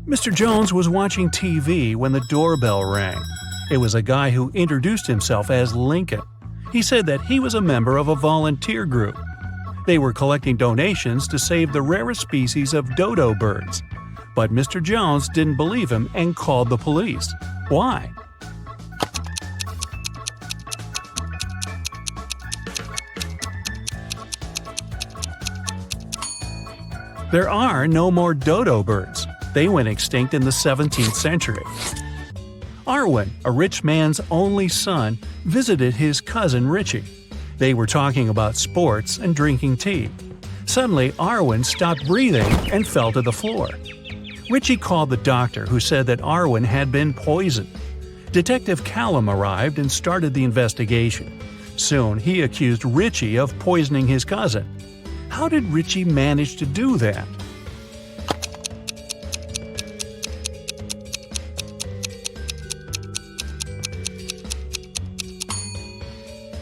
Mr. Jones was watching TV when the doorbell rang. It was a guy who introduced himself as Lincoln. He said that he was a member of a volunteer group. They were collecting donations to save the rarest species of dodo birds. But Mr. Jones didn't believe him and called the police. Why? There are no more dodo birds. They went extinct in the 17th century. Arwen, a rich man's only son, visited his cousin Richie. They were talking about sports and drinking tea. Suddenly, Arwen stopped breathing and fell to the floor. Richie called the doctor, who said that Arwen had been poisoned. Detective Callum arrived and started the investigation. Soon, he accused Richie of poisoning his cousin. How did Richie manage to do that?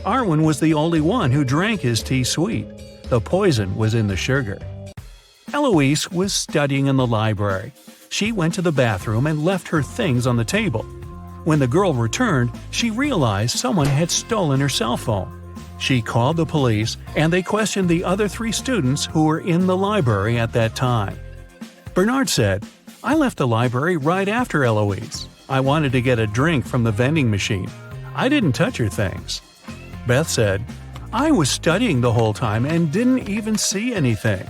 Arwen was the only one who drank his tea sweet. The poison was in the sugar. Eloise was studying in the library. She went to the bathroom and left her things on the table. When the girl returned, she realized someone had stolen her cell phone. She called the police, and they questioned the other 3 students who were in the library at that time. Bernard said, "I left the library right after Eloise. I wanted to get a drink from the vending machine. I didn't touch her things." Beth said, "I was studying the whole time and didn't even see anything."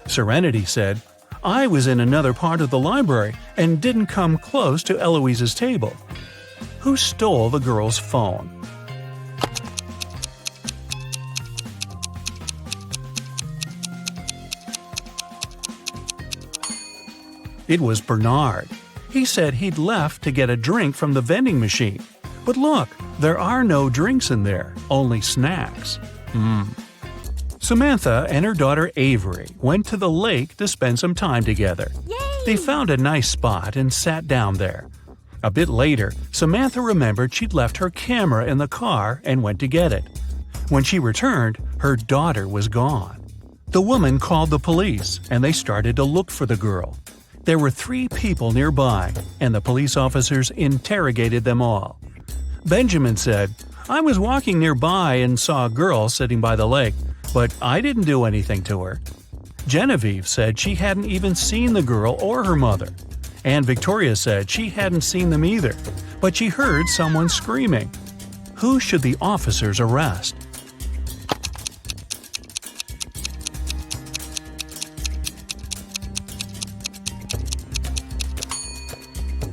Serenity said, "I was in another part of the library and didn't come close to Eloise's table." Who stole the girl's phone? It was Bernard. He said he'd left to get a drink from the vending machine. But look, there are no drinks in there, only snacks. Samantha and her daughter Avery went to the lake to spend some time together. Yay! They found a nice spot and sat down there. A bit later, Samantha remembered she'd left her camera in the car and went to get it. When she returned, her daughter was gone. The woman called the police, and they started to look for the girl. There were 3 people nearby, and the police officers interrogated them all. Benjamin said, "I was walking nearby and saw a girl sitting by the lake, but I didn't do anything to her." Genevieve said she hadn't even seen the girl or her mother. And Victoria said she hadn't seen them either, but she heard someone screaming. Who should the officers arrest?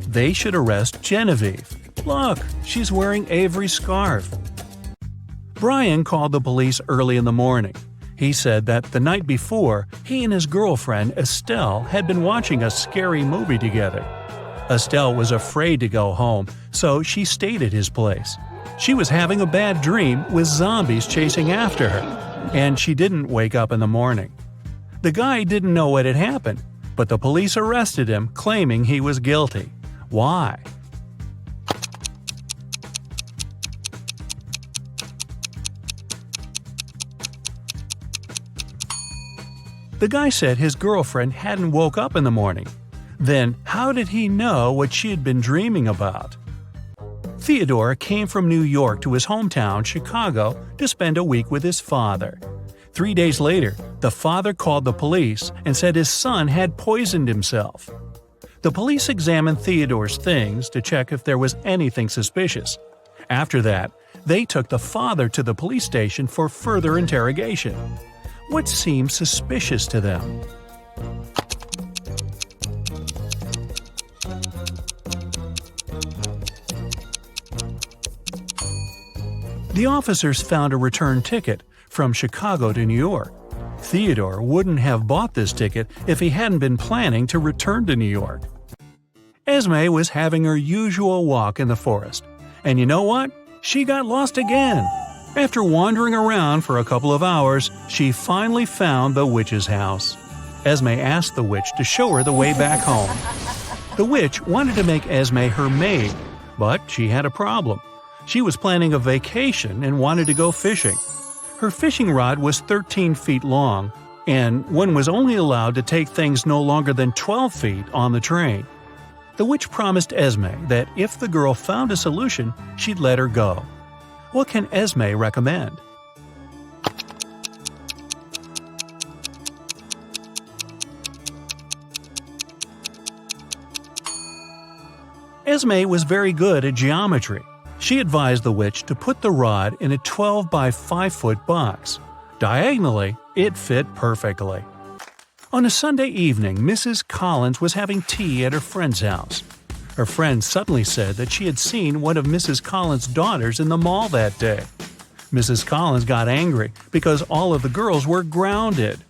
They should arrest Genevieve. Look, she's wearing Avery's scarf. Brian called the police early in the morning. He said that the night before, he and his girlfriend Estelle had been watching a scary movie together. Estelle was afraid to go home, so she stayed at his place. She was having a bad dream with zombies chasing after her, and she didn't wake up in the morning. The guy didn't know what had happened, but the police arrested him, claiming he was guilty. Why? The guy said his girlfriend hadn't woke up in the morning. Then, how did he know what she had been dreaming about? Theodore came from New York to his hometown, Chicago, to spend a week with his father. 3 days later, the father called the police and said his son had poisoned himself. The police examined Theodore's things to check if there was anything suspicious. After that, they took the father to the police station for further interrogation. What seemed suspicious to them? The officers found a return ticket from Chicago to New York. Theodore wouldn't have bought this ticket if he hadn't been planning to return to New York. Esme was having her usual walk in the forest. And you know what? She got lost again. After wandering around for a couple of hours, she finally found the witch's house. Esme asked the witch to show her the way back home. The witch wanted to make Esme her maid, but she had a problem. She was planning a vacation and wanted to go fishing. Her fishing rod was 13 feet long, and one was only allowed to take things no longer than 12 feet on the train. The witch promised Esme that if the girl found a solution, she'd let her go. What can Esme recommend? Esme was very good at geometry. She advised the witch to put the rod in a 12 by 5 foot box. Diagonally, it fit perfectly. On a Sunday evening, Mrs. Collins was having tea at her friend's house. Her friend suddenly said that she had seen one of Mrs. Collins' daughters in the mall that day. Mrs. Collins got angry because all of the girls were grounded.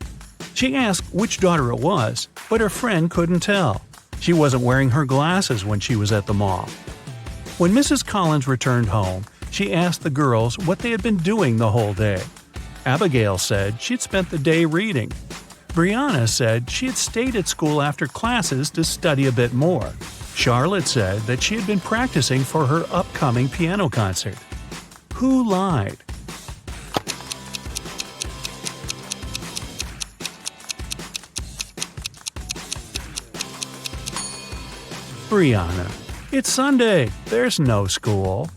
She asked which daughter it was, but her friend couldn't tell. She wasn't wearing her glasses when she was at the mall. When Mrs. Collins returned home, she asked the girls what they had been doing the whole day. Abigail said she'd spent the day reading. Brianna said she had stayed at school after classes to study a bit more. Charlotte said that she had been practicing for her upcoming piano concert. Who lied? Brianna. It's Sunday. There's no school.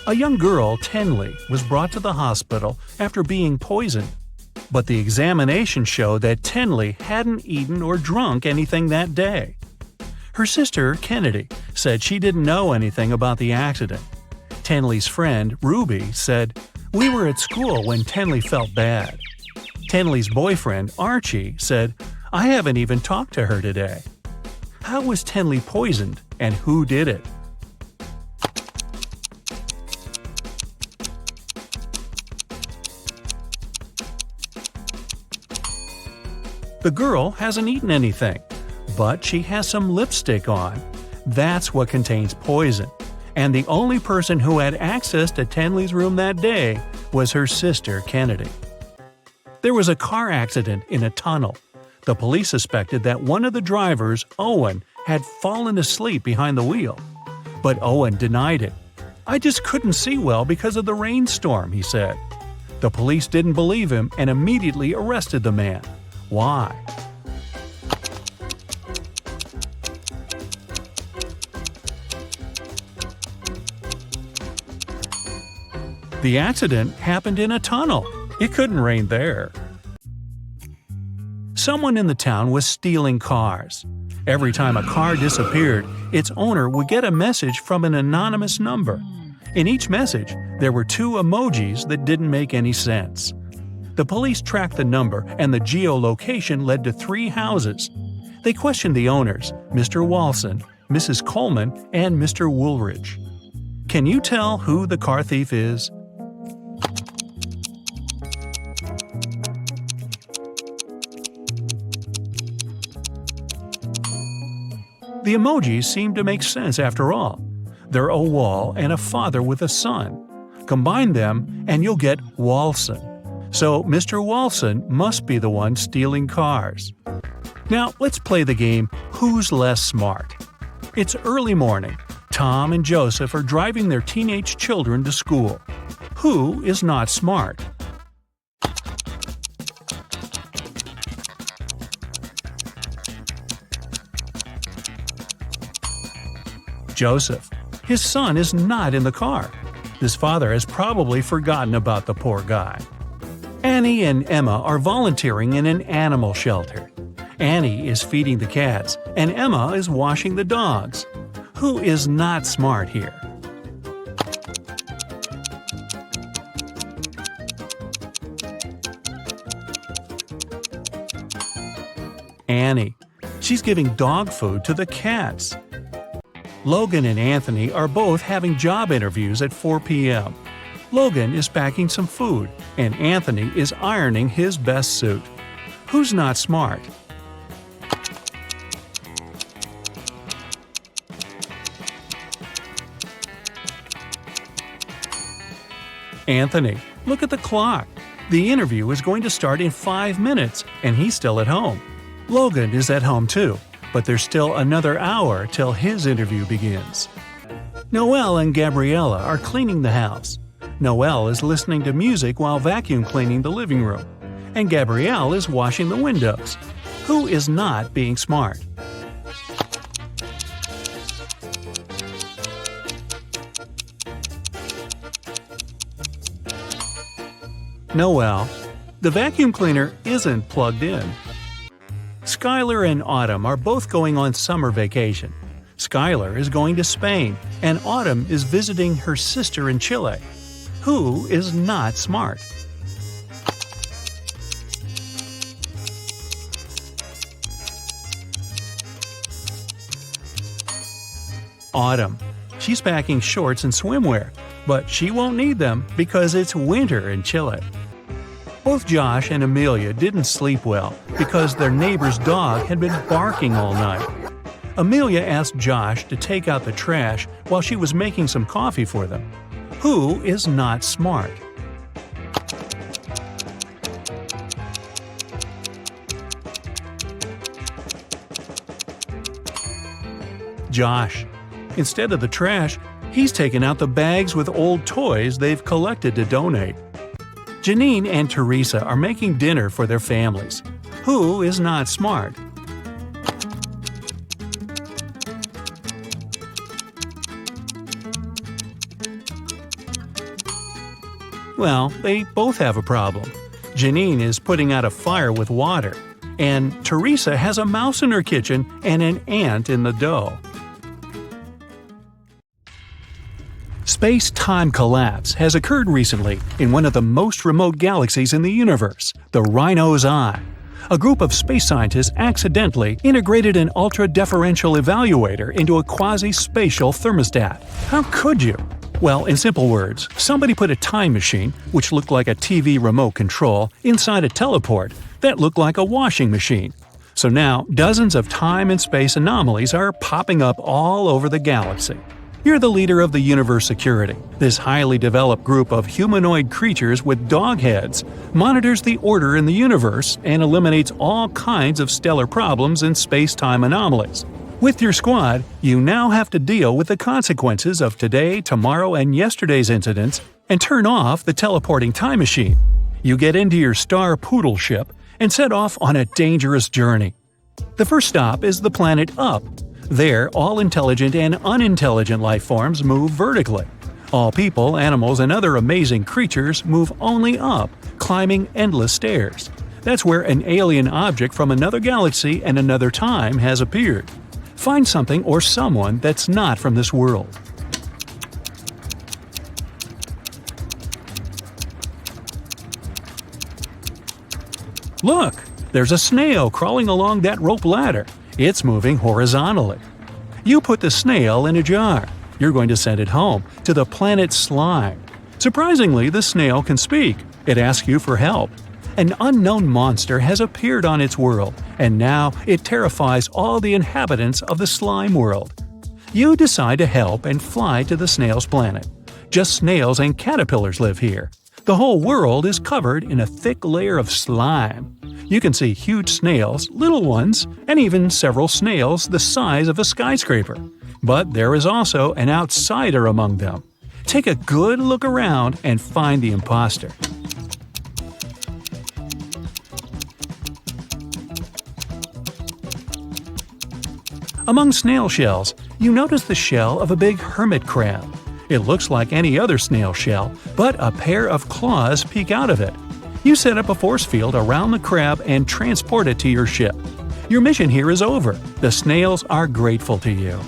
A young girl, Tenley, was brought to the hospital after being poisoned. But the examination showed that Tenley hadn't eaten or drunk anything that day. Her sister, Kennedy, said she didn't know anything about the accident. Tenley's friend, Ruby, said, "We were at school when Tenley felt bad." Tenley's boyfriend, Archie, said, "I haven't even talked to her today." How was Tenley poisoned, and who did it? The girl hasn't eaten anything, but she has some lipstick on. That's what contains poison. And the only person who had access to Tenley's room that day was her sister, Kennedy. There was a car accident in a tunnel. The police suspected that one of the drivers, Owen, had fallen asleep behind the wheel. But Owen denied it. "I just couldn't see well because of the rainstorm," he said. The police didn't believe him and immediately arrested the man. Why? The accident happened in a tunnel. It couldn't rain there. Someone in the town was stealing cars. Every time a car disappeared, its owner would get a message from an anonymous number. In each message, there were 2 emojis that didn't make any sense. The police tracked the number, and the geolocation led to 3 houses. They questioned the owners, Mr. Walson, Mrs. Coleman, and Mr. Woolridge. Can you tell who the car thief is? The emojis seem to make sense after all. They're a wall and a father with a son. Combine them and you'll get Walson. So Mr. Walson must be the one stealing cars. Now let's play the game Who's Less Smart? It's early morning. Tom and Joseph are driving their teenage children to school. Who is not smart? Joseph. His son is not in the car. His father has probably forgotten about the poor guy. Annie and Emma are volunteering in an animal shelter. Annie is feeding the cats, and Emma is washing the dogs. Who is not smart here? Annie. She's giving dog food to the cats. Logan and Anthony are both having job interviews at 4 p.m. Logan is packing some food, and Anthony is ironing his best suit. Who's not smart? Anthony. Look at the clock. The interview is going to start in 5 minutes, and he's still at home. Logan is at home too, but there's still another hour till his interview begins. Noelle and Gabriella are cleaning the house. Noelle is listening to music while vacuum cleaning the living room, and Gabrielle is washing the windows. Who is not being smart? Noel. The vacuum cleaner isn't plugged in. Skylar and Autumn are both going on summer vacation. Skylar is going to Spain, and Autumn is visiting her sister in Chile. Who is not smart? Autumn. She's packing shorts and swimwear, but she won't need them because it's winter in Chile. Both Josh and Amelia didn't sleep well because their neighbor's dog had been barking all night. Amelia asked Josh to take out the trash while she was making some coffee for them. Who is not smart? Josh. Instead of the trash, he's taken out the bags with old toys they've collected to donate. Janine and Teresa are making dinner for their families. Who is not smart? Well, they both have a problem. Janine is putting out a fire with water, and Teresa has a mouse in her kitchen and an ant in the dough. Space-time collapse has occurred recently in one of the most remote galaxies in the universe, the Rhino's Eye. A group of space scientists accidentally integrated an ultra-deferential evaluator into a quasi-spatial thermostat. How could you? Well, in simple words, somebody put a time machine, which looked like a TV remote control, inside a teleport that looked like a washing machine. So now, dozens of time and space anomalies are popping up all over the galaxy. You're the leader of the Universe Security. This highly developed group of humanoid creatures with dog heads monitors the order in the universe and eliminates all kinds of stellar problems and space-time anomalies. With your squad, you now have to deal with the consequences of today, tomorrow, and yesterday's incidents and turn off the teleporting time machine. You get into your Star Poodle ship and set off on a dangerous journey. The first stop is the planet Up. There, all intelligent and unintelligent life forms move vertically. All people, animals, and other amazing creatures move only up, climbing endless stairs. That's where an alien object from another galaxy and another time has appeared. Find something or someone that's not from this world. Look! There's a snail crawling along that rope ladder. It's moving horizontally. You put the snail in a jar. You're going to send it home, to the planet Slime. Surprisingly, the snail can speak. It asks you for help. An unknown monster has appeared on its world, and now it terrifies all the inhabitants of the slime world. You decide to help and fly to the snail's planet. Just snails and caterpillars live here. The whole world is covered in a thick layer of slime. You can see huge snails, little ones, and even several snails the size of a skyscraper. But there is also an outsider among them. Take a good look around and find the imposter. Among snail shells, you notice the shell of a big hermit crab. It looks like any other snail shell, but a pair of claws peek out of it. You set up a force field around the crab and transport it to your ship. Your mission here is over. The snails are grateful to you.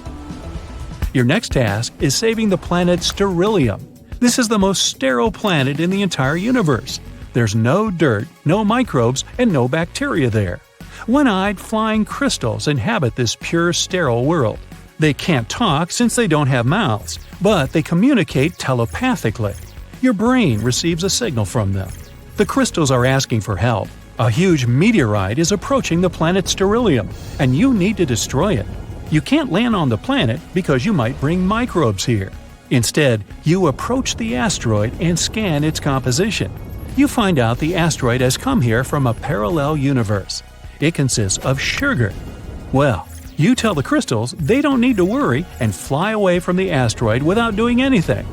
Your next task is saving the planet Sterilium. This is the most sterile planet in the entire universe. There's no dirt, no microbes, and no bacteria there. One-eyed flying crystals inhabit this pure sterile world. They can't talk since they don't have mouths, but they communicate telepathically. Your brain receives a signal from them. The crystals are asking for help. A huge meteorite is approaching the planet Sterilium, and you need to destroy it. You can't land on the planet because you might bring microbes here. Instead, you approach the asteroid and scan its composition. You find out the asteroid has come here from a parallel universe. It consists of sugar. Well, you tell the crystals they don't need to worry and fly away from the asteroid without doing anything.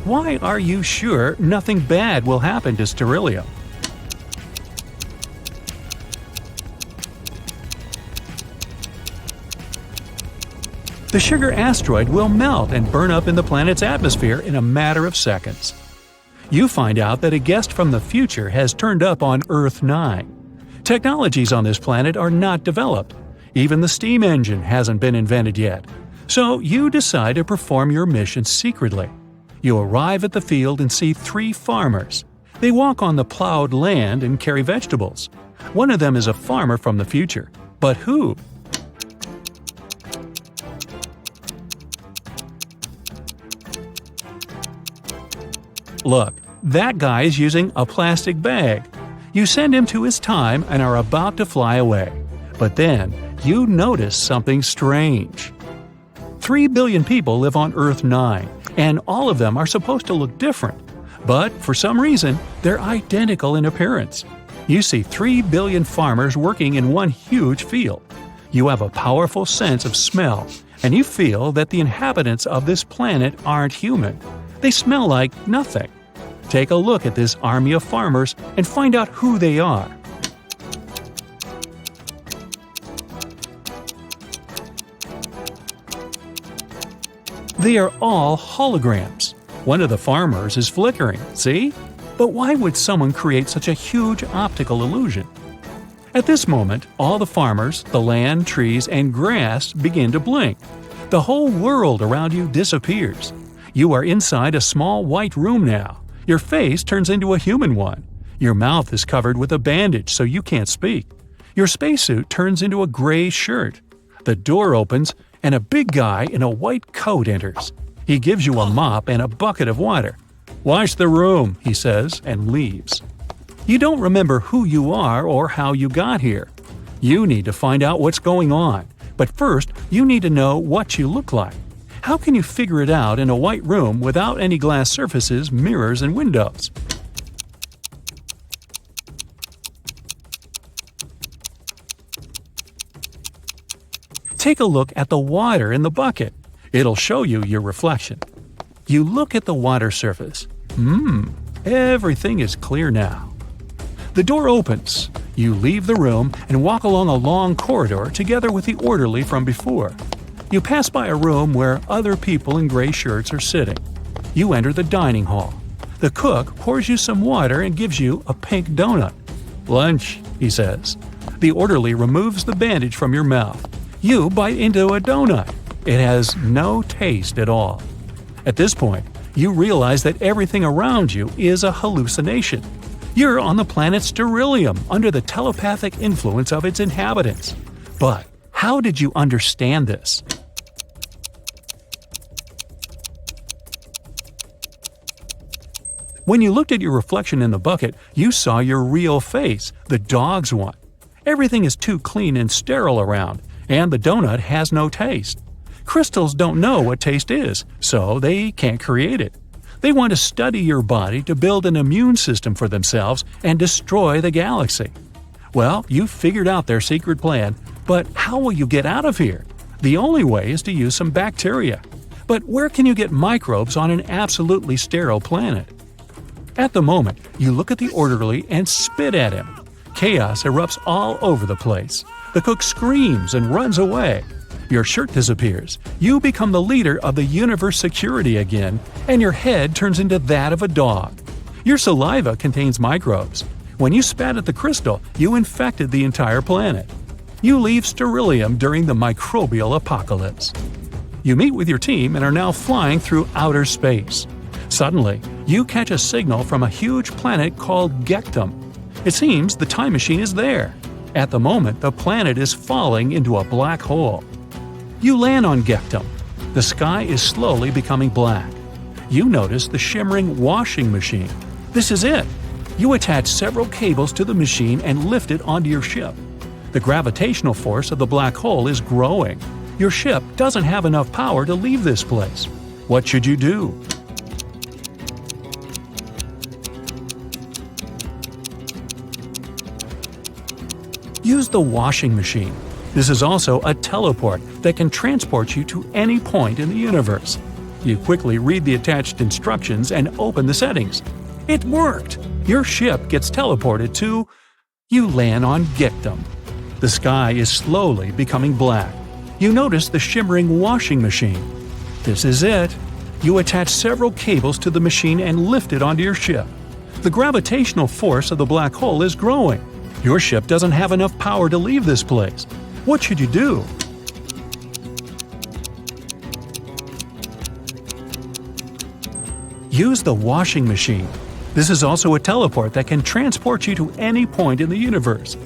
Why are you sure nothing bad will happen to Sterilium? The sugar asteroid will melt and burn up in the planet's atmosphere in a matter of seconds. You find out that a guest from the future has turned up on Earth 9. Technologies on this planet are not developed. Even the steam engine hasn't been invented yet. So you decide to perform your mission secretly. You arrive at the field and see 3 farmers. They walk on the plowed land and carry vegetables. One of them is a farmer from the future. But who? Look, that guy is using a plastic bag. You send him to his time and are about to fly away. But then, you notice something strange. 3 billion people live on Earth 9, and all of them are supposed to look different. But for some reason, they're identical in appearance. You see 3 billion farmers working in one huge field. You have a powerful sense of smell, and you feel that the inhabitants of this planet aren't human. They smell like nothing. Take a look at this army of farmers and find out who they are. They are all holograms. One of the farmers is flickering, see? But why would someone create such a huge optical illusion? At this moment, all the farmers, the land, trees, and grass begin to blink. The whole world around you disappears. You are inside a small white room now. Your face turns into a human one. Your mouth is covered with a bandage so you can't speak. Your spacesuit turns into a gray shirt. The door opens and a big guy in a white coat enters. He gives you a mop and a bucket of water. "Wash the room," he says, and leaves. You don't remember who you are or how you got here. You need to find out what's going on, but first you need to know what you look like. How can you figure it out in a white room without any glass surfaces, mirrors, and windows? Take a look at the water in the bucket. It'll show you your reflection. You look at the water surface. Everything is clear now. The door opens. You leave the room and walk along a long corridor together with the orderly from before. You pass by a room where other people in gray shirts are sitting. You enter the dining hall. The cook pours you some water and gives you a pink donut. "Lunch," he says. The orderly removes the bandage from your mouth. You bite into a donut. It has no taste at all. At this point, you realize that everything around you is a hallucination. You're on the planet Sterilium under the telepathic influence of its inhabitants. But how did you understand this? When you looked at your reflection in the bucket, you saw your real face, the dog's one. Everything is too clean and sterile around, and the donut has no taste. Crystals don't know what taste is, so they can't create it. They want to study your body to build an immune system for themselves and destroy the galaxy. Well, you figured out their secret plan, but how will you get out of here? The only way is to use some bacteria. But where can you get microbes on an absolutely sterile planet? At the moment, you look at the orderly and spit at him. Chaos erupts all over the place. The cook screams and runs away. Your shirt disappears. You become the leader of the universe security again, and your head turns into that of a dog. Your saliva contains microbes. When you spat at the crystal, you infected the entire planet. You leave Sterilium during the microbial apocalypse. You meet with your team and are now flying through outer space. Suddenly, you catch a signal from a huge planet called Gectum. It seems the time machine is there. At the moment, the planet is falling into a black hole. You land on Gectum. The sky is slowly becoming black. You notice the shimmering washing machine. This is it. You attach several cables to the machine and lift it onto your ship. The gravitational force of the black hole is growing. Your ship doesn't have enough power to leave this place. What should you do? Use the washing machine. This is also a teleport that can transport you to any point in the universe. You quickly read the attached instructions and open the settings. It worked! Your ship gets teleported to… You land on Gectum. The sky is slowly becoming black. you notice the shimmering washing machine. This is it. You attach several cables to the machine and lift it onto your ship. The gravitational force of the black hole is growing. Your ship doesn't have enough power to leave this place. What should you do? Use the washing machine. This is also a teleport that can transport you to any point in the universe.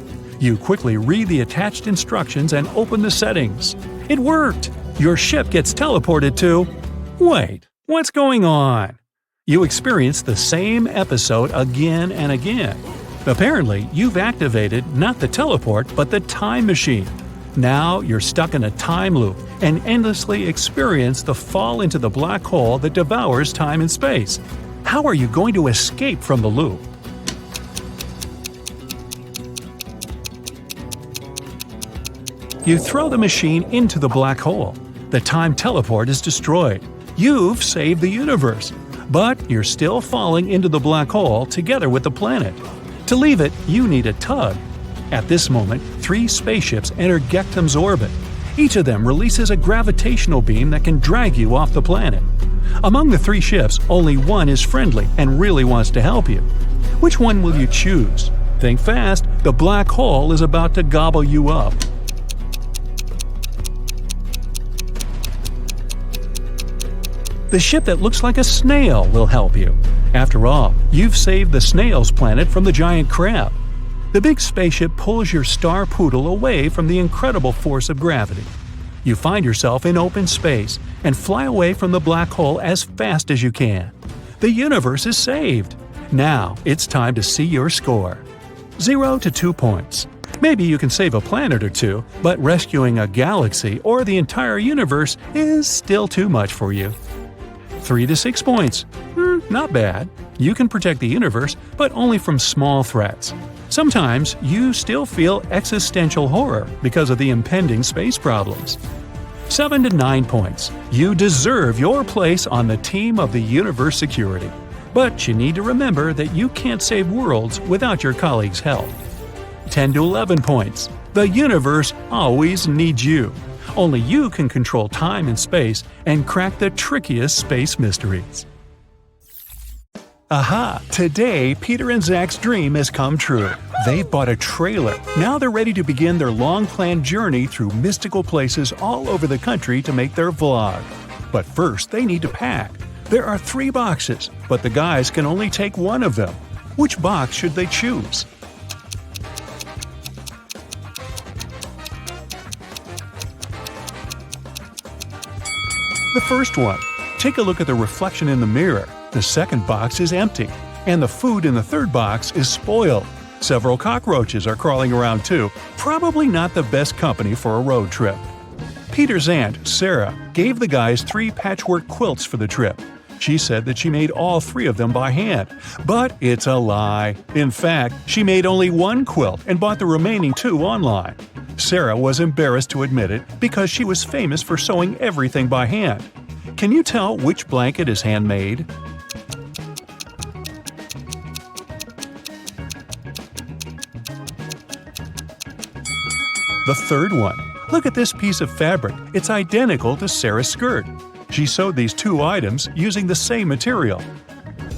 You quickly read the attached instructions and open the settings. It worked! Your ship gets teleported to… Wait, what's going on? You experience the same episode again and again. Apparently, you've activated not the teleport but the time machine. Now you're stuck in a time loop and endlessly experience the fall into the black hole that devours time and space. How are you going to escape from the loop? You throw the machine into the black hole. The time teleport is destroyed. You've saved the universe. But you're still falling into the black hole together with the planet. To leave it, you need a tug. At this moment, 3 spaceships enter Gektum's orbit. Each of them releases a gravitational beam that can drag you off the planet. Among the 3 ships, only one is friendly and really wants to help you. Which one will you choose? Think fast, the black hole is about to gobble you up. The ship that looks like a snail will help you. After all, you've saved the snail's planet from the giant crab. The big spaceship pulls your star poodle away from the incredible force of gravity. You find yourself in open space and fly away from the black hole as fast as you can. The universe is saved. Now it's time to see your score. 0 to 2 points. Maybe you can save a planet or two, but rescuing a galaxy or the entire universe is still too much for you. 3 to 6 points. Not bad. You can protect the universe, but only from small threats. Sometimes you still feel existential horror because of the impending space problems. 7 to 9 points. You deserve your place on the team of the universe security. But you need to remember that you can't save worlds without your colleagues' help. 10 to 11 points. The universe always needs you. Only you can control time and space and crack the trickiest space mysteries. Aha! Today, Peter and Zach's dream has come true. They've bought a trailer. Now they're ready to begin their long-planned journey through mystical places all over the country to make their vlog. But first, they need to pack. There are 3 boxes, but the guys can only take one of them. Which box should they choose? The first one. Take a look at the reflection in the mirror. The second box is empty, and the food in the third box is spoiled. Several cockroaches are crawling around too, probably not the best company for a road trip. Peter's aunt, Sarah, gave the guys 3 patchwork quilts for the trip. She said that she made all 3 of them by hand, but it's a lie. In fact, she made only 1 quilt and bought the remaining 2 online. Sarah was embarrassed to admit it because she was famous for sewing everything by hand. Can you tell which blanket is handmade? The third one. Look at this piece of fabric. It's identical to Sarah's skirt. She sewed these 2 items using the same material.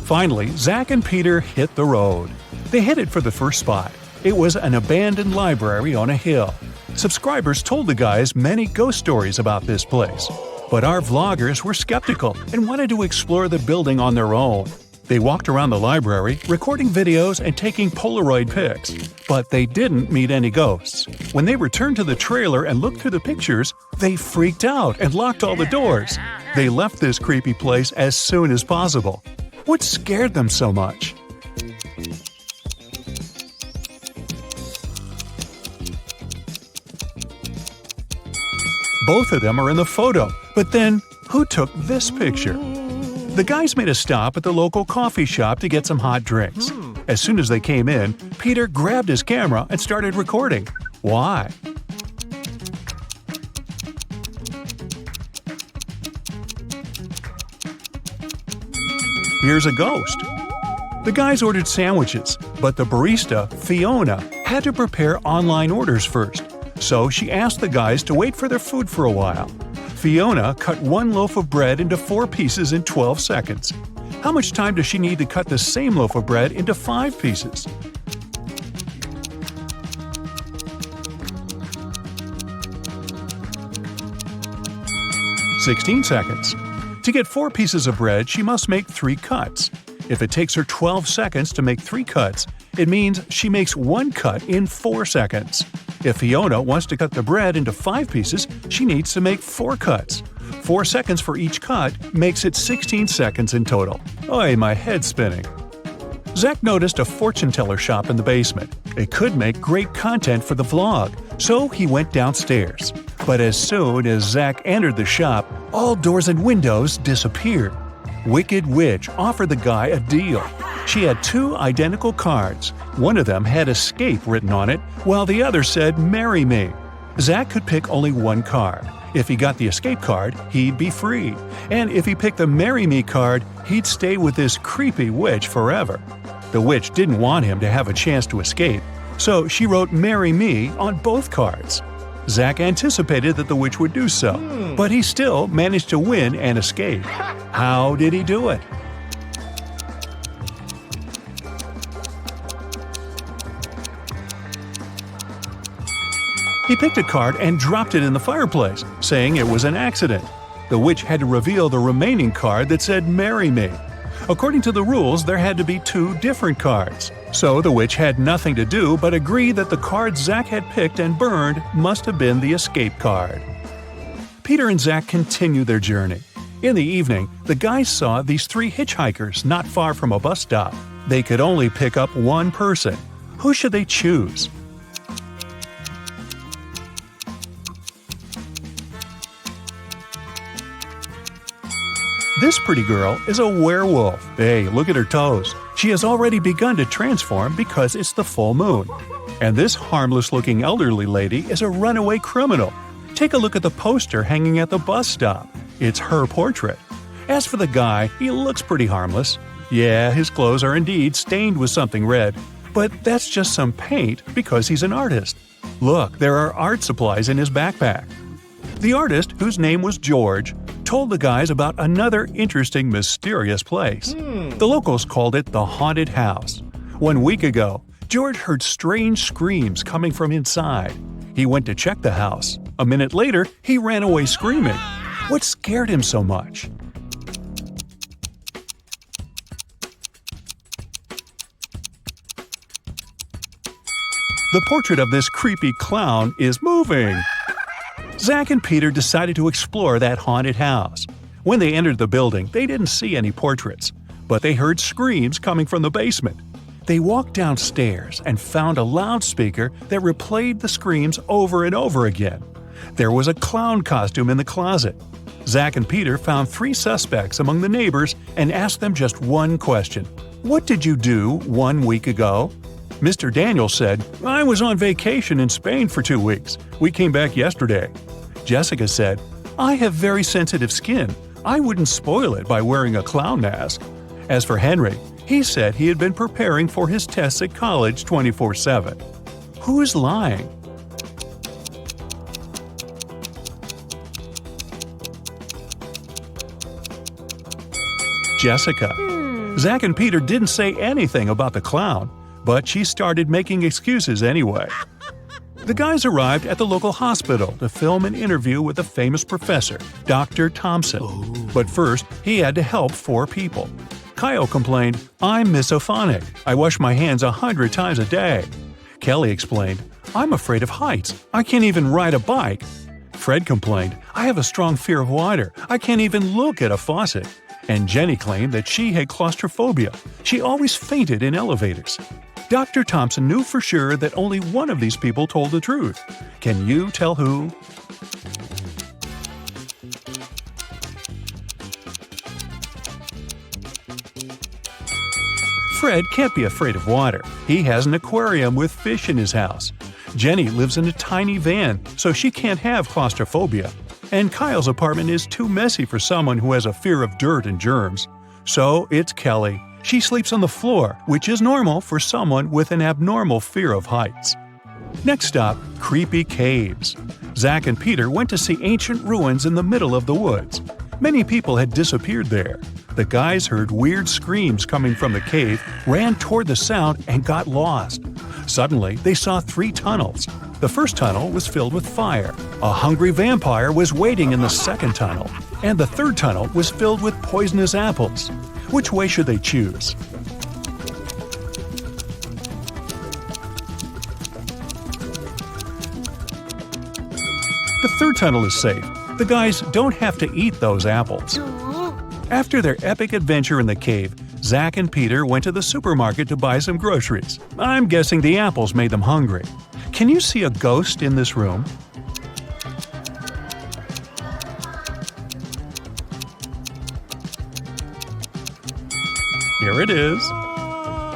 Finally, Zach and Peter hit the road. They headed for the first spot. It was an abandoned library on a hill. Subscribers told the guys many ghost stories about this place. But our vloggers were skeptical and wanted to explore the building on their own. They walked around the library, recording videos and taking Polaroid pics. But they didn't meet any ghosts. When they returned to the trailer and looked through the pictures, they freaked out and locked all the doors. They left this creepy place as soon as possible. What scared them so much? Both of them are in the photo, but then, who took this picture? The guys made a stop at the local coffee shop to get some hot drinks. As soon as they came in, Peter grabbed his camera and started recording. Why? Here's a ghost. The guys ordered sandwiches, but the barista, Fiona, had to prepare online orders first. So she asked the guys to wait for their food for a while. Fiona cut one loaf of bread into 4 pieces in 12 seconds. How much time does she need to cut the same loaf of bread into 5 pieces? "16 seconds. To get 4 pieces of bread, she must make 3 cuts. If it takes her 12 seconds to make 3 cuts, it means she makes 1 cut in 4 seconds. If Fiona wants to cut the bread into 5 pieces, she needs to make 4 cuts. 4 seconds for each cut makes it 16 seconds in total. Oy, my head's spinning." Zach noticed a fortune teller shop in the basement. It could make great content for the vlog, so he went downstairs. But as soon as Zach entered the shop, all doors and windows disappeared. Wicked Witch offered the guy a deal. She had 2 identical cards. One of them had escape written on it, while the other said marry me. Zach could pick only one card. If he got the escape card, he'd be free. And if he picked the marry me card, he'd stay with this creepy witch forever. The witch didn't want him to have a chance to escape, so she wrote marry me on both cards. Zach anticipated that the witch would do so, but he still managed to win and escape. How did he do it? He picked a card and dropped it in the fireplace, saying it was an accident. The witch had to reveal the remaining card that said marry me. According to the rules, there had to be 2 different cards. So the witch had nothing to do but agree that the card Zach had picked and burned must have been the escape card. Peter and Zach continued their journey. In the evening, the guys saw these 3 hitchhikers not far from a bus stop. They could only pick up one person. Who should they choose? This pretty girl is a werewolf. Hey, look at her toes. She has already begun to transform because it's the full moon. And this harmless-looking elderly lady is a runaway criminal. Take a look at the poster hanging at the bus stop. It's her portrait. As for the guy, he looks pretty harmless. Yeah, his clothes are indeed stained with something red, but that's just some paint because he's an artist. Look, there are art supplies in his backpack. The artist, whose name was George, told the guys about another interesting, mysterious place. The locals called it the Haunted House. 1 week ago, George heard strange screams coming from inside. He went to check the house. A minute later, he ran away screaming. What scared him so much? The portrait of this creepy clown is moving. Zach and Peter decided to explore that haunted house. When they entered the building, they didn't see any portraits, but they heard screams coming from the basement. They walked downstairs and found a loudspeaker that replayed the screams over and over again. There was a clown costume in the closet. Zach and Peter found 3 suspects among the neighbors and asked them just one question. What did you do 1 week ago? Mr. Daniel said, I was on vacation in Spain for 2 weeks. We came back yesterday. Jessica said, I have very sensitive skin. I wouldn't spoil it by wearing a clown mask. As for Henry, he said he had been preparing for his tests at college 24/7. Who's lying? Jessica. Zach and Peter didn't say anything about the clown, but she started making excuses anyway. The guys arrived at the local hospital to film an interview with a famous professor, Dr. Thompson. But first, he had to help 4 people. Kyle complained, I'm misophonic. I wash my hands 100 times a day. Kelly explained, I'm afraid of heights. I can't even ride a bike. Fred complained, I have a strong fear of water. I can't even look at a faucet. And Jenny claimed that she had claustrophobia. She always fainted in elevators. Dr. Thompson knew for sure that only one of these people told the truth. Can you tell who? Fred can't be afraid of water. He has an aquarium with fish in his house. Jenny lives in a tiny van, so she can't have claustrophobia. And Kyle's apartment is too messy for someone who has a fear of dirt and germs. So it's Kelly. She sleeps on the floor, which is normal for someone with an abnormal fear of heights. Next stop, creepy caves. Zach and Peter went to see ancient ruins in the middle of the woods. Many people had disappeared there. The guys heard weird screams coming from the cave, ran toward the sound, and got lost. Suddenly, they saw 3 tunnels. The first tunnel was filled with fire. A hungry vampire was waiting in the second tunnel. And the third tunnel was filled with poisonous apples. Which way should they choose? The third tunnel is safe. The guys don't have to eat those apples. After their epic adventure in the cave, Zach and Peter went to the supermarket to buy some groceries. I'm guessing the apples made them hungry. Can you see a ghost in this room? Here it is.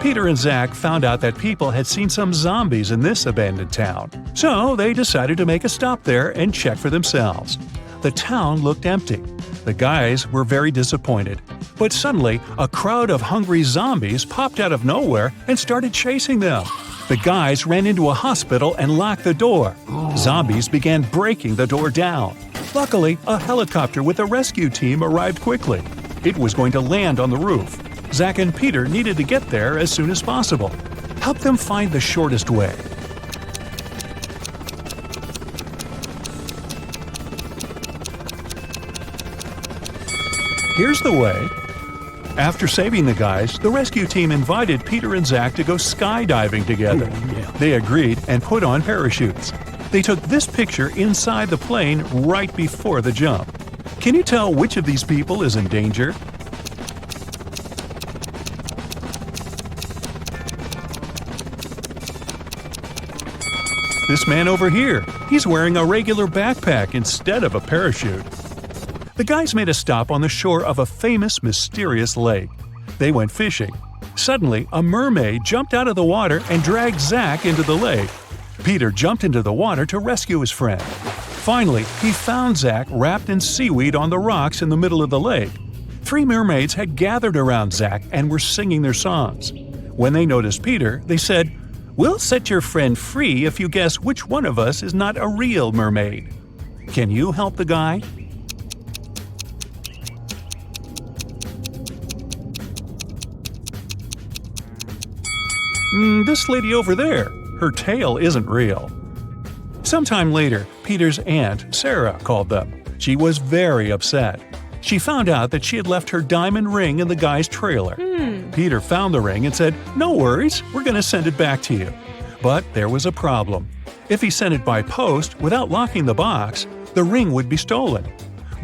Peter and Zach found out that people had seen some zombies in this abandoned town. So they decided to make a stop there and check for themselves. The town looked empty. The guys were very disappointed. But suddenly, a crowd of hungry zombies popped out of nowhere and started chasing them. The guys ran into a hospital and locked the door. Zombies began breaking the door down. Luckily, a helicopter with a rescue team arrived quickly. It was going to land on the roof. Zach and Peter needed to get there as soon as possible. Help them find the shortest way. Here's the way. After saving the guys, the rescue team invited Peter and Zach to go skydiving together. They agreed and put on parachutes. They took this picture inside the plane right before the jump. Can you tell which of these people is in danger? This man over here, he's wearing a regular backpack instead of a parachute. The guys made a stop on the shore of a famous, mysterious lake. They went fishing. Suddenly, a mermaid jumped out of the water and dragged Zach into the lake. Peter jumped into the water to rescue his friend. Finally, he found Zach wrapped in seaweed on the rocks in the middle of the lake. 3 mermaids had gathered around Zach and were singing their songs. When they noticed Peter, they said, "We'll set your friend free if you guess which one of us is not a real mermaid." Can you help the guy? This lady over there, her tail isn't real. Sometime later, Peter's aunt, Sarah, called them. She was very upset. She found out that she had left her diamond ring in the guy's trailer. Peter found the ring and said, "No worries, we're going to send it back to you." But there was a problem. If he sent it by post without locking the box, the ring would be stolen.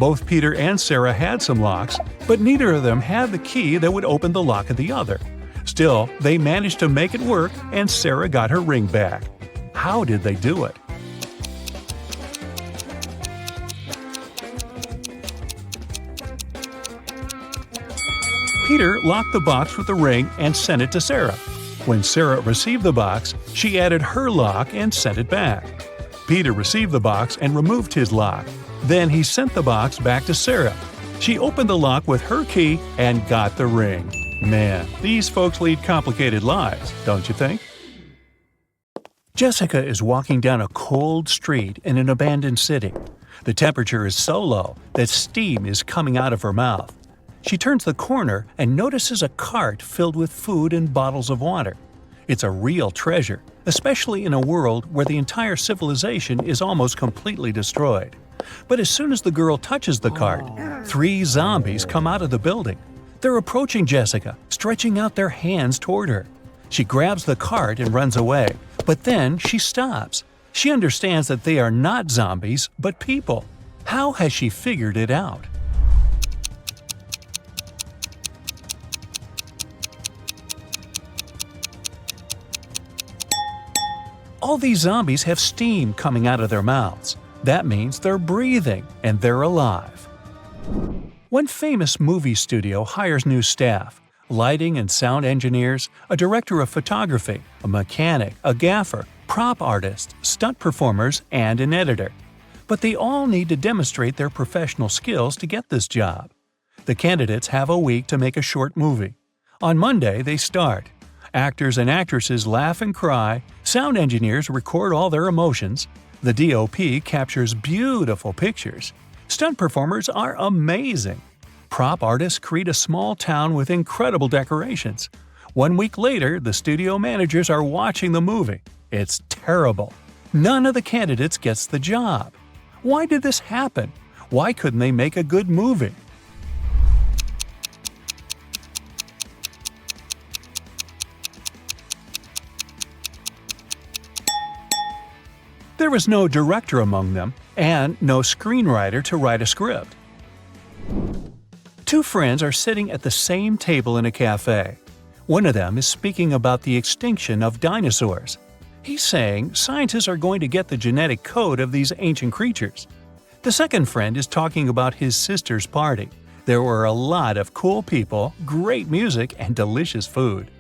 Both Peter and Sarah had some locks, but neither of them had the key that would open the lock of the other. Still, they managed to make it work and Sarah got her ring back. How did they do it? Peter locked the box with the ring and sent it to Sarah. When Sarah received the box, she added her lock and sent it back. Peter received the box and removed his lock. Then he sent the box back to Sarah. She opened the lock with her key and got the ring. Man, these folks lead complicated lives, don't you think? Jessica is walking down a cold street in an abandoned city. The temperature is so low that steam is coming out of her mouth. She turns the corner and notices a cart filled with food and bottles of water. It's a real treasure, especially in a world where the entire civilization is almost completely destroyed. But as soon as the girl touches the cart, 3 zombies come out of the building. They're approaching Jessica, stretching out their hands toward her. She grabs the cart and runs away, but then she stops. She understands that they are not zombies, but people. How has she figured it out? All these zombies have steam coming out of their mouths. That means they're breathing and they're alive. One famous movie studio hires new staff: lighting and sound engineers, a director of photography, a mechanic, a gaffer, prop artists, stunt performers, and an editor. But they all need to demonstrate their professional skills to get this job. The candidates have a week to make a short movie. On Monday, they start. Actors and actresses laugh and cry, sound engineers record all their emotions, the DOP captures beautiful pictures, stunt performers are amazing. Prop artists create a small town with incredible decorations. 1 week later, the studio managers are watching the movie. It's terrible. None of the candidates gets the job. Why did this happen? Why couldn't they make a good movie? There was no director among them, and no screenwriter to write a script. Two friends are sitting at the same table in a cafe. One of them is speaking about the extinction of dinosaurs. He's saying scientists are going to get the genetic code of these ancient creatures. The second friend is talking about his sister's party. There were a lot of cool people, great music, and delicious food.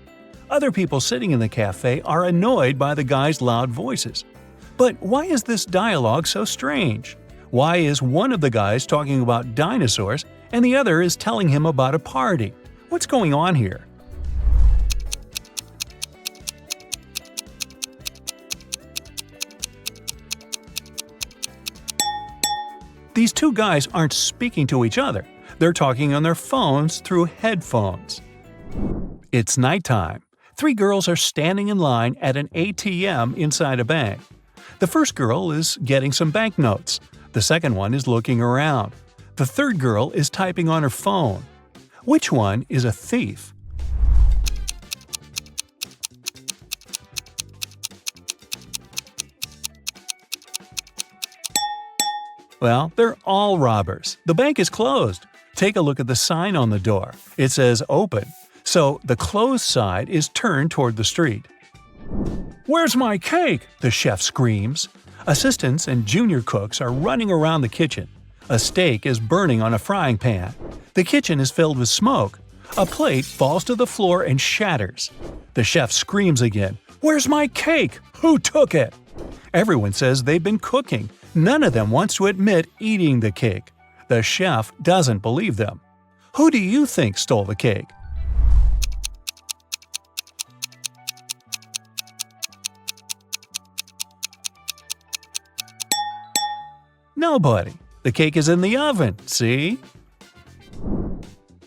Other people sitting in the cafe are annoyed by the guy's loud voices. But why is this dialogue so strange? Why is one of the guys talking about dinosaurs and the other is telling him about a party? What's going on here? These two guys aren't speaking to each other. They're talking on their phones through headphones. It's nighttime. Three girls are standing in line at an ATM inside a bank. The first girl is getting some banknotes. The second one is looking around. The third girl is typing on her phone. Which one is a thief? Well, they're all robbers. The bank is closed. Take a look at the sign on the door. It says open. So the closed side is turned toward the street. "Where's my cake?" the chef screams. Assistants and junior cooks are running around the kitchen. A steak is burning on a frying pan. The kitchen is filled with smoke. A plate falls to the floor and shatters. The chef screams again, "Where's my cake? Who took it?" Everyone says they've been cooking. None of them wants to admit eating the cake. The chef doesn't believe them. Who do you think stole the cake? Nobody. The cake is in the oven, see?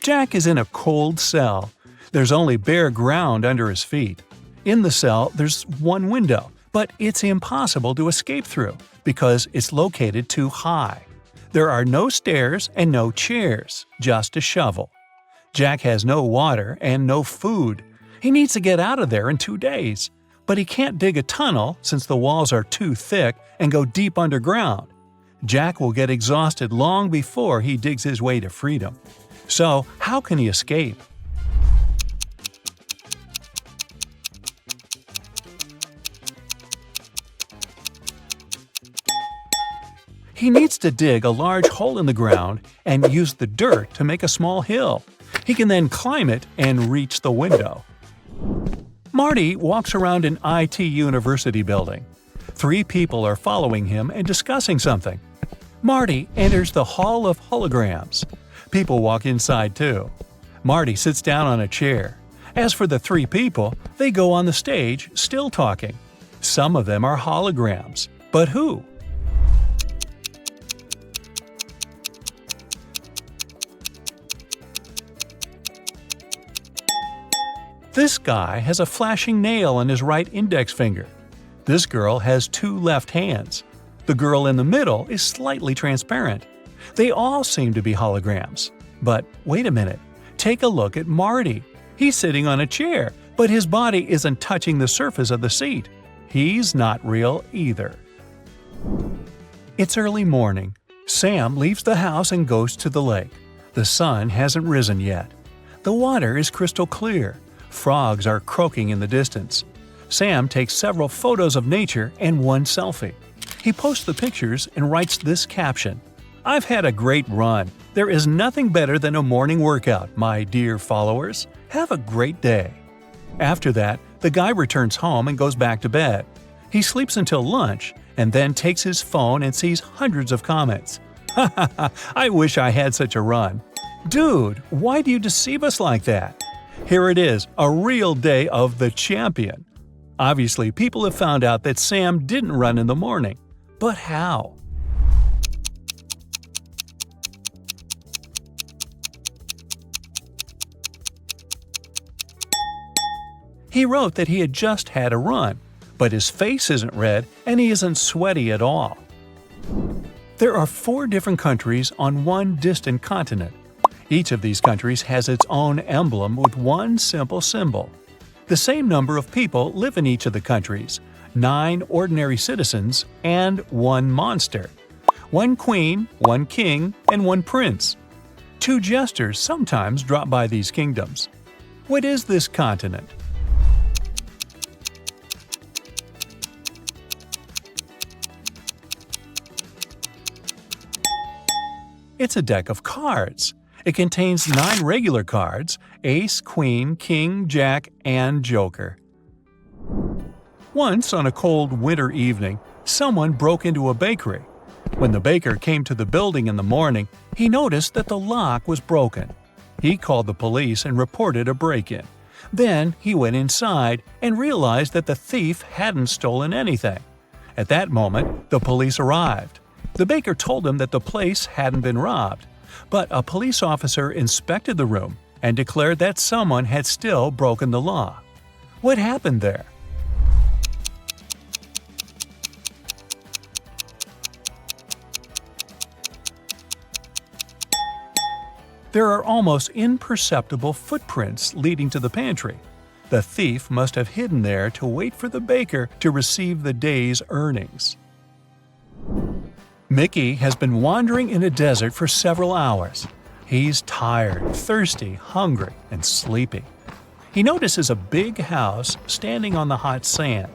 Jack is in a cold cell. There's only bare ground under his feet. In the cell, there's one window, but it's impossible to escape through because it's located too high. There are no stairs and no chairs, just a shovel. Jack has no water and no food. He needs to get out of there in 2 days, but he can't dig a tunnel since the walls are too thick and go deep underground. Jack will get exhausted long before he digs his way to freedom. So, how can he escape? He needs to dig a large hole in the ground and use the dirt to make a small hill. He can then climb it and reach the window. Marty walks around an IT university building. 3 people are following him and discussing something. Marty enters the Hall of Holograms. People walk inside too. Marty sits down on a chair. As for the 3 people, they go on the stage, still talking. Some of them are holograms. But who? This guy has a flashing nail on his right index finger. This girl has 2 left hands. The girl in the middle is slightly transparent. They all seem to be holograms. But wait a minute. Take a look at Marty. He's sitting on a chair, but his body isn't touching the surface of the seat. He's not real either. It's early morning. Sam leaves the house and goes to the lake. The sun hasn't risen yet. The water is crystal clear. Frogs are croaking in the distance. Sam takes several photos of nature and one selfie. He posts the pictures and writes this caption: "I've had a great run. There is nothing better than a morning workout, my dear followers. Have a great day." After that, the guy returns home and goes back to bed. He sleeps until lunch and then takes his phone and sees hundreds of comments. "Ha ha ha, I wish I had such a run." Dude, why do you deceive us like that? Here it is, a real day of the champion. Obviously, people have found out that Sam didn't run in the morning. But how? He wrote that he had just had a run, but his face isn't red and he isn't sweaty at all. There are 4 different countries on one distant continent. Each of these countries has its own emblem with one simple symbol. The same number of people live in each of the countries, 9 ordinary citizens and 1 monster. 1 queen, 1 king, and 1 prince. 2 jesters sometimes drop by these kingdoms. What is this continent? It's a deck of cards. It contains 9 regular cards: ace, queen, king, jack, and joker. Once, on a cold winter evening, someone broke into a bakery. When the baker came to the building in the morning, he noticed that the lock was broken. He called the police and reported a break-in. Then he went inside and realized that the thief hadn't stolen anything. At that moment, the police arrived. The baker told him that the place hadn't been robbed, but a police officer inspected the room and declared that someone had still broken the law. What happened there? There are almost imperceptible footprints leading to the pantry. The thief must have hidden there to wait for the baker to receive the day's earnings. Mickey has been wandering in a desert for several hours. He's tired, thirsty, hungry, and sleepy. He notices a big house standing on the hot sand.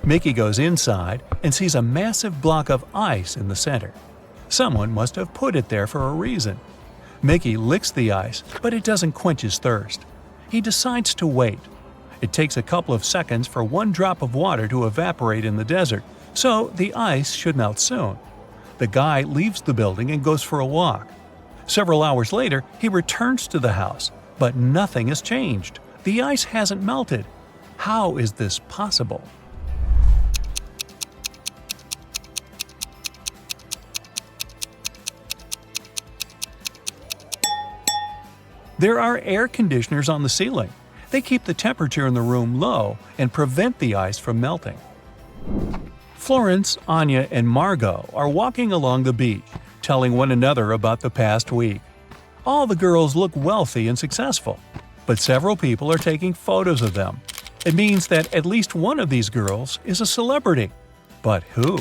Mickey goes inside and sees a massive block of ice in the center. Someone must have put it there for a reason. Mickey licks the ice, but it doesn't quench his thirst. He decides to wait. It takes a couple of seconds for 1 drop of water to evaporate in the desert, so the ice should melt soon. The guy leaves the building and goes for a walk. Several hours later, he returns to the house, but nothing has changed. The ice hasn't melted. How is this possible? There are air conditioners on the ceiling. They keep the temperature in the room low and prevent the ice from melting. Florence, Anya, and Margot are walking along the beach, telling one another about the past week. All the girls look wealthy and successful, but several people are taking photos of them. It means that at least one of these girls is a celebrity. But who?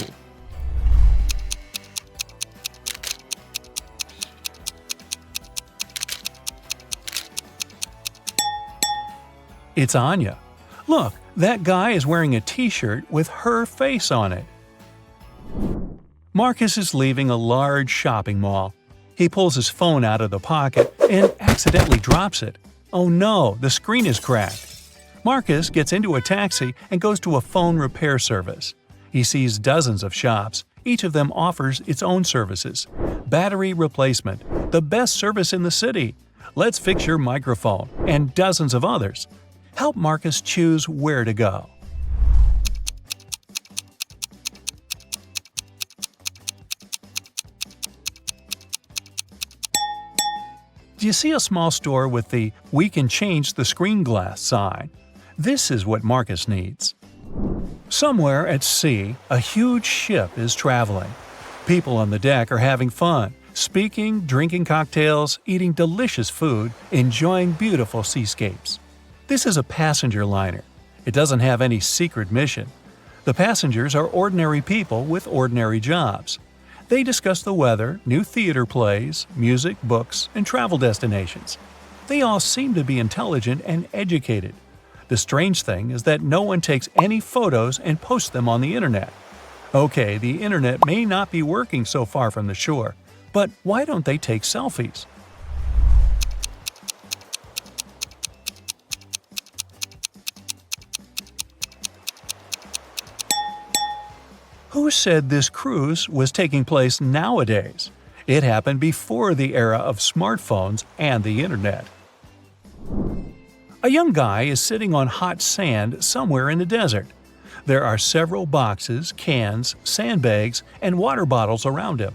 It's Anya. Look, that guy is wearing a t-shirt with her face on it. Marcus is leaving a large shopping mall. He pulls his phone out of the pocket and accidentally drops it. Oh no, the screen is cracked. Marcus gets into a taxi and goes to a phone repair service. He sees dozens of shops. Each of them offers its own services. Battery replacement, the best service in the city. Let's fix your microphone, and dozens of others. Help Marcus choose where to go. Do you see a small store with the "We can change the screen glass" sign? This is what Marcus needs. Somewhere at sea, a huge ship is traveling. People on the deck are having fun, speaking, drinking cocktails, eating delicious food, enjoying beautiful seascapes. This is a passenger liner. It doesn't have any secret mission. The passengers are ordinary people with ordinary jobs. They discuss the weather, new theater plays, music, books, and travel destinations. They all seem to be intelligent and educated. The strange thing is that no one takes any photos and posts them on the internet. Okay, the internet may not be working so far from the shore, but why don't they take selfies? Who said this cruise was taking place nowadays? It happened before the era of smartphones and the internet. A young guy is sitting on hot sand somewhere in the desert. There are several boxes, cans, sandbags, and water bottles around him.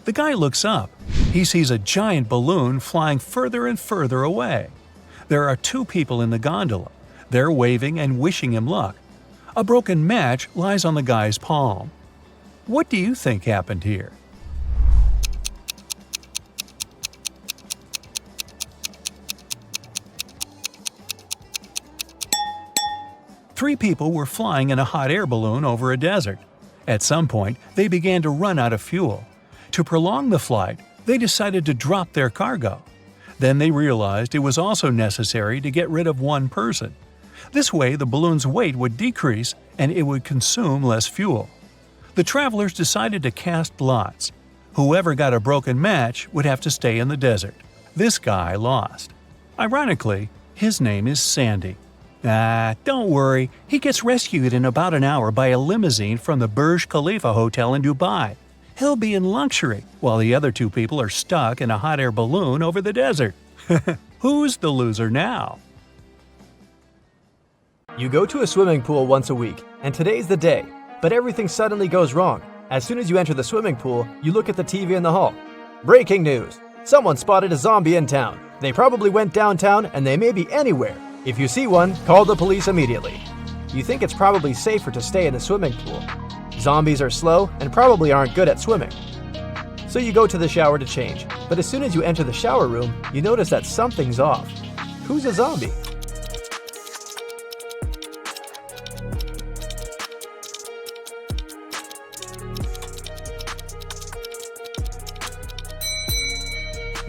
The guy looks up. He sees a giant balloon flying further and further away. There are two people in the gondola. They're waving and wishing him luck. A broken match lies on the guy's palm. What do you think happened here? Three people were flying in a hot air balloon over a desert. At some point, they began to run out of fuel. To prolong the flight, they decided to drop their cargo. Then they realized it was also necessary to get rid of one person. This way, the balloon's weight would decrease and it would consume less fuel. The travelers decided to cast lots. Whoever got a broken match would have to stay in the desert. This guy lost. Ironically, his name is Sandy. Don't worry, he gets rescued in about an hour by a limousine from the Burj Khalifa Hotel in Dubai. He'll be in luxury, while the other two people are stuck in a hot air balloon over the desert. Who's the loser now? You go to a swimming pool once a week, and today's the day, but everything suddenly goes wrong. As soon as you enter the swimming pool, you look at the TV in the hall. Breaking news! Someone spotted a zombie in town. They probably went downtown, and they may be anywhere. If you see one, call the police immediately. You think it's probably safer to stay in the swimming pool. Zombies are slow and probably aren't good at swimming. So you go to the shower to change, but as soon as you enter the shower room, you notice that something's off. Who's a zombie?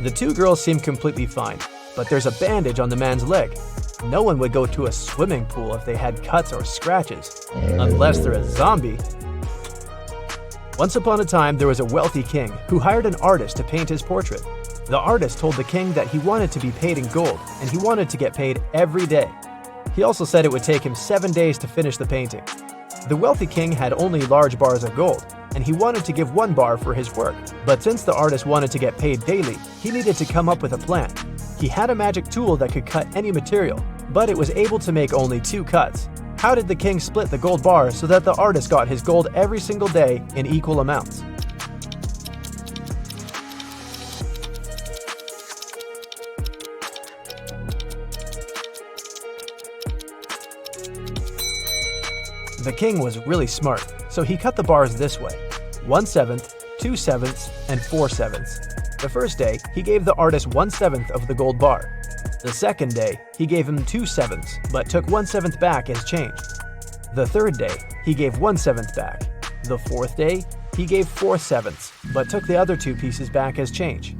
The two girls seem completely fine, but there's a bandage on the man's leg. No one would go to a swimming pool if they had cuts or scratches, unless they're a zombie. Once upon a time, there was a wealthy king who hired an artist to paint his portrait. The artist told the king that he wanted to be paid in gold, and he wanted to get paid every day. He also said it would take him 7 days to finish the painting. The wealthy king had only large bars of gold, and he wanted to give 1 bar for his work. But since the artist wanted to get paid daily, he needed to come up with a plan. He had a magic tool that could cut any material, but it was able to make only 2 cuts. How did the king split the gold bar so that the artist got his gold every single day in equal amounts? The king was really smart, so he cut the bars this way: 1/7, 2/7, and 4/7. The first day, he gave the artist 1/7 of the gold bar. The second day, he gave him 2/7, but took 1/7 back as change. The third day, he gave 1/7 back. The fourth day, he gave 4/7, but took the other 2 pieces back as change.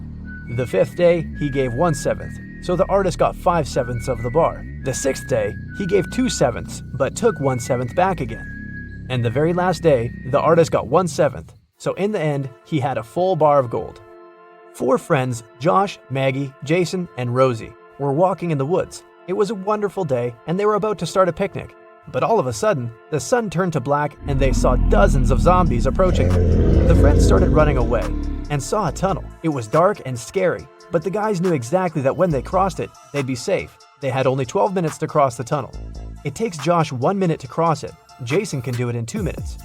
The fifth day, he gave 1/7, so the artist got 5/7 of the bar. The sixth day, he gave 2/7, but took 1/7 back again. And the very last day, the artist got 1/7, so in the end, he had a full bar of gold. 4 friends, Josh, Maggie, Jason, and Rosie, were walking in the woods. It was a wonderful day, and they were about to start a picnic. But all of a sudden, the sun turned to black and they saw dozens of zombies approaching them. The friends started running away and saw a tunnel. It was dark and scary, but the guys knew exactly that when they crossed it, they'd be safe. They had only 12 minutes to cross the tunnel. It takes Josh 1 minute to cross it. Jason can do it in 2 minutes.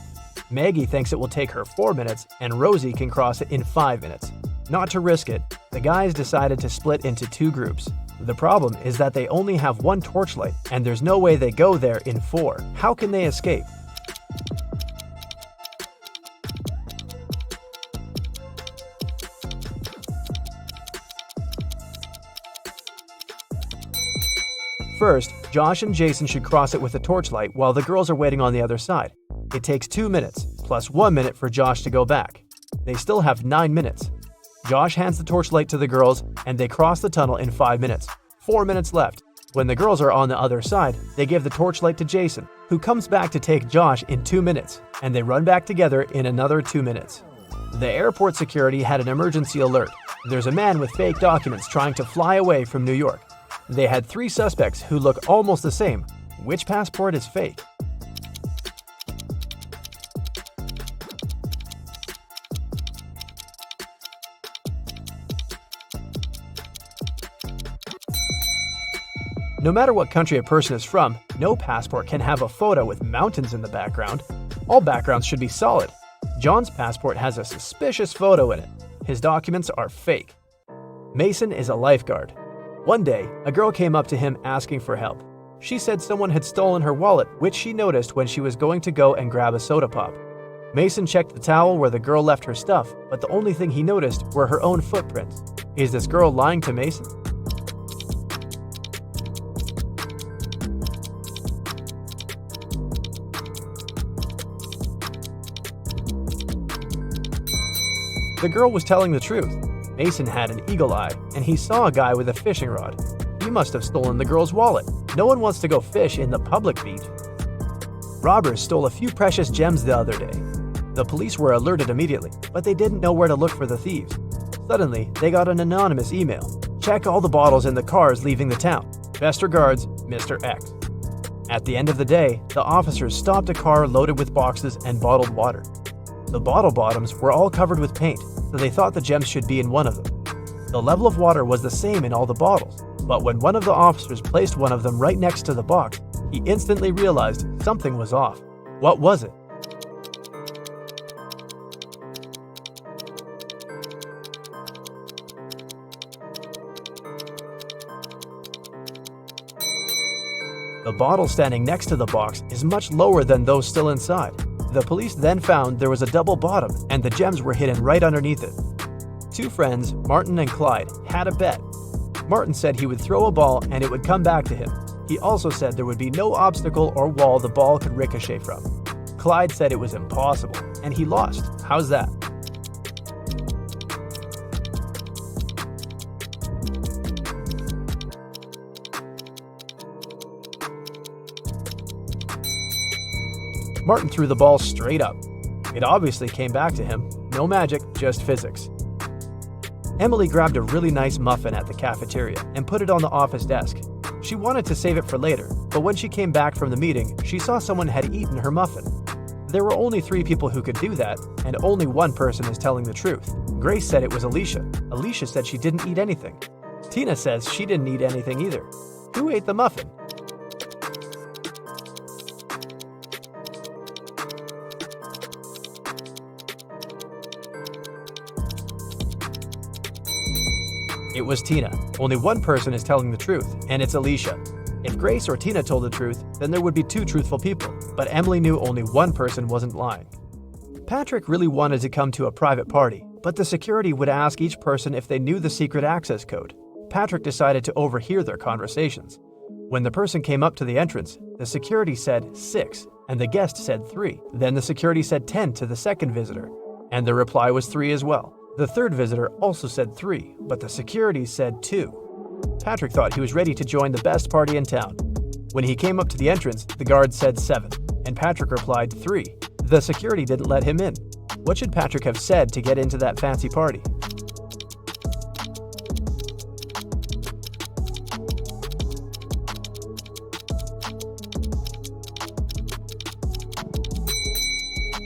Maggie thinks it will take her 4 minutes, and Rosie can cross it in 5 minutes. Not to risk it, the guys decided to split into 2 groups. The problem is that they only have 1 torchlight, and there's no way they go there in 4. How can they escape? First, Josh and Jason should cross it with a torchlight while the girls are waiting on the other side. It takes 2 minutes, plus 1 minute for Josh to go back. They still have 9 minutes. Josh hands the torchlight to the girls, and they cross the tunnel in 5 minutes. 4 minutes left. When the girls are on the other side, they give the torchlight to Jason, who comes back to take Josh in 2 minutes, and they run back together in another 2 minutes. The airport security had an emergency alert. There's a man with fake documents trying to fly away from New York. They had 3 suspects who look almost the same. Which passport is fake? No matter what country a person is from, no passport can have a photo with mountains in the background. All backgrounds should be solid. John's passport has a suspicious photo in it. His documents are fake. Mason is a lifeguard. One day, a girl came up to him asking for help. She said someone had stolen her wallet, which she noticed when she was going to go and grab a soda pop. Mason checked the towel where the girl left her stuff, but the only thing he noticed were her own footprints. Is this girl lying to Mason? The girl was telling the truth. Mason had an eagle eye, and he saw a guy with a fishing rod. He must have stolen the girl's wallet. No one wants to go fish in the public beach. Robbers stole a few precious gems the other day. The police were alerted immediately, but they didn't know where to look for the thieves. Suddenly, they got an anonymous email. Check all the bottles in the cars leaving the town. Best regards, Mr. X. At the end of the day, the officers stopped a car loaded with boxes and bottled water. The bottle bottoms were all covered with paint, so they thought the gems should be in one of them. The level of water was the same in all the bottles, but when one of the officers placed one of them right next to the box, he instantly realized something was off. What was it? The bottle standing next to the box is much lower than those still inside. The police then found there was a double bottom and the gems were hidden right underneath it. Two friends, Martin and Clyde, had a bet. Martin said he would throw a ball and it would come back to him. He also said there would be no obstacle or wall the ball could ricochet from. Clyde said it was impossible, and he lost. How's that? Martin threw the ball straight up. It obviously came back to him. No magic, just physics. Emily grabbed a really nice muffin at the cafeteria and put it on the office desk. She wanted to save it for later, but when she came back from the meeting, she saw someone had eaten her muffin. There were only 3 people who could do that, and only one person is telling the truth. Grace said it was Alicia. Alicia said she didn't eat anything. Tina says she didn't eat anything either. Who ate the muffin? It was Tina. Only one person is telling the truth, and it's Alicia. If Grace or Tina told the truth, then there would be 2 truthful people, but Emily knew only one person wasn't lying. Patrick really wanted to come to a private party, but the security would ask each person if they knew the secret access code. Patrick decided to overhear their conversations. When the person came up to the entrance, the security said 6, and the guest said 3. Then the security said 10 to the second visitor, and the reply was 3 as well. The third visitor also said 3, but the security said 2. Patrick thought he was ready to join the best party in town. When he came up to the entrance, the guard said 7, and Patrick replied 3. The security didn't let him in. What should Patrick have said to get into that fancy party?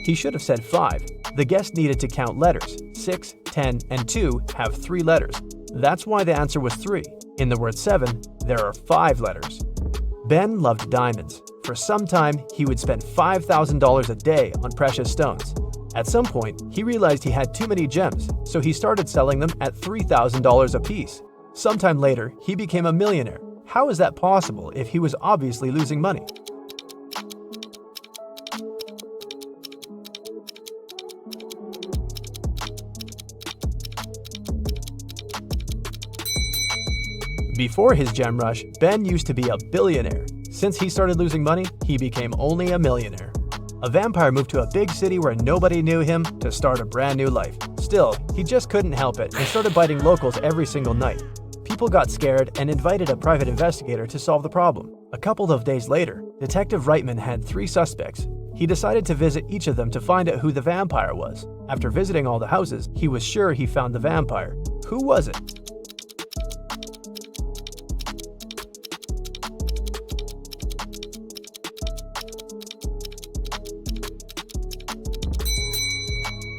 He should have said 5. The guest needed to count letters. 6, 10, and 2 have 3 letters. That's why the answer was 3. In the word 7, there are 5 letters. Ben loved diamonds. For some time, he would spend $5,000 a day on precious stones. At some point, he realized he had too many gems, so he started selling them at $3,000 a piece. Sometime later, he became a millionaire. How is that possible if he was obviously losing money? Before his gem rush, Ben used to be a billionaire. Since he started losing money, he became only a millionaire. A vampire moved to a big city where nobody knew him to start a brand new life. Still, he just couldn't help it and started biting locals every single night. People got scared and invited a private investigator to solve the problem. A couple of days later, Detective Reitman had 3 suspects. He decided to visit each of them to find out who the vampire was. After visiting all the houses, he was sure he found the vampire. Who was it?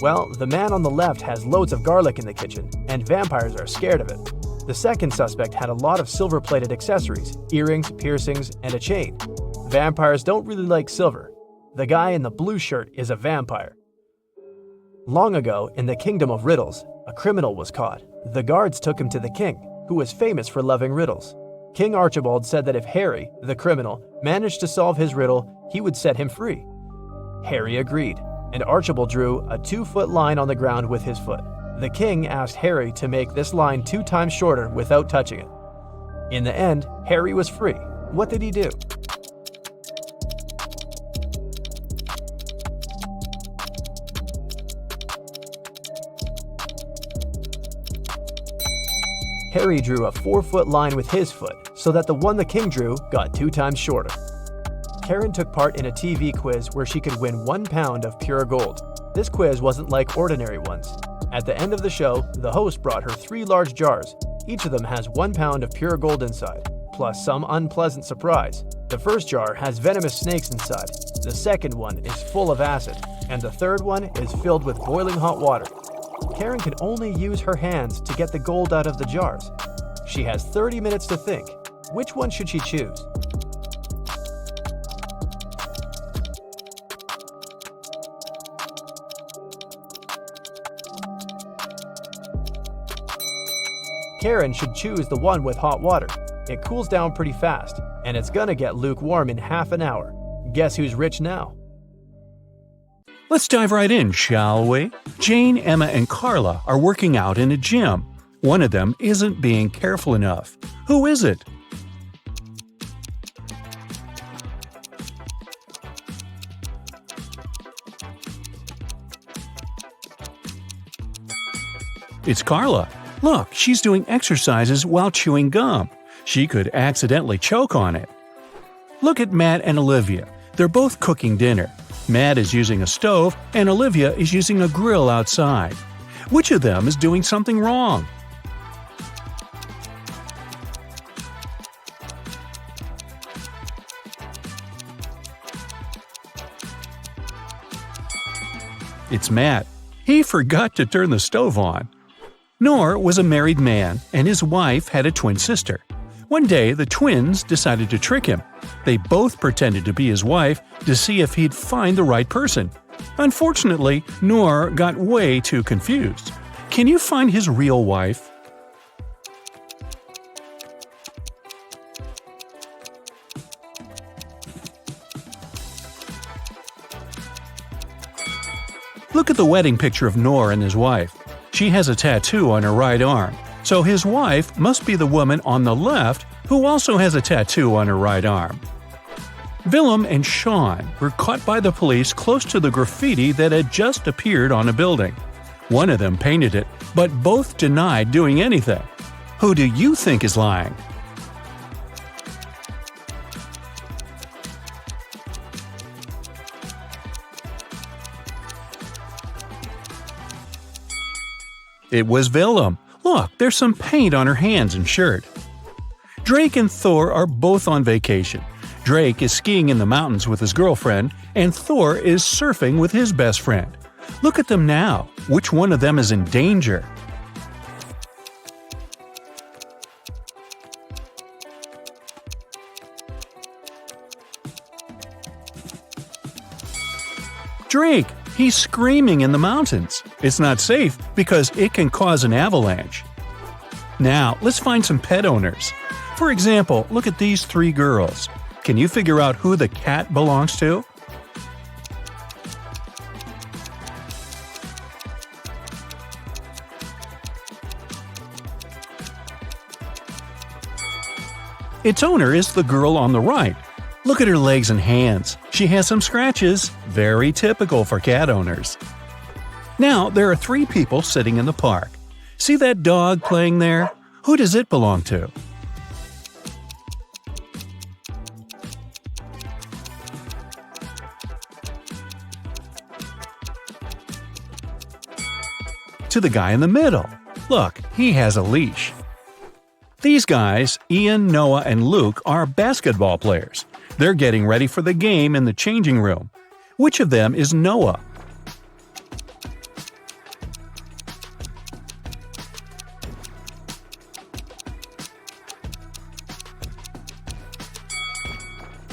Well, the man on the left has loads of garlic in the kitchen, and vampires are scared of it. The second suspect had a lot of silver-plated accessories, earrings, piercings, and a chain. Vampires don't really like silver. The guy in the blue shirt is a vampire. Long ago, in the kingdom of Riddles, a criminal was caught. The guards took him to the king, who was famous for loving riddles. King Archibald said that if Harry, the criminal, managed to solve his riddle, he would set him free. Harry agreed, and Archibald drew a 2-foot line on the ground with his foot. The king asked Harry to make this line 2 times shorter without touching it. In the end, Harry was free. What did he do? Harry drew a 4-foot line with his foot, so that the one the king drew got 2 times shorter. Karen took part in a TV quiz where she could win 1 pound of pure gold. This quiz wasn't like ordinary ones. At the end of the show, the host brought her 3 large jars. Each of them has 1 pound of pure gold inside, plus some unpleasant surprise. The first jar has venomous snakes inside, the second one is full of acid, and the third one is filled with boiling hot water. Karen can only use her hands to get the gold out of the jars. She has 30 minutes to think. Which one should she choose? Karen should choose the one with hot water. It cools down pretty fast, and it's gonna get lukewarm in half an hour. Guess who's rich now? Let's dive right in, shall we? Jane, Emma, and Carla are working out in a gym. One of them isn't being careful enough. Who is it? It's Carla. Look, she's doing exercises while chewing gum. She could accidentally choke on it. Look at Matt and Olivia. They're both cooking dinner. Matt is using a stove and Olivia is using a grill outside. Which of them is doing something wrong? It's Matt. He forgot to turn the stove on. Noor was a married man, and his wife had a twin sister. One day, the twins decided to trick him. They both pretended to be his wife to see if he'd find the right person. Unfortunately, Noor got way too confused. Can you find his real wife? Look at the wedding picture of Noor and his wife. She has a tattoo on her right arm, so his wife must be the woman on the left who also has a tattoo on her right arm. Willem and Sean were caught by the police close to the graffiti that had just appeared on a building. One of them painted it, but both denied doing anything. Who do you think is lying? It was Willem. Look, there's some paint on her hands and shirt. Drake and Thor are both on vacation. Drake is skiing in the mountains with his girlfriend, and Thor is surfing with his best friend. Look at them now. Which one of them is in danger? Drake! He's screaming in the mountains. It's not safe because it can cause an avalanche. Now, let's find some pet owners. For example, look at these 3 girls. Can you figure out who the cat belongs to? Its owner is the girl on the right. Look at her legs and hands. She has some scratches, very typical for cat owners. Now, there are 3 people sitting in the park. See that dog playing there? Who does it belong to? To the guy in the middle. Look, he has a leash. These guys, Ian, Noah, and Luke, are basketball players. They're getting ready for the game in the changing room. Which of them is Noah?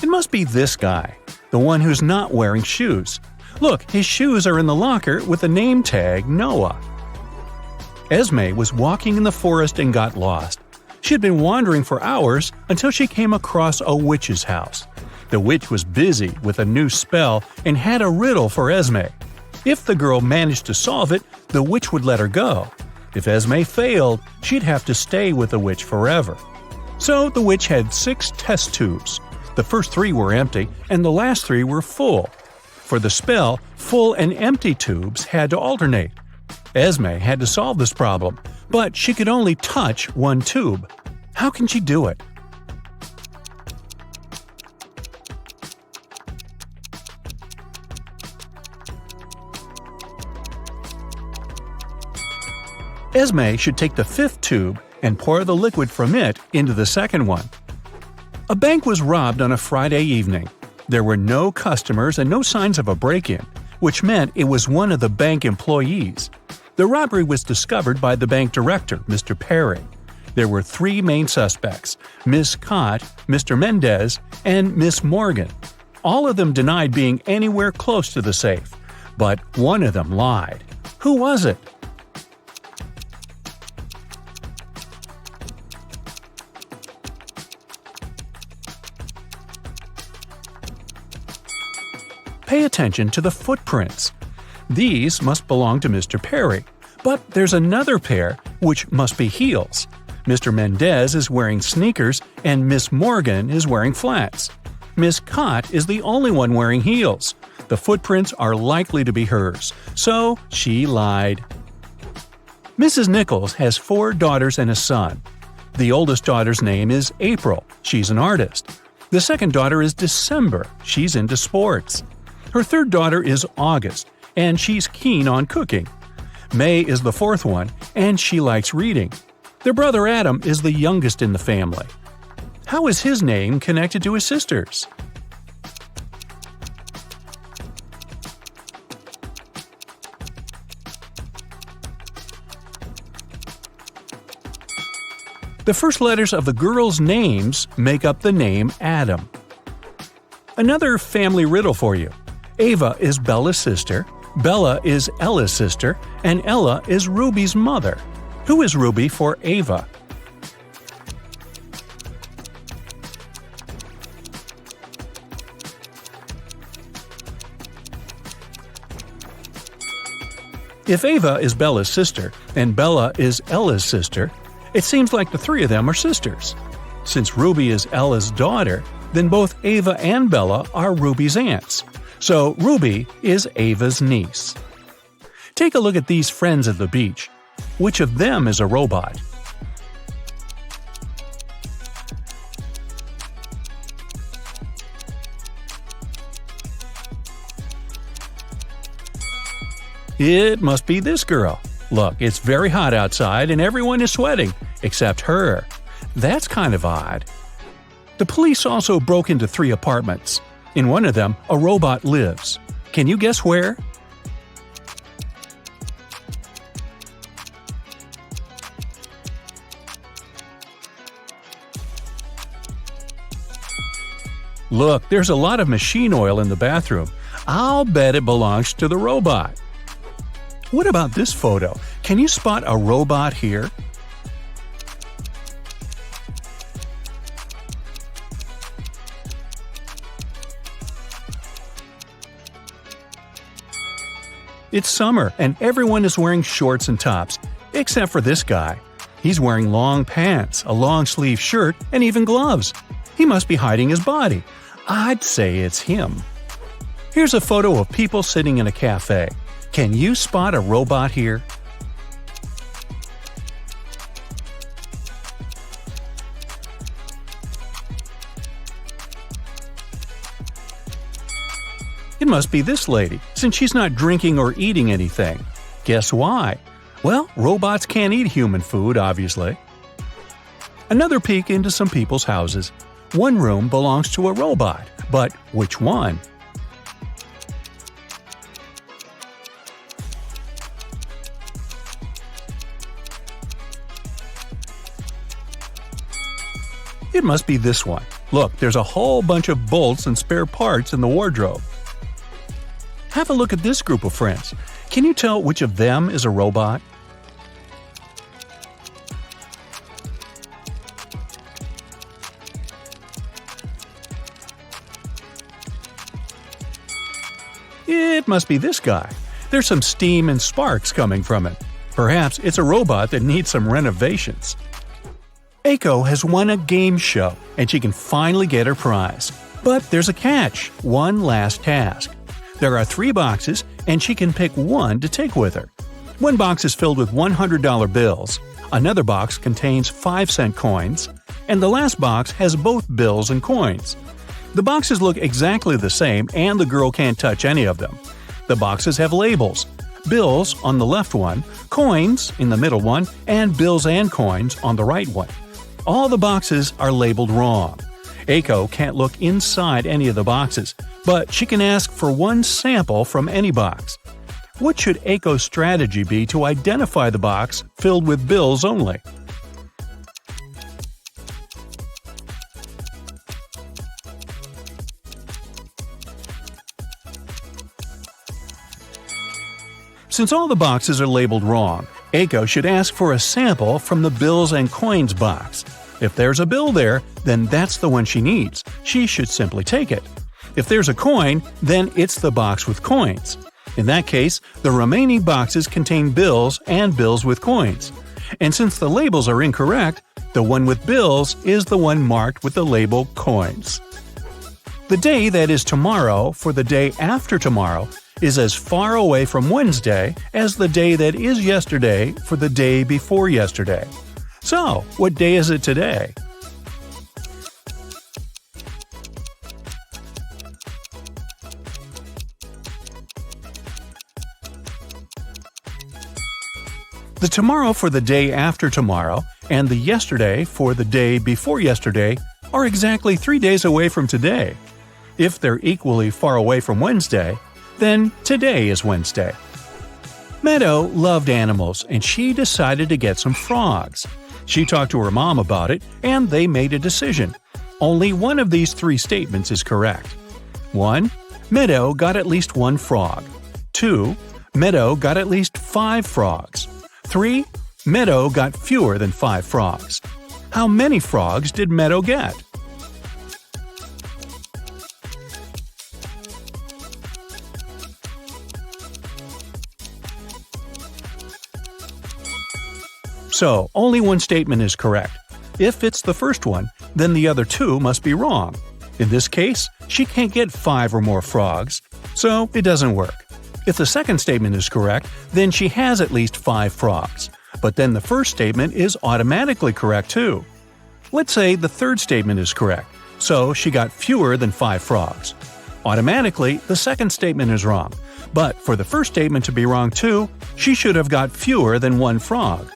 It must be this guy, the one who's not wearing shoes. Look, his shoes are in the locker with the name tag Noah. Esme was walking in the forest and got lost. She had been wandering for hours until she came across a witch's house. The witch was busy with a new spell and had a riddle for Esme. If the girl managed to solve it, the witch would let her go. If Esme failed, she'd have to stay with the witch forever. So the witch had 6 test tubes. The first 3 were empty, and the last 3 were full. For the spell, full and empty tubes had to alternate. Esme had to solve this problem, but she could only touch one tube. How can she do it? Esme should take the 5th tube and pour the liquid from it into the second one. A bank was robbed on a Friday evening. There were no customers and no signs of a break-in, which meant it was one of the bank employees. The robbery was discovered by the bank director, Mr. Perry. There were 3 main suspects, Miss Cott, Mr. Mendez, and Miss Morgan. All of them denied being anywhere close to the safe, but one of them lied. Who was it? Pay attention to the footprints. These must belong to Mr. Perry, but there's another pair which must be heels. Mr. Mendez is wearing sneakers and Miss Morgan is wearing flats. Miss Cott is the only one wearing heels. The footprints are likely to be hers, so she lied. Mrs. Nichols has 4 daughters and a son. The oldest daughter's name is April. She's an artist. The second daughter is December. She's into sports. Her third daughter is August, and she's keen on cooking. May is the 4th one, and she likes reading. Their brother Adam is the youngest in the family. How is his name connected to his sisters? The first letters of the girls' names make up the name Adam. Another family riddle for you. Ava is Bella's sister, Bella is Ella's sister, and Ella is Ruby's mother. Who is Ruby for Ava? If Ava is Bella's sister and Bella is Ella's sister, it seems like the 3 of them are sisters. Since Ruby is Ella's daughter, then both Ava and Bella are Ruby's aunts. So Ruby is Ava's niece. Take a look at these friends at the beach. Which of them is a robot? It must be this girl. Look, it's very hot outside and everyone is sweating, except her. That's kind of odd. The police also broke into 3 apartments. In one of them, a robot lives. Can you guess where? Look, there's a lot of machine oil in the bathroom. I'll bet it belongs to the robot. What about this photo? Can you spot a robot here? It's summer and everyone is wearing shorts and tops, except for this guy. He's wearing long pants, a long-sleeve shirt, and even gloves. He must be hiding his body. I'd say it's him. Here's a photo of people sitting in a cafe. Can you spot a robot here? It must be this lady, since she's not drinking or eating anything. Guess why? Well, robots can't eat human food, obviously. Another peek into some people's houses. One room belongs to a robot, but which one? It must be this one. Look, there's a whole bunch of bolts and spare parts in the wardrobe. Have a look at this group of friends. Can you tell which of them is a robot? It must be this guy. There's some steam and sparks coming from it. Perhaps it's a robot that needs some renovations. Aiko has won a game show, and she can finally get her prize. But there's a catch, one last task. There are 3 boxes, and she can pick one to take with her. One box is filled with $100 bills, another box contains 5-cent coins, and the last box has both bills and coins. The boxes look exactly the same, and the girl can't touch any of them. The boxes have labels: bills on the left one, coins in the middle one, and bills and coins on the right one. All the boxes are labeled wrong. Aiko can't look inside any of the boxes, but she can ask for one sample from any box. What should Aiko's strategy be to identify the box filled with bills only? Since all the boxes are labeled wrong, Aiko should ask for a sample from the bills and coins box. If there's a bill there, then that's the one she needs. She should simply take it. If there's a coin, then it's the box with coins. In that case, the remaining boxes contain bills and bills with coins. And since the labels are incorrect, the one with bills is the one marked with the label coins. The day that is tomorrow for the day after tomorrow is as far away from Wednesday as the day that is yesterday for the day before yesterday. So, what day is it today? The tomorrow for the day after tomorrow and the yesterday for the day before yesterday are exactly 3 days away from today. If they're equally far away from Wednesday, then today is Wednesday. Meadow loved animals, and she decided to get some frogs. She talked to her mom about it, and they made a decision. Only one of these 3 statements is correct. 1. Meadow got at least 1 frog. 2. Meadow got at least 5 frogs. 3. Meadow got fewer than 5 frogs. How many frogs did Meadow get? So, only one statement is correct. If it's the first one, then the other 2 must be wrong. In this case, she can't get 5 or more frogs, so it doesn't work. If the second statement is correct, then she has at least 5 frogs. But then the first statement is automatically correct too. Let's say the third statement is correct, so she got fewer than 5 frogs. Automatically, the second statement is wrong. But for the first statement to be wrong too, she should have got fewer than 1 frog.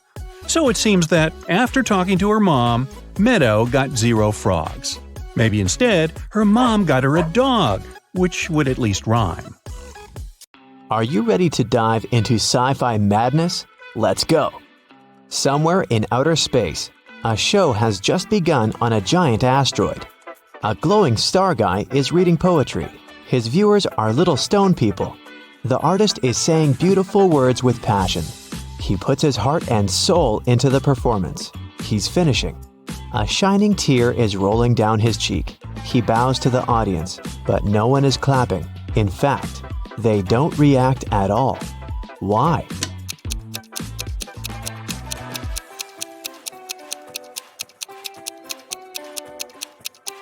So it seems that, after talking to her mom, Meadow got 0 frogs. Maybe instead, her mom got her a dog, which would at least rhyme. Are you ready to dive into sci-fi madness? Let's go! Somewhere in outer space, a show has just begun on a giant asteroid. A glowing star guy is reading poetry. His viewers are little stone people. The artist is saying beautiful words with passion. He puts his heart and soul into the performance. He's finishing. A shining tear is rolling down his cheek. He bows to the audience, but no one is clapping. In fact, they don't react at all. Why?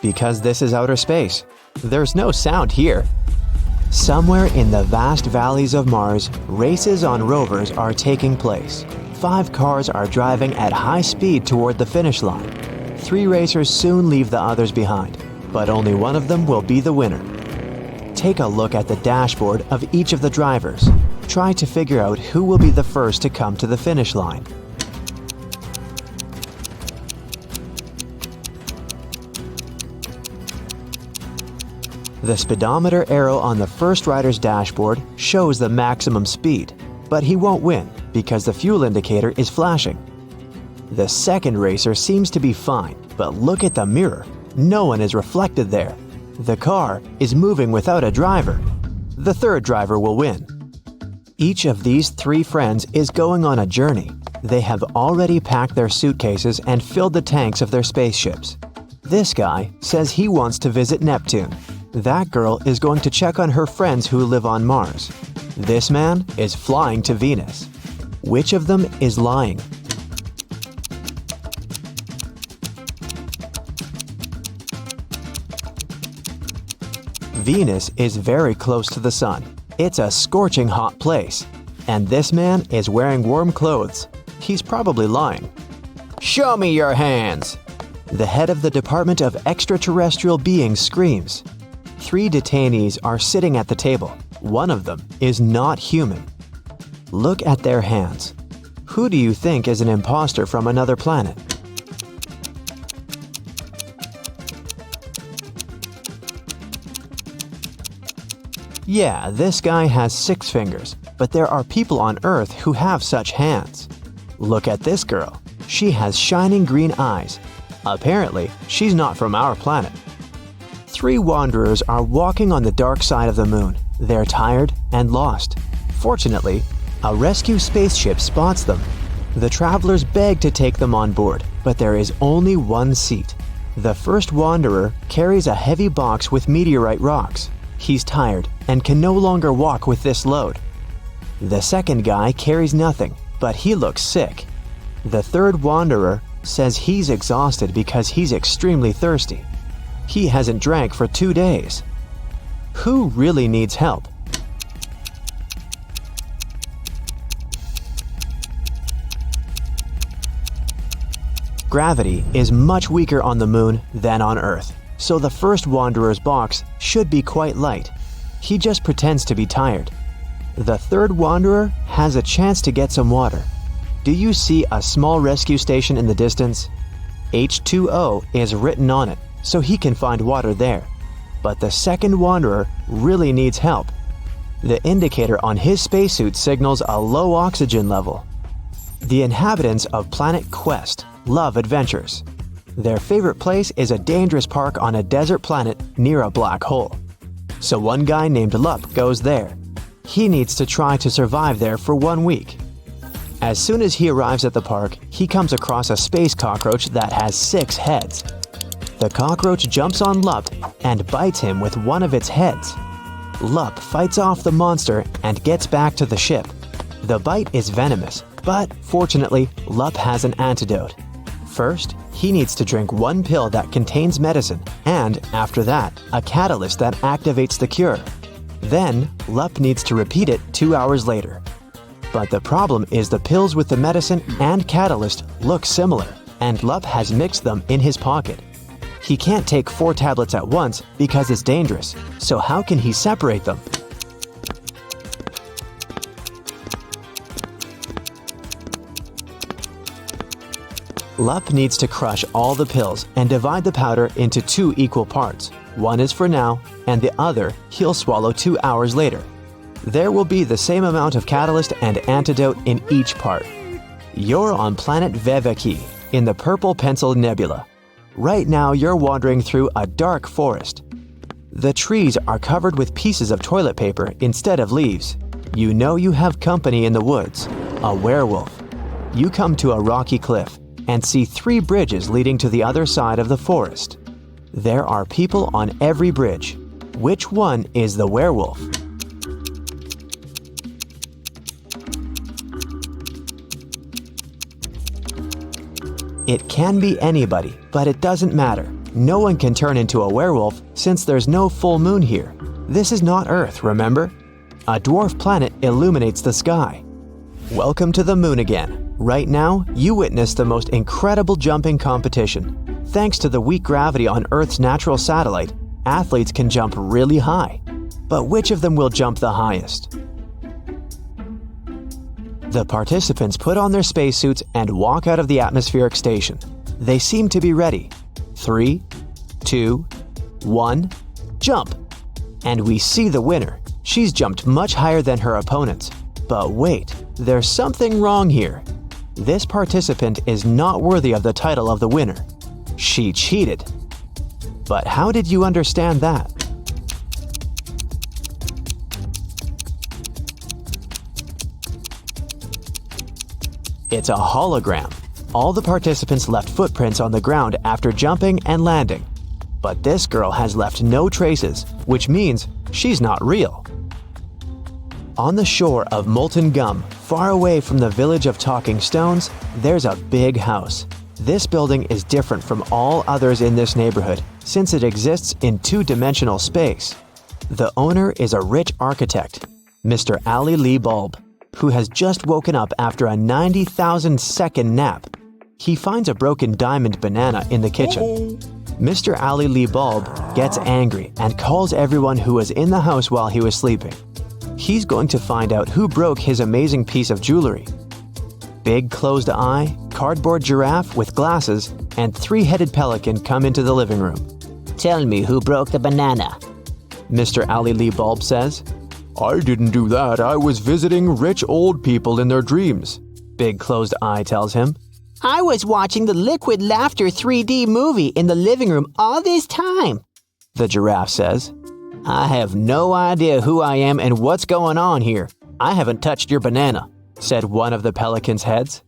Because this is outer space. There's no sound here. Somewhere in the vast valleys of Mars, races on rovers are taking place. 5 cars are driving at high speed toward the finish line. 3 racers soon leave the others behind, but only one of them will be the winner. Take a look at the dashboard of each of the drivers. Try to figure out who will be the first to come to the finish line. The speedometer arrow on the first rider's dashboard shows the maximum speed, but he won't win because the fuel indicator is flashing. The second racer seems to be fine, but look at the mirror. no one is reflected there. The car is moving without a driver. The third driver will win. Each of these 3 friends is going on a journey. They have already packed their suitcases and filled the tanks of their spaceships. This guy says he wants to visit Neptune. That girl is going to check on her friends who live on Mars. This man is flying to Venus. Which of them is lying? Venus is very close to the sun. It's a scorching hot place. And this man is wearing warm clothes. He's probably lying. "Show me your hands!" The head of the Department of Extraterrestrial Beings screams. 3 detainees are sitting at the table. One of them is not human. Look at their hands. Who do you think is an imposter from another planet? Yeah, this guy has 6 fingers, but there are people on Earth who have such hands. Look at this girl. She has shining green eyes. Apparently, she's not from our planet. 3 wanderers are walking on the dark side of the moon. They're tired and lost. Fortunately, a rescue spaceship spots them. The travelers beg to take them on board, but there is only one seat. The first wanderer carries a heavy box with meteorite rocks. He's tired and can no longer walk with this load. The second guy carries nothing, but he looks sick. The third wanderer says he's exhausted because he's extremely thirsty. He hasn't drank for 2 days. Who really needs help? Gravity is much weaker on the moon than on Earth, so the first wanderer's box should be quite light. He just pretends to be tired. The third wanderer has a chance to get some water. Do you see a small rescue station in the distance? H2O is written on it, so he can find water there. But the second wanderer really needs help. The indicator on his spacesuit signals a low oxygen level. The inhabitants of Planet Quest love adventures. Their favorite place is a dangerous park on a desert planet near a black hole. So one guy named Lup goes there. He needs to try to survive there for 1 week. As soon as he arrives at the park, he comes across a space cockroach that has 6 heads. The cockroach jumps on Lup and bites him with one of its heads. Lup fights off the monster and gets back to the ship. The bite is venomous, but fortunately, Lup has an antidote. First, he needs to drink 1 pill that contains medicine, and after that, a catalyst that activates the cure. Then, Lup needs to repeat it 2 hours later. But the problem is the pills with the medicine and catalyst look similar, and Lup has mixed them in his pocket. He can't take 4 tablets at once because it's dangerous, so how can he separate them? Lup needs to crush all the pills and divide the powder into 2 equal parts. One is for now, and the other he'll swallow 2 hours later. There will be the same amount of catalyst and antidote in each part. You're on planet Veveki, in the Purple Pencil Nebula. Right now you're wandering through a dark forest. The trees are covered with pieces of toilet paper instead of leaves. You know you have company in the woods, a werewolf. You come to a rocky cliff and see 3 bridges leading to the other side of the forest. There are people on every bridge. Which one is the werewolf? It can be anybody, but it doesn't matter. No one can turn into a werewolf since there's no full moon here. This is not Earth, remember? A dwarf planet illuminates the sky. Welcome to the moon again. Right now, you witness the most incredible jumping competition. Thanks to the weak gravity on Earth's natural satellite, athletes can jump really high. But which of them will jump the highest? The participants put on their spacesuits and walk out of the atmospheric station. They seem to be ready. 3, 2, 1, jump! And we see the winner. She's jumped much higher than her opponents. But wait, there's something wrong here. This participant is not worthy of the title of the winner. She cheated. But how did you understand that? It's a hologram. All the participants left footprints on the ground after jumping and landing. But this girl has left no traces, which means she's not real. On the shore of Molten Gum, far away from the village of Talking Stones, there's a big house. This building is different from all others in this neighborhood since it exists in two-dimensional space. The owner is a rich architect, Mr. Ali Lee Bulb, who has just woken up after a 90,000-second nap. He finds a broken diamond banana in the kitchen. Mr. Ali Lee Bulb gets angry and calls everyone who was in the house while he was sleeping. He's going to find out who broke his amazing piece of jewelry. Big closed eye, cardboard giraffe with glasses, and three-headed pelican come into the living room. Tell me who broke the banana. Mr. Ali Lee Bulb says. I didn't do that. I was visiting rich old people in their dreams, Big closed eye tells him. I was watching the Liquid Laughter 3D movie in the living room all this time, The giraffe says. I have no idea who I am and what's going on here. I haven't touched your banana, said one of the pelican's heads.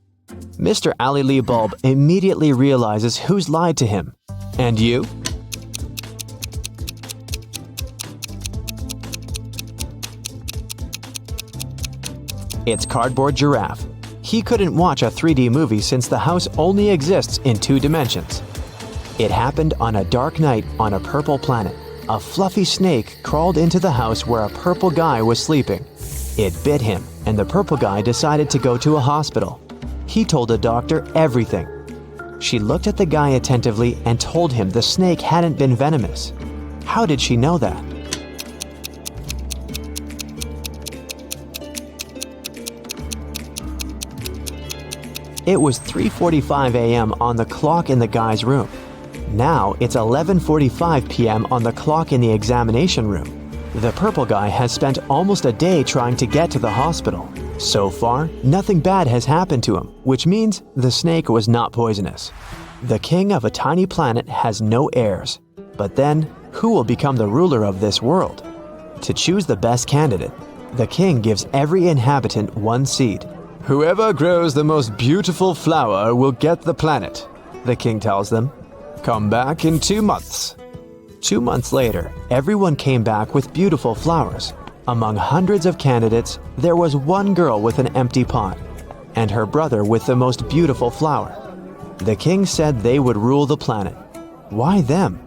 Mr. Ali Lee Bulb immediately realizes who's lied to him. And you? It's Cardboard Giraffe. He couldn't watch a 3D movie since the house only exists in 2 dimensions. It happened on a dark night on a purple planet. A fluffy snake crawled into the house where a purple guy was sleeping. It bit him, and the purple guy decided to go to a hospital. He told the doctor everything. She looked at the guy attentively and told him the snake hadn't been venomous. How did she know that? It was 3:45 a.m. on the clock in the guy's room. Now it's 11:45 p.m. on the clock in the examination room. The purple guy has spent almost a day trying to get to the hospital. So far, nothing bad has happened to him, which means the snake was not poisonous. The king of a tiny planet has no heirs. But then, who will become the ruler of this world? To choose the best candidate, the king gives every inhabitant one seed. Whoever grows the most beautiful flower will get the planet, the king tells them. Come back in 2 months. 2 months later, everyone came back with beautiful flowers. Among hundreds of candidates, there was one girl with an empty pot, and her brother with the most beautiful flower. The king said they would rule the planet. Why them?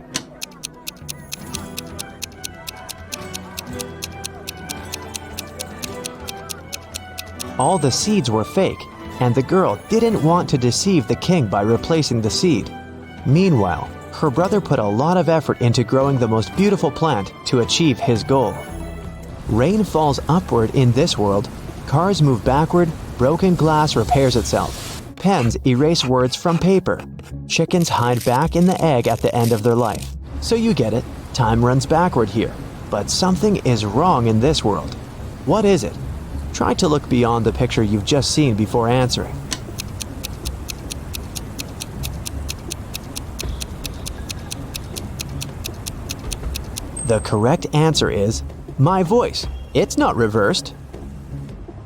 All the seeds were fake, and the girl didn't want to deceive the king by replacing the seed. Meanwhile, her brother put a lot of effort into growing the most beautiful plant to achieve his goal. Rain falls upward in this world, cars move backward, broken glass repairs itself, pens erase words from paper, chickens hide back in the egg at the end of their life. So you get it, time runs backward here. But something is wrong in this world. What is it? Try to look beyond the picture you've just seen before answering. The correct answer is my voice. It's not reversed.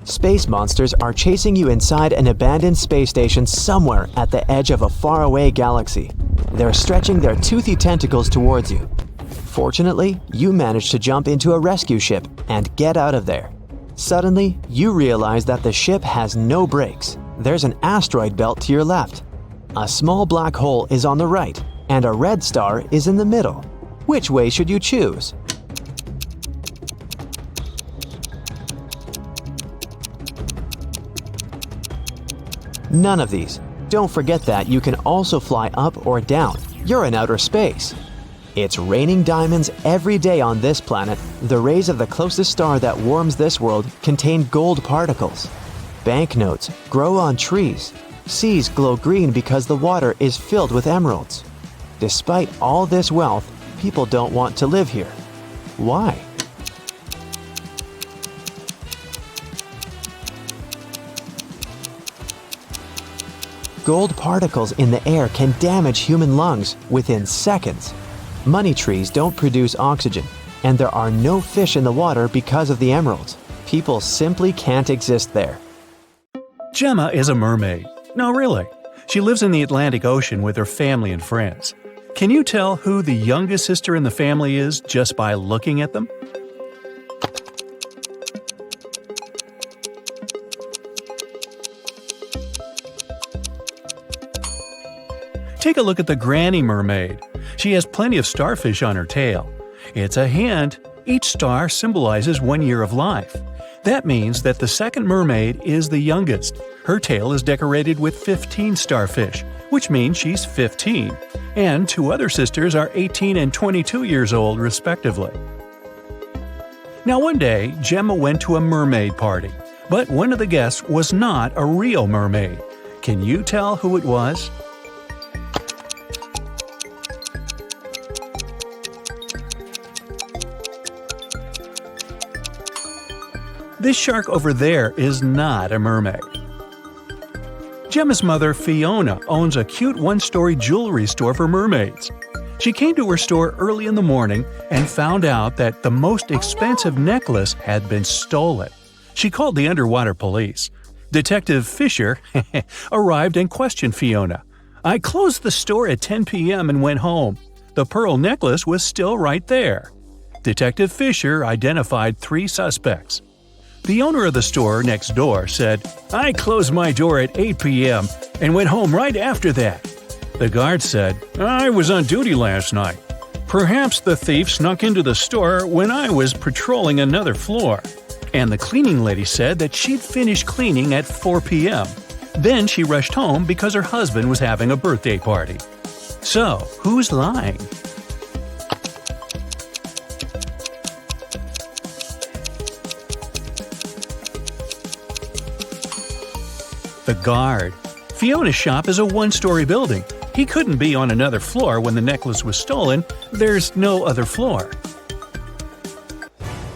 Space monsters are chasing you inside an abandoned space station somewhere at the edge of a faraway galaxy. They're stretching their toothy tentacles towards you. Fortunately, you manage to jump into a rescue ship and get out of there. Suddenly, you realize that the ship has no brakes. There's an asteroid belt to your left. A small black hole is on the right, and a red star is in the middle. Which way should you choose? None of these. Don't forget that you can also fly up or down. You're in outer space. It's raining diamonds every day on this planet. The rays of the closest star that warms this world contain gold particles. Banknotes grow on trees. Seas glow green because the water is filled with emeralds. Despite all this wealth, people don't want to live here. Why? Gold particles in the air can damage human lungs within seconds. Money trees don't produce oxygen, and there are no fish in the water because of the emeralds. People simply can't exist there. Gemma is a mermaid. No, really. She lives in the Atlantic Ocean with her family and friends. Can you tell who the youngest sister in the family is just by looking at them? Take a look at the granny mermaid. She has plenty of starfish on her tail. It's a hint. Each star symbolizes 1 year of life. That means that the second mermaid is the youngest. Her tail is decorated with 15 starfish, which means she's 15. And 2 other sisters are 18 and 22 years old, respectively. Now one day, Gemma went to a mermaid party, but one of the guests was not a real mermaid. Can you tell who it was? This shark over there is not a mermaid. Gemma's mother, Fiona, owns a cute one-story jewelry store for mermaids. She came to her store early in the morning and found out that the most expensive necklace had been stolen. She called the underwater police. Detective Fisher arrived and questioned Fiona. "I closed the store at 10 p.m. and went home. The pearl necklace was still right there." Detective Fisher identified 3 suspects. The owner of the store next door said, "I closed my door at 8 p.m. and went home right after that." The guard said, "I was on duty last night. Perhaps the thief snuck into the store when I was patrolling another floor." And the cleaning lady said that she'd finished cleaning at 4 p.m. Then she rushed home because her husband was having a birthday party. So, who's lying? The guard. Fiona's shop is a one-story building. He couldn't be on another floor when the necklace was stolen. There's no other floor.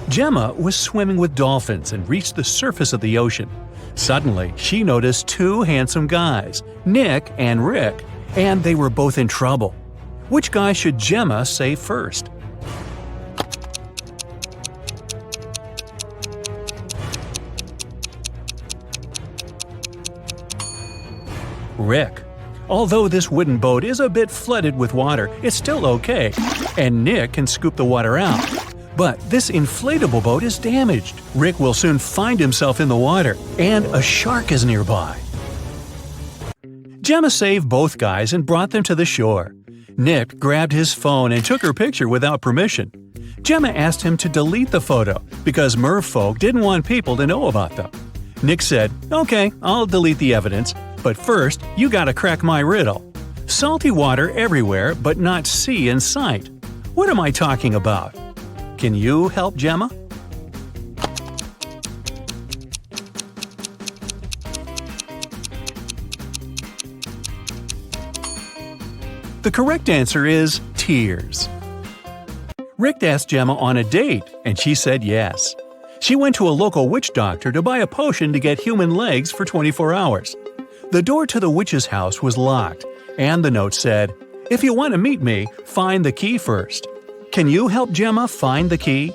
Gemma was swimming with dolphins and reached the surface of the ocean. Suddenly, she noticed 2 handsome guys, Nick and Rick, and they were both in trouble. Which guy should Gemma save first? Rick. Although this wooden boat is a bit flooded with water, it's still okay, and Nick can scoop the water out. But this inflatable boat is damaged. Rick will soon find himself in the water, and a shark is nearby. Gemma saved both guys and brought them to the shore. Nick grabbed his phone and took her picture without permission. Gemma asked him to delete the photo because merfolk didn't want people to know about them. Nick said, "Okay, I'll delete the evidence, but first you gotta crack my riddle. Salty water everywhere but not sea in sight. What am I talking about?" Can you help Gemma? The correct answer is tears. Rick asked Gemma on a date, and she said yes. She went to a local witch doctor to buy a potion to get human legs for 24 hours. The door to the witch's house was locked, and the note said, "If you want to meet me, find the key first." Can you help Gemma find the key?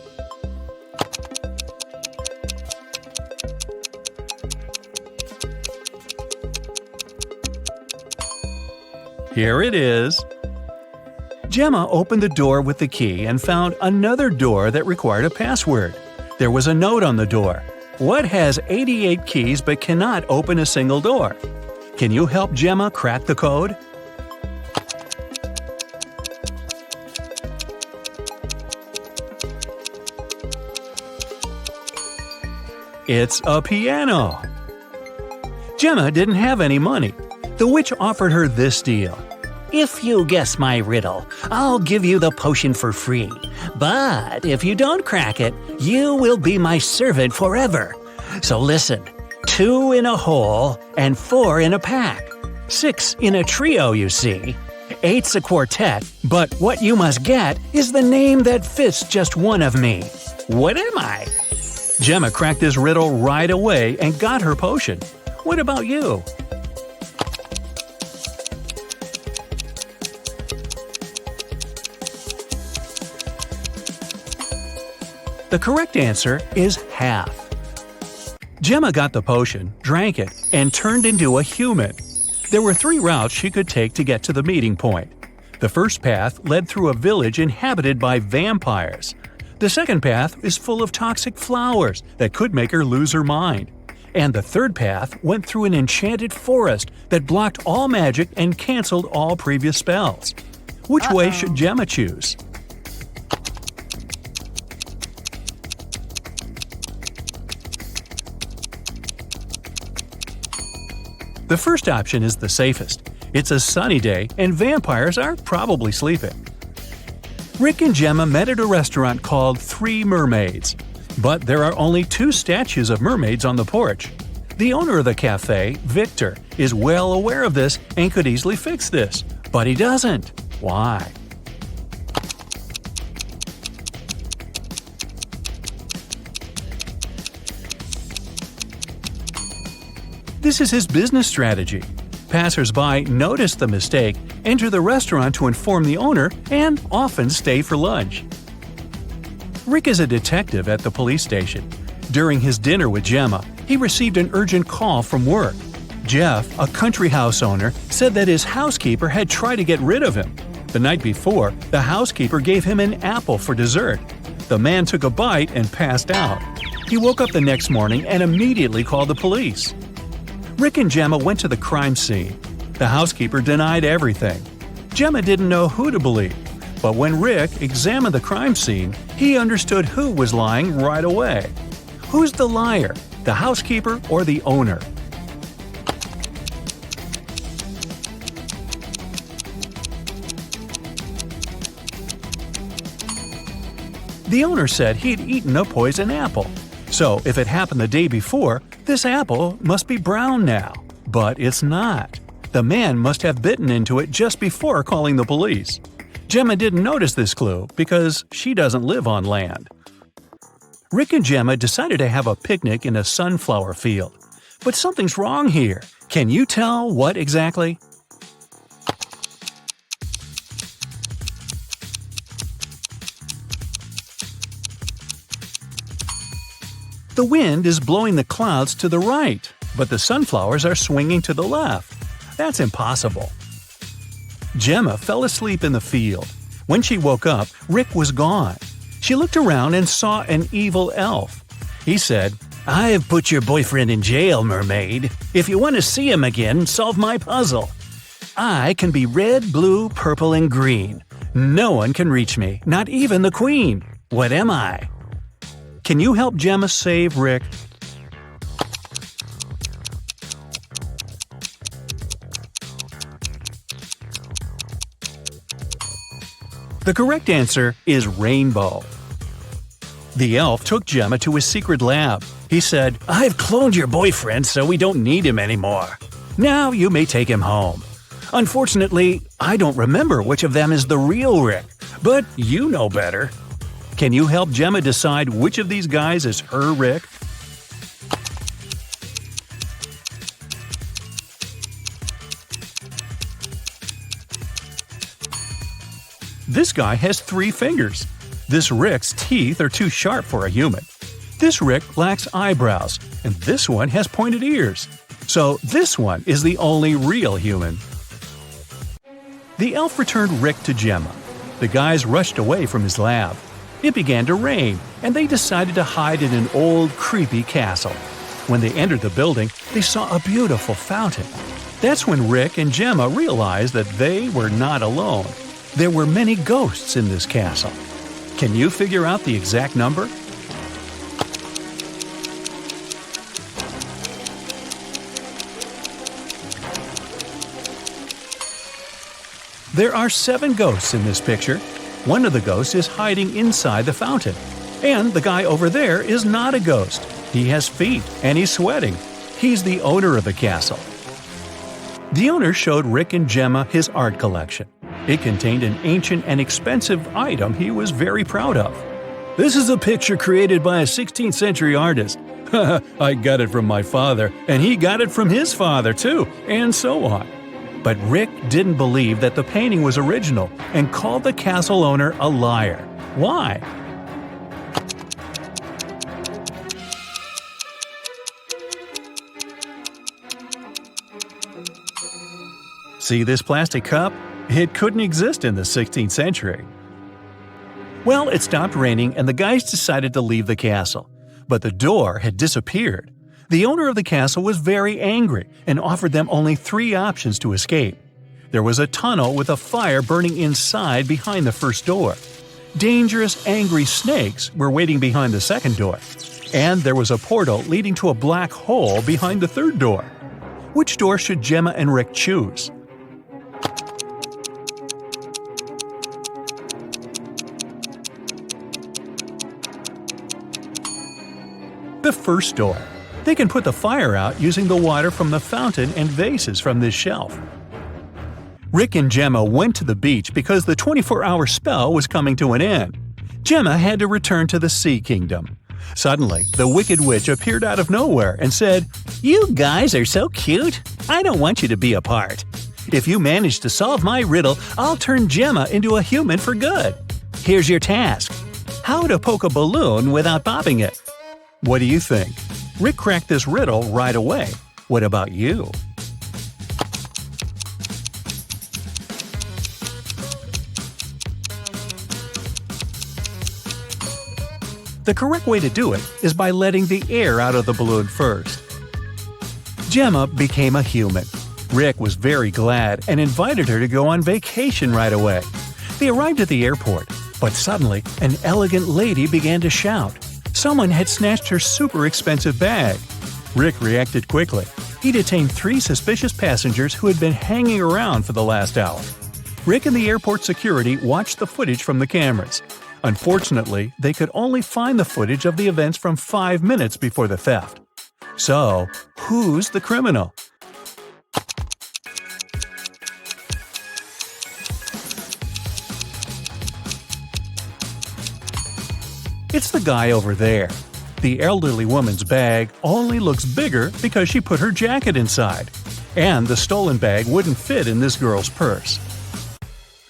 Here it is. Gemma opened the door with the key and found another door that required a password. There was a note on the door. What has 88 keys but cannot open a single door? Can you help Gemma crack the code? It's a piano. Gemma didn't have any money. The witch offered her this deal. If you guess my riddle, I'll give you the potion for free. But if you don't crack it, you will be my servant forever. So listen, 2 in a hole and 4 in a pack. 6 in a trio, you see. 8's a quartet, but what you must get is the name that fits just one of me. What am I? Gemma cracked this riddle right away and got her potion. What about you? The correct answer is half. Gemma got the potion, drank it, and turned into a human. There were 3 routes she could take to get to the meeting point. The first path led through a village inhabited by vampires. The second path is full of toxic flowers that could make her lose her mind. And the third path went through an enchanted forest that blocked all magic and canceled all previous spells. Which way should Gemma choose? The first option is the safest. It's a sunny day and vampires are probably sleeping. Rick and Gemma met at a restaurant called Three Mermaids. But there are only 2 statues of mermaids on the porch. The owner of the cafe, Victor, is well aware of this and could easily fix this. But he doesn't. Why? This is his business strategy. Passers-by notice the mistake, enter the restaurant to inform the owner, and often stay for lunch. Rick is a detective at the police station. During his dinner with Gemma, he received an urgent call from work. Jeff, a country house owner, said that his housekeeper had tried to get rid of him. The night before, the housekeeper gave him an apple for dessert. The man took a bite and passed out. He woke up the next morning and immediately called the police. Rick and Gemma went to the crime scene. The housekeeper denied everything. Gemma didn't know who to believe, but when Rick examined the crime scene, he understood who was lying right away. Who's the liar, the housekeeper or the owner? The owner said he'd eaten a poison apple. So if it happened the day before, this apple must be brown now. But it's not. The man must have bitten into it just before calling the police. Gemma didn't notice this clue because she doesn't live on land. Rick and Gemma decided to have a picnic in a sunflower field. But something's wrong here. Can you tell what exactly? The wind is blowing the clouds to the right, but the sunflowers are swinging to the left. That's impossible. Gemma fell asleep in the field. When she woke up, Rick was gone. She looked around and saw an evil elf. He said, "I have put your boyfriend in jail, mermaid. If you want to see him again, solve my puzzle. I can be red, blue, purple, and green. No one can reach me, not even the queen. What am I?" Can you help Gemma save Rick? The correct answer is rainbow. The elf took Gemma to his secret lab. He said, "I've cloned your boyfriend so we don't need him anymore. Now you may take him home. Unfortunately, I don't remember which of them is the real Rick, but you know better. Can you help Gemma decide which of these guys is her Rick? This guy has 3 fingers. This Rick's teeth are too sharp for a human. This Rick lacks eyebrows, and this one has pointed ears. So this one is the only real human. The elf returned Rick to Gemma. The guys rushed away from his lab. It began to rain, and they decided to hide in an old, creepy castle. When they entered the building, they saw a beautiful fountain. That's when Rick and Gemma realized that they were not alone. There were many ghosts in this castle. Can you figure out the exact number? There are 7 ghosts in this picture. One of the ghosts is hiding inside the fountain. And the guy over there is not a ghost. He has feet and he's sweating. He's the owner of the castle. The owner showed Rick and Gemma his art collection. It contained an ancient and expensive item he was very proud of. "This is a picture created by a 16th century artist. I got it from my father, and he got it from his father too, and so on." But Rick didn't believe that the painting was original and called the castle owner a liar. Why? See this plastic cup? It couldn't exist in the 16th century. Well, it stopped raining and the guys decided to leave the castle. But the door had disappeared. The owner of the castle was very angry and offered them only 3 options to escape. There was a tunnel with a fire burning inside behind the first door. Dangerous, angry snakes were waiting behind the second door. And there was a portal leading to a black hole behind the third door. Which door should Gemma and Rick choose? The first door. They can put the fire out using the water from the fountain and vases from this shelf. Rick and Gemma went to the beach because the 24-hour spell was coming to an end. Gemma had to return to the Sea Kingdom. Suddenly, the Wicked Witch appeared out of nowhere and said, "You guys are so cute. I don't want you to be apart. If you manage to solve my riddle, I'll turn Gemma into a human for good. Here's your task. How to poke a balloon without popping it." What do you think? Rick cracked this riddle right away. What about you? The correct way to do it is by letting the air out of the balloon first. Gemma became a human. Rick was very glad and invited her to go on vacation right away. They arrived at the airport, but suddenly an elegant lady began to shout. Someone had snatched her super expensive bag. Rick reacted quickly. He detained 3 suspicious passengers who had been hanging around for the last hour. Rick and the airport security watched the footage from the cameras. Unfortunately, they could only find the footage of the events from 5 minutes before the theft. So, who's the criminal? It's the guy over there. The elderly woman's bag only looks bigger because she put her jacket inside. And the stolen bag wouldn't fit in this girl's purse.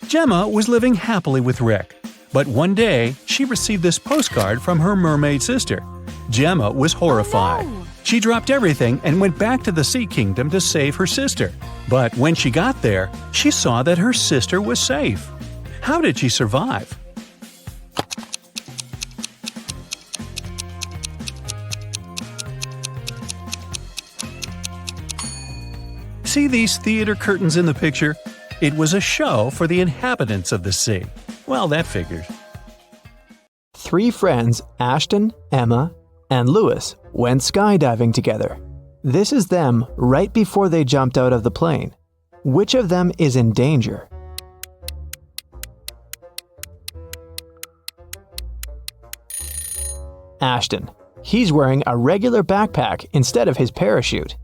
Gemma was living happily with Rick. But one day, she received this postcard from her mermaid sister. Gemma was horrified. She dropped everything and went back to the Sea Kingdom to save her sister. But when she got there, she saw that her sister was safe. How did she survive? See these theater curtains in the picture? It was a show for the inhabitants of the sea. Well, that figures. 3 friends, Ashton, Emma, and Lewis, went skydiving together. This is them right before they jumped out of the plane. Which of them is in danger? Ashton. He's wearing a regular backpack instead of his parachute.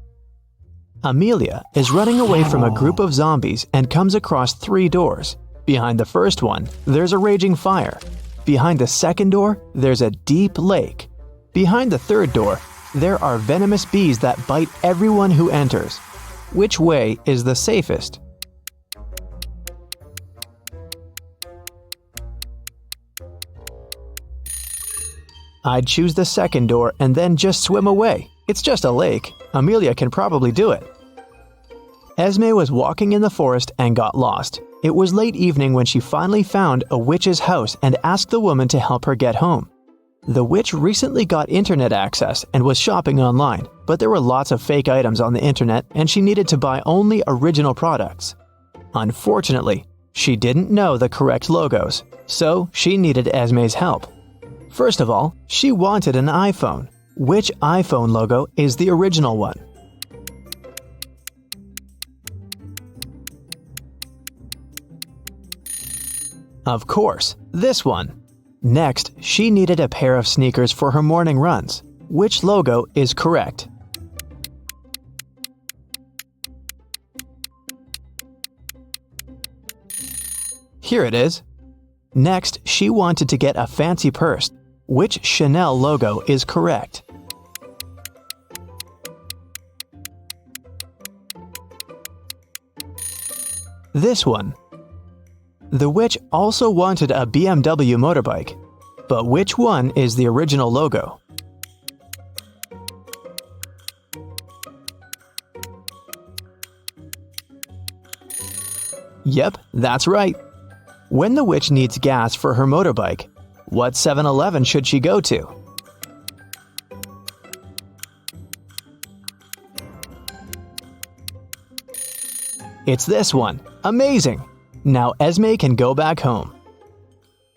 Amelia is running away from a group of zombies and comes across 3 doors. Behind the first one, there's a raging fire. Behind the second door, there's a deep lake. Behind the third door, there are venomous bees that bite everyone who enters. Which way is the safest? I'd choose the second door and then just swim away. It's just a lake. Amelia can probably do it. Esme was walking in the forest and got lost. It was late evening when she finally found a witch's house and asked the woman to help her get home. The witch recently got internet access and was shopping online, but there were lots of fake items on the internet and she needed to buy only original products. Unfortunately, she didn't know the correct logos, so she needed Esme's help. First of all, she wanted an iPhone. Which iPhone logo is the original one? Of course, this one. Next, she needed a pair of sneakers for her morning runs. Which logo is correct? Here it is. Next, she wanted to get a fancy purse. Which Chanel logo is correct? This one. The witch also wanted a BMW motorbike, but which one is the original logo? Yep, that's right. When the witch needs gas for her motorbike, what 7-Eleven should she go to? It's this one. Amazing! Now Esme can go back home.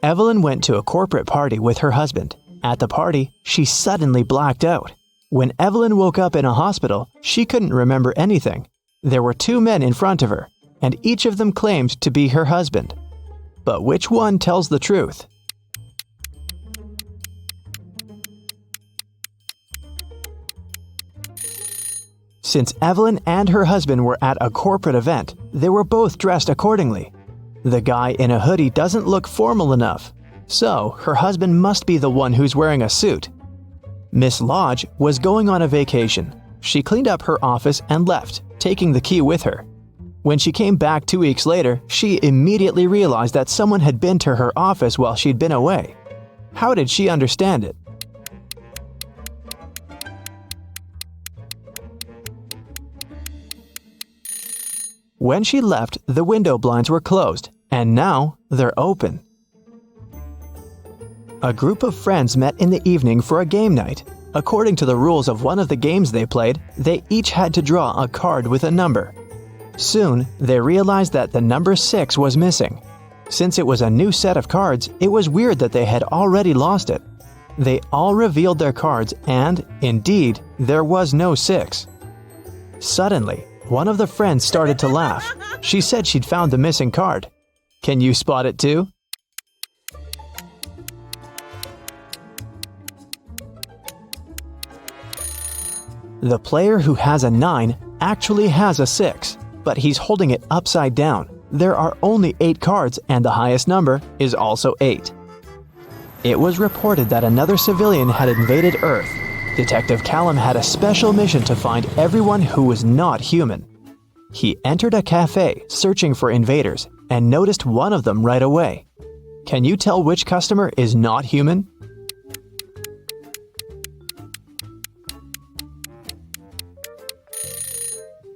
Evelyn went to a corporate party with her husband. At the party, she suddenly blacked out. When Evelyn woke up in a hospital, she couldn't remember anything. There were 2 men in front of her, and each of them claimed to be her husband. But which one tells the truth? Since Evelyn and her husband were at a corporate event, they were both dressed accordingly. The guy in a hoodie doesn't look formal enough, so her husband must be the one who's wearing a suit. Miss Lodge was going on a vacation. She cleaned up her office and left, taking the key with her. When she came back 2 weeks later, she immediately realized that someone had been to her office while she'd been away. How did she understand it? When she left, the window blinds were closed, and now they're open. A group of friends met in the evening for a game night. According to the rules of one of the games they played, they each had to draw a card with a number. Soon, they realized that the number 6 was missing. Since it was a new set of cards, it was weird that they had already lost it. They all revealed their cards and, indeed, there was no 6. Suddenly, one of the friends started to laugh. She said she'd found the missing card. Can you spot it too? The player who has a 9 actually has a 6, but he's holding it upside down. There are only 8 cards and the highest number is also 8. It was reported that another civilian had invaded Earth. Detective Callum had a special mission to find everyone who was not human. He entered a cafe searching for invaders and noticed one of them right away. Can you tell which customer is not human?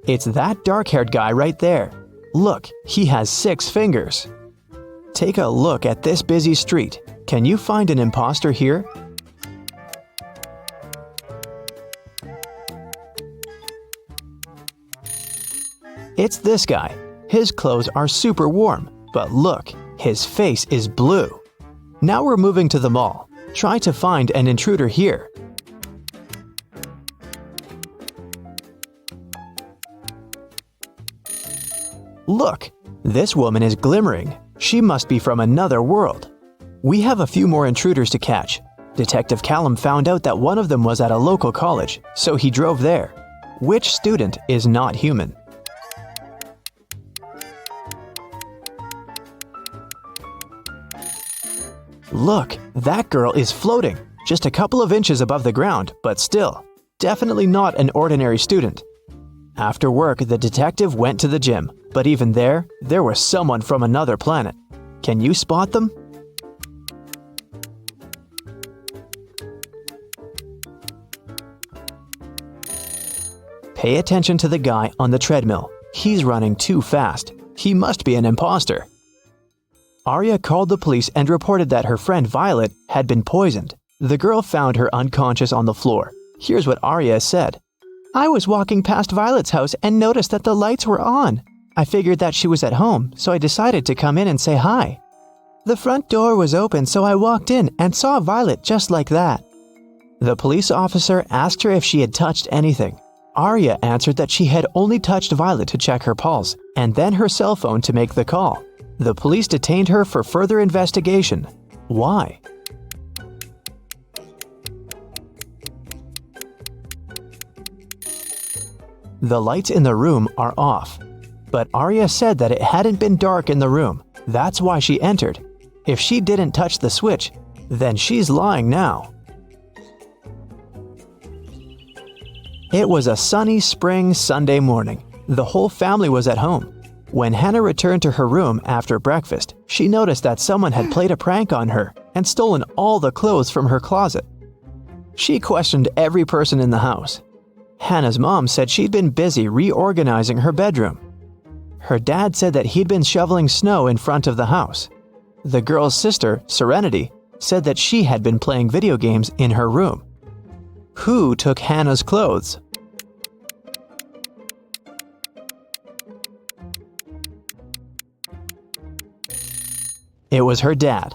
It's that dark-haired guy right there. Look, he has 6 fingers. Take a look at this busy street. Can you find an imposter here? It's this guy. His clothes are super warm, but look, his face is blue. Now we're moving to the mall. Try to find an intruder here. Look, this woman is glimmering. She must be from another world. We have a few more intruders to catch. Detective Callum found out that one of them was at a local college, so he drove there. Which student is not human? Look, that girl is floating, just a couple of inches above the ground, but still, definitely not an ordinary student. After work, the detective went to the gym, but even there was someone from another planet. Can you spot them? Pay attention to the guy on the treadmill. He's running too fast. He must be an imposter. Arya called the police and reported that her friend Violet had been poisoned. The girl found her unconscious on the floor. Here's what Arya said. I was walking past Violet's house and noticed that the lights were on. I figured that she was at home, so I decided to come in and say hi. The front door was open, so I walked in and saw Violet just like that. The police officer asked her if she had touched anything. Arya answered that she had only touched Violet to check her pulse, and then her cell phone to make the call. The police detained her for further investigation. Why? The lights in the room are off, but Arya said that it hadn't been dark in the room. That's why she entered. If she didn't touch the switch, then she's lying now. It was a sunny spring Sunday morning. The whole family was at home. When Hannah returned to her room after breakfast, she noticed that someone had played a prank on her and stolen all the clothes from her closet. She questioned every person in the house. Hannah's mom said she'd been busy reorganizing her bedroom. Her dad said that he'd been shoveling snow in front of the house. The girl's sister, Serenity, said that she had been playing video games in her room. Who took Hannah's clothes? It was her dad.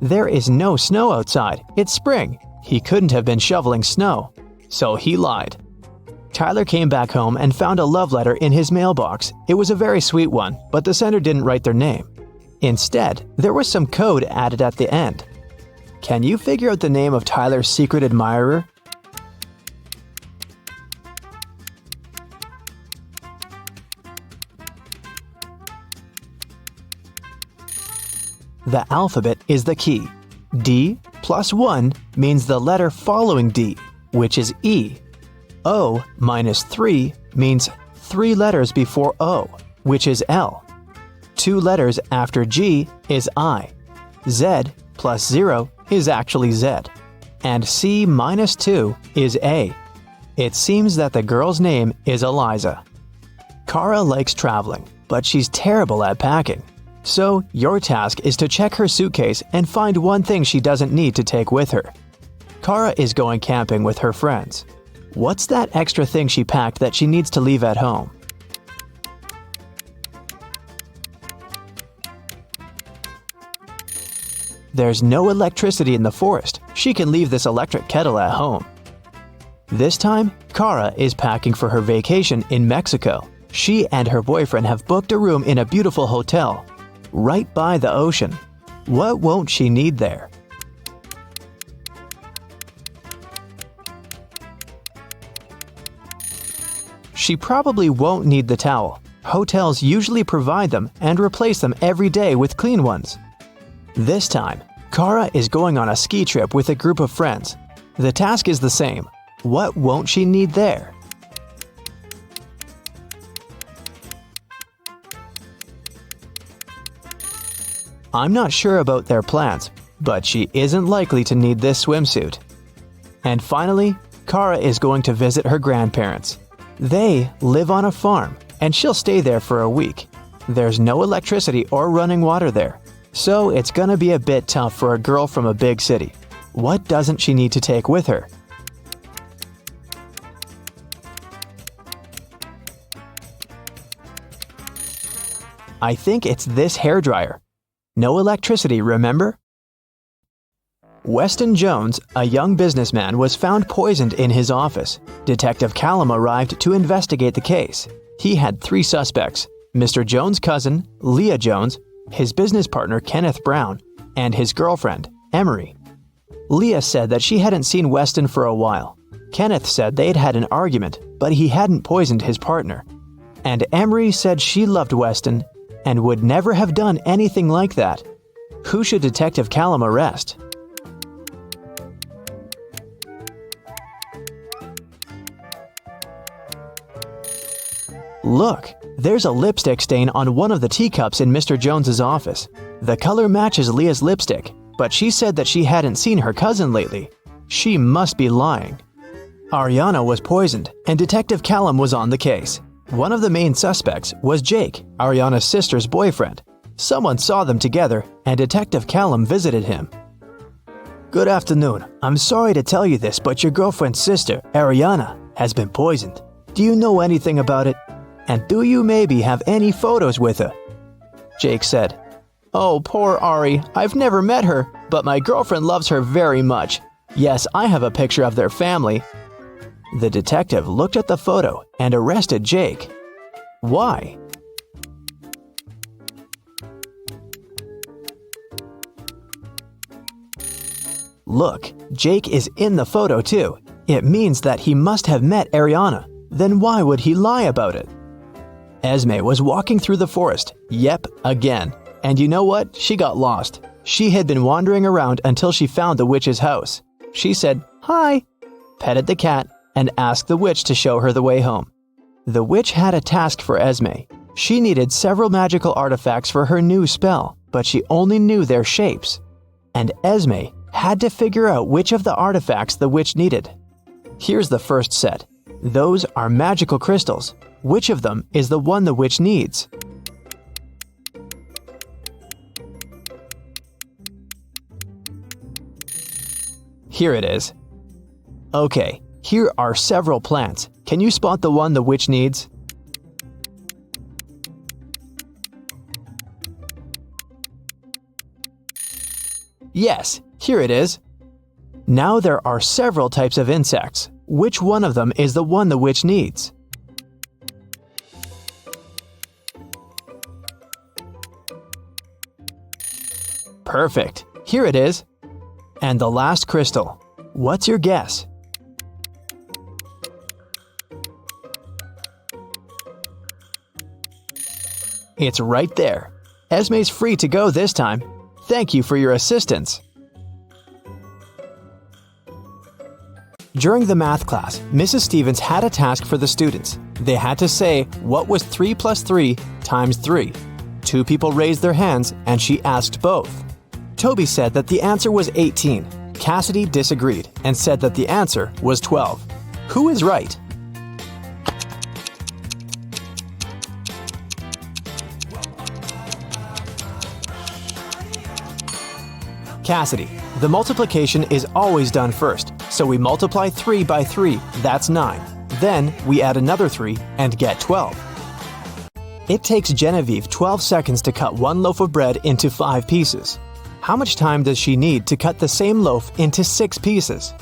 There is no snow outside. It's spring. He couldn't have been shoveling snow. So he lied. Tyler came back home and found a love letter in his mailbox. It was a very sweet one, but the sender didn't write their name. Instead, there was some code added at the end. Can you figure out the name of Tyler's secret admirer? The alphabet is the key. D plus 1 means the letter following D, which is E. O minus 3 means 3 letters before O, which is L. 2 letters after G is I. Z plus 0 is actually Z. And C minus 2 is A. It seems that the girl's name is Eliza. Kara likes traveling, but she's terrible at packing. So, your task is to check her suitcase and find one thing she doesn't need to take with her. Kara is going camping with her friends. What's that extra thing she packed that she needs to leave at home? There's no electricity in the forest. She can leave this electric kettle at home. This time, Kara is packing for her vacation in Mexico. She and her boyfriend have booked a room in a beautiful hotel, right by the ocean. What won't she need there? She probably won't need the towel. Hotels usually provide them and replace them every day with clean ones. This time, Kara is going on a ski trip with a group of friends. The task is the same. What won't she need there? I'm not sure about their plans, but she isn't likely to need this swimsuit. And finally, Kara is going to visit her grandparents. They live on a farm, and she'll stay there for a week. There's no electricity or running water there, so it's gonna be a bit tough for a girl from a big city. What doesn't she need to take with her? I think it's this hairdryer. No electricity, remember? Weston Jones, a young businessman, was found poisoned in his office. Detective Callum arrived to investigate the case. He had 3 suspects: Mr. Jones' cousin, Leah Jones, his business partner Kenneth Brown, and his girlfriend, Emery. Leah said that she hadn't seen Weston for a while. Kenneth said they'd had an argument, but he hadn't poisoned his partner. And Emery said she loved Weston and would never have done anything like that. Who should Detective Callum arrest? Look, there's a lipstick stain on one of the teacups in Mr. Jones's office. The color matches Leah's lipstick, but she said that she hadn't seen her cousin lately. She must be lying. Ariana was poisoned, and Detective Callum was on the case. One of the main suspects was Jake, Ariana's sister's boyfriend. Someone saw them together, and Detective Callum visited him. Good afternoon. I'm sorry to tell you this, but your girlfriend's sister, Ariana, has been poisoned. Do you know anything about it? And do you maybe have any photos with her? Jake said, Oh, poor Ari. I've never met her, but my girlfriend loves her very much. Yes, I have a picture of their family. The detective looked at the photo and arrested Jake. Why? Look, Jake is in the photo too. It means that he must have met Ariana. Then why would he lie about it? Esme was walking through the forest. Yep, again. And you know what? She got lost. She had been wandering around until she found the witch's house. She said, "Hi," petted the cat, and asked the witch to show her the way home. The witch had a task for Esme. She needed several magical artifacts for her new spell, but she only knew their shapes. And Esme had to figure out which of the artifacts the witch needed. Here's the first set. Those are magical crystals. Which of them is the one the witch needs? Here it is. Okay, here are several plants. Can you spot the one the witch needs? Yes, here it is. Now there are several types of insects. Which one of them is the one the witch needs? Perfect. Here it is. And the last crystal. What's your guess? It's right there. Esme's free to go this time. Thank you for your assistance. During the math class, Mrs. Stevens had a task for the students. They had to say, what was 3 plus 3 times 3? 2 people raised their hands, and she asked both. Toby said that the answer was 18. Cassidy disagreed and said that the answer was 12. Who is right? Cassidy. The multiplication is always done first, so we multiply 3 by 3, that's 9. Then we add another 3 and get 12. It takes Genevieve 12 seconds to cut one loaf of bread into 5 pieces. How much time does she need to cut the same loaf into 6 pieces?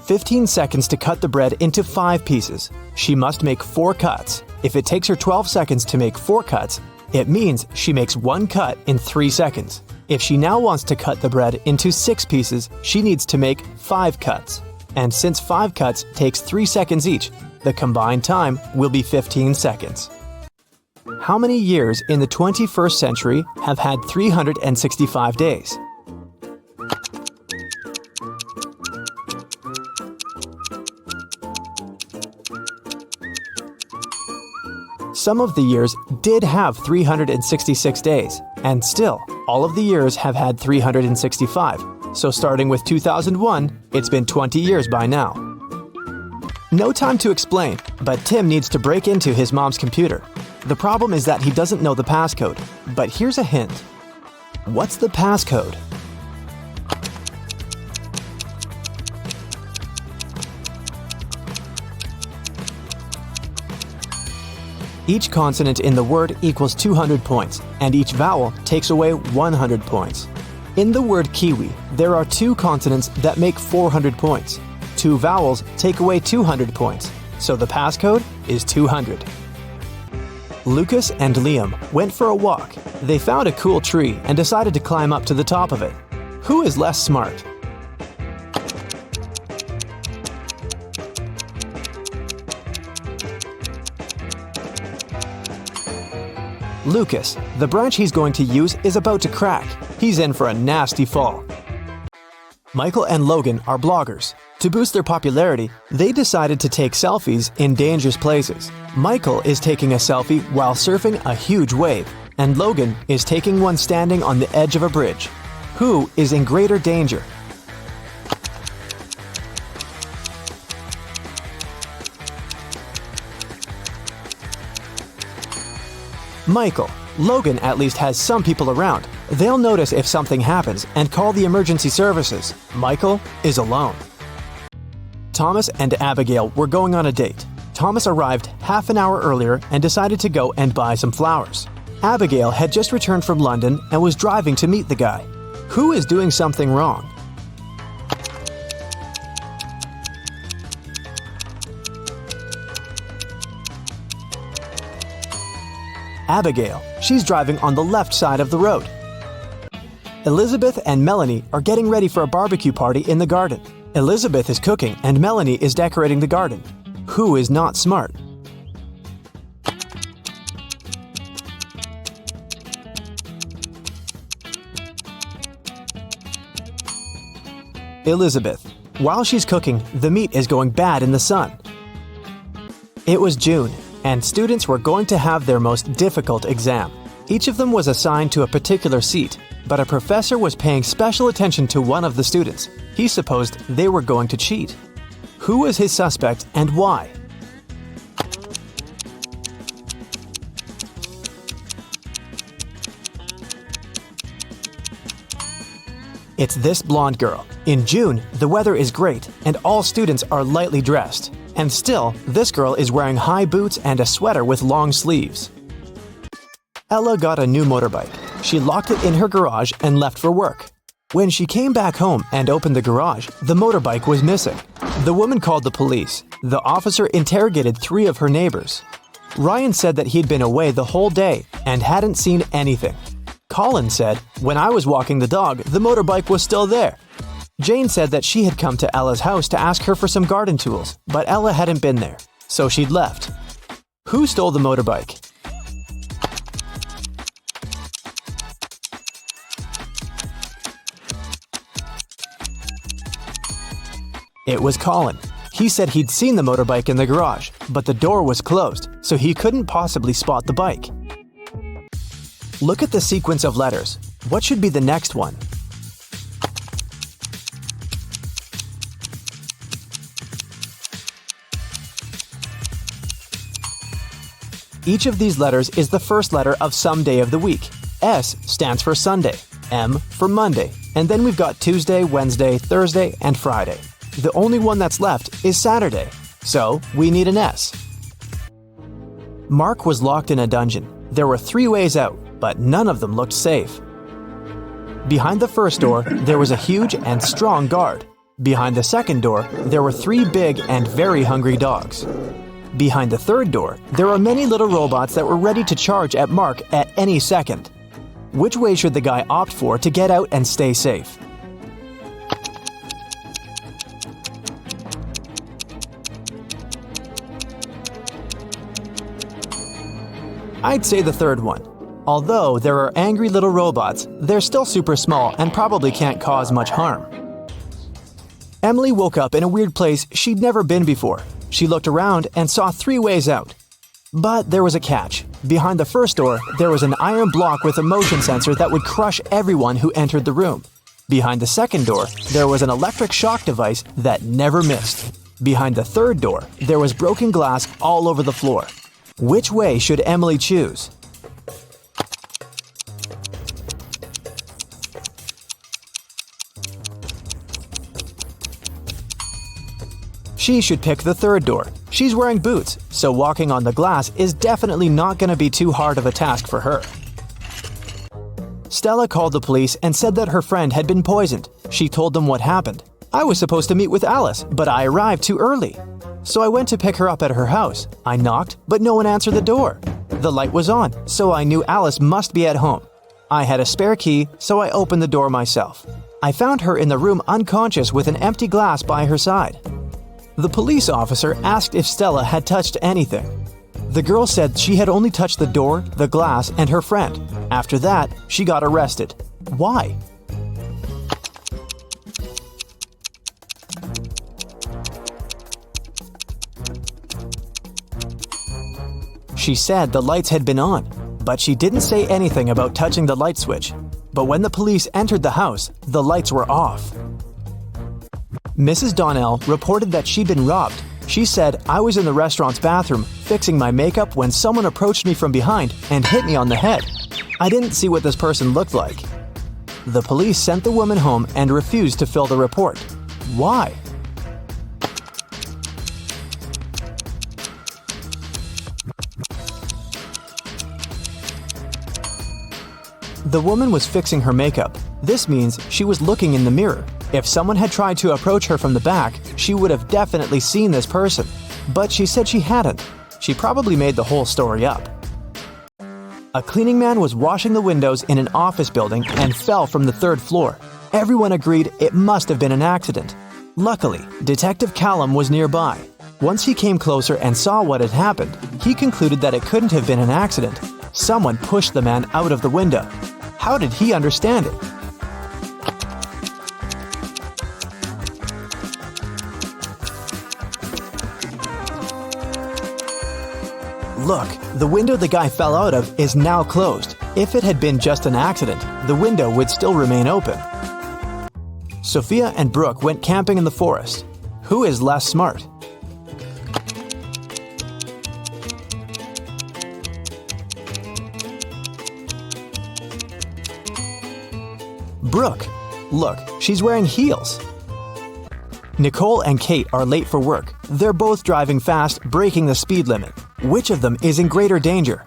"15 seconds to cut the bread into 5 pieces. She must make 4 cuts. If it takes her 12 seconds to make 4 cuts, it means she makes 1 cut in 3 seconds. If she now wants to cut the bread into 6 pieces, she needs to make 5 cuts. And since 5 cuts takes 3 seconds each, the combined time will be 15 seconds. How many years in the 21st century have had 365 days? Some of the years did have 366 days, and still, all of the years have had 365. So starting with 2001, it's been 20 years by now. No time to explain, but Tim needs to break into his mom's computer. The problem is that he doesn't know the passcode, but here's a hint. What's the passcode? Each consonant in the word equals 200 points, and each vowel takes away 100 points. In the word kiwi, there are 2 consonants that make 400 points. 2 vowels take away 200 points, so the passcode is 200. Lucas and Liam went for a walk. They found a cool tree and decided to climb up to the top of it. Who is less smart? Lucas. The branch he's going to use is about to crack. He's in for a nasty fall. Michael and Logan are bloggers. To boost their popularity, they decided to take selfies in dangerous places. Michael is taking a selfie while surfing a huge wave, and Logan is taking one standing on the edge of a bridge. Who is in greater danger? Michael. Logan at least has some people around. They'll notice if something happens and call the emergency services. Michael is alone. Thomas and Abigail were going on a date. Thomas arrived half an hour earlier and decided to go and buy some flowers. Abigail had just returned from London and was driving to meet the guy. Who is doing something wrong? Abigail. She's driving on the left side of the road. Elizabeth and Melanie are getting ready for a barbecue party in the garden. Elizabeth is cooking and Melanie is decorating the garden. Who is not smart? Elizabeth. While she's cooking, the meat is going bad in the sun. It was June, and students were going to have their most difficult exam. Each of them was assigned to a particular seat, but a professor was paying special attention to one of the students. He supposed they were going to cheat. Who was his suspect and why? It's this blonde girl. In June, the weather is great and all students are lightly dressed. And still, this girl is wearing high boots and a sweater with long sleeves. Ella got a new motorbike. She locked it in her garage and left for work. When she came back home and opened the garage, the motorbike was missing. The woman called the police. The officer interrogated 3 of her neighbors. Ryan said that he'd been away the whole day and hadn't seen anything. Colin said, "When I was walking the dog, the motorbike was still there." Jane said that she had come to Ella's house to ask her for some garden tools, but Ella hadn't been there, so she'd left. Who stole the motorbike? It was Colin. He said he'd seen the motorbike in the garage, but the door was closed, so he couldn't possibly spot the bike. Look at the sequence of letters. What should be the next one? Each of these letters is the first letter of some day of the week. S stands for Sunday, M for Monday, and then we've got Tuesday, Wednesday, Thursday, and Friday. The only one that's left is Saturday, so we need an S. Mark was locked in a dungeon. There were 3 ways out, but none of them looked safe. Behind the first door, there was a huge and strong guard. Behind the second door, there were 3 big and very hungry dogs. Behind the third door, there were many little robots that were ready to charge at Mark at any second. Which way should the guy opt for to get out and stay safe? I'd say the third one. Although there are angry little robots, they're still super small and probably can't cause much harm. Emily woke up in a weird place she'd never been before. She looked around and saw 3 ways out. But there was a catch. Behind the first door, there was an iron block with a motion sensor that would crush everyone who entered the room. Behind the second door, there was an electric shock device that never missed. Behind the third door, there was broken glass all over the floor. Which way should Emily choose? She should pick the third door. She's wearing boots, so walking on the glass is definitely not going to be too hard of a task for her. Stella called the police and said that her friend had been poisoned. She told them what happened. "I was supposed to meet with Alice, but I arrived too early. So I went to pick her up at her house. I knocked, but no one answered the door. The light was on, so I knew Alice must be at home. I had a spare key, so I opened the door myself. I found her in the room unconscious with an empty glass by her side." The police officer asked if Stella had touched anything. The girl said she had only touched the door, the glass, and her friend. After that, she got arrested. Why? She said the lights had been on, but she didn't say anything about touching the light switch. But when the police entered the house, the lights were off. Mrs. Donnell reported that she'd been robbed. She said, "I was in the restaurant's bathroom fixing my makeup when someone approached me from behind and hit me on the head. I didn't see what this person looked like." The police sent the woman home and refused to fill the report. Why? The woman was fixing her makeup. This means she was looking in the mirror. If someone had tried to approach her from the back, she would have definitely seen this person. But she said she hadn't. She probably made the whole story up. A cleaning man was washing the windows in an office building and fell from the 3rd floor. Everyone agreed it must have been an accident. Luckily, Detective Callum was nearby. Once he came closer and saw what had happened, he concluded that it couldn't have been an accident. Someone pushed the man out of the window. How did he understand it? Look, the window the guy fell out of is now closed. If it had been just an accident, the window would still remain open. Sophia and Brooke went camping in the forest. Who is less smart? Brooke. Look, she's wearing heels. Nicole and Kate are late for work. They're both driving fast, breaking the speed limit. Which of them is in greater danger?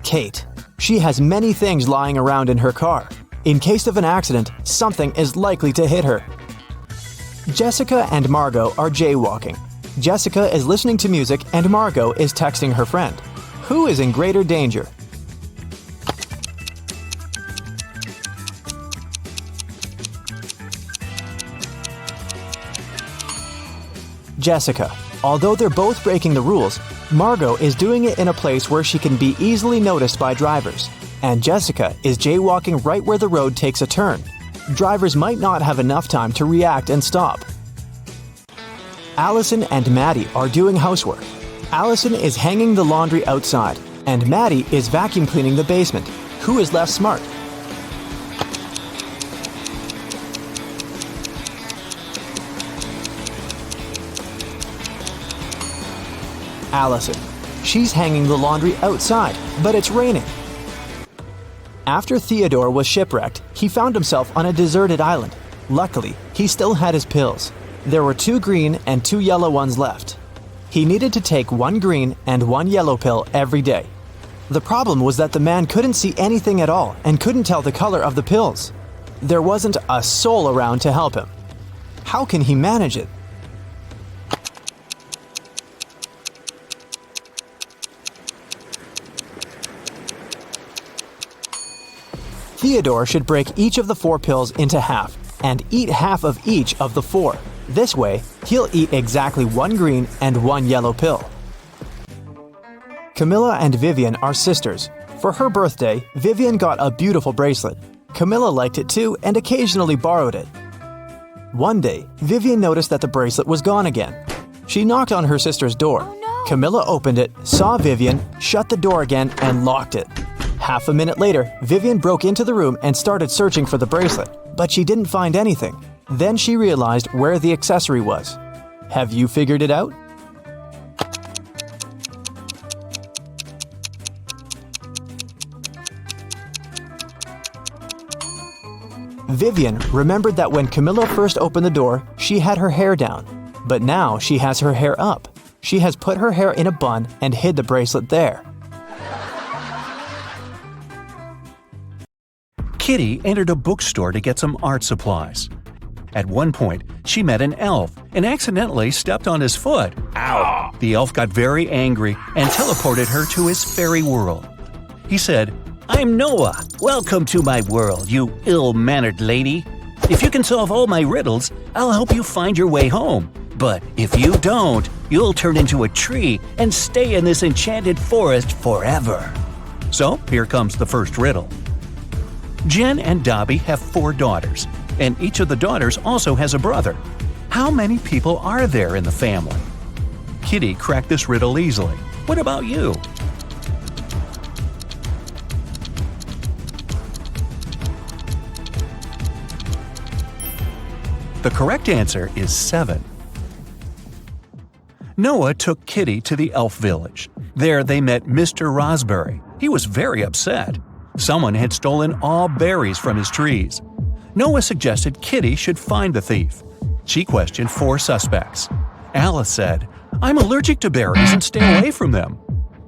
Kate. She has many things lying around in her car. In case of an accident, something is likely to hit her. Jessica and Margot are jaywalking. Jessica is listening to music and Margot is texting her friend. Who is in greater danger? Jessica. Although they're both breaking the rules, Margot is doing it in a place where she can be easily noticed by drivers, and Jessica is jaywalking right where the road takes a turn. Drivers might not have enough time to react and stop. Allison and Maddie are doing housework. Allison is hanging the laundry outside, and Maddie is vacuum cleaning the basement. Who is less smart? Allison. She's hanging the laundry outside, but it's raining. After Theodore was shipwrecked, he found himself on a deserted island. Luckily, he still had his pills. There were 2 green and 2 yellow ones left. He needed to take 1 green and 1 yellow pill every day. The problem was that the man couldn't see anything at all and couldn't tell the color of the pills. There wasn't a soul around to help him. How can he manage it? Theodore should break each of the 4 pills into half and eat half of each of the 4. This way, he'll eat exactly 1 green and 1 yellow pill. Camilla and Vivian are sisters. For her birthday, Vivian got a beautiful bracelet. Camilla liked it too and occasionally borrowed it. One day, Vivian noticed that the bracelet was gone again. She knocked on her sister's door. Camilla opened it, saw Vivian, shut the door again, and locked it. Half a minute later, Vivian broke into the room and started searching for the bracelet, but she didn't find anything. Then she realized where the accessory was. Have you figured it out? Vivian remembered that when Camilla first opened the door, she had her hair down, but now she has her hair up. She has put her hair in a bun and hid the bracelet there. Kitty entered a bookstore to get some art supplies. At one point, she met an elf and accidentally stepped on his foot. Ow! The elf got very angry and teleported her to his fairy world. He said, I'm Noah. Welcome to my world, you ill-mannered lady. If you can solve all my riddles, I'll help you find your way home. But if you don't, you'll turn into a tree and stay in this enchanted forest forever. So here comes the first riddle. Jen and Dobby have 4 daughters, and each of the daughters also has a brother. How many people are there in the family? Kitty cracked this riddle easily. What about you? The correct answer is 7. Noah took Kitty to the elf village. There they met Mr. Raspberry. He was very upset. Someone had stolen all berries from his trees. Noah suggested Kitty should find the thief. She questioned 4 suspects. Alice said, "I'm allergic to berries and stay away from them."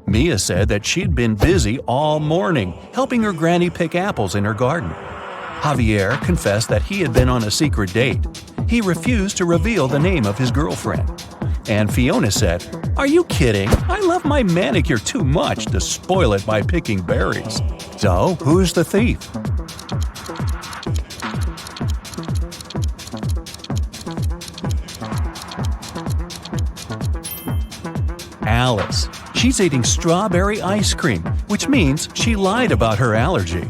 Mia said that she'd been busy all morning helping her granny pick apples in her garden. Javier confessed that he had been on a secret date. He refused to reveal the name of his girlfriend. And Fiona said, "Are you kidding? I love my manicure too much to spoil it by picking berries." So, who's the thief? Alice. She's eating strawberry ice cream, which means she lied about her allergy.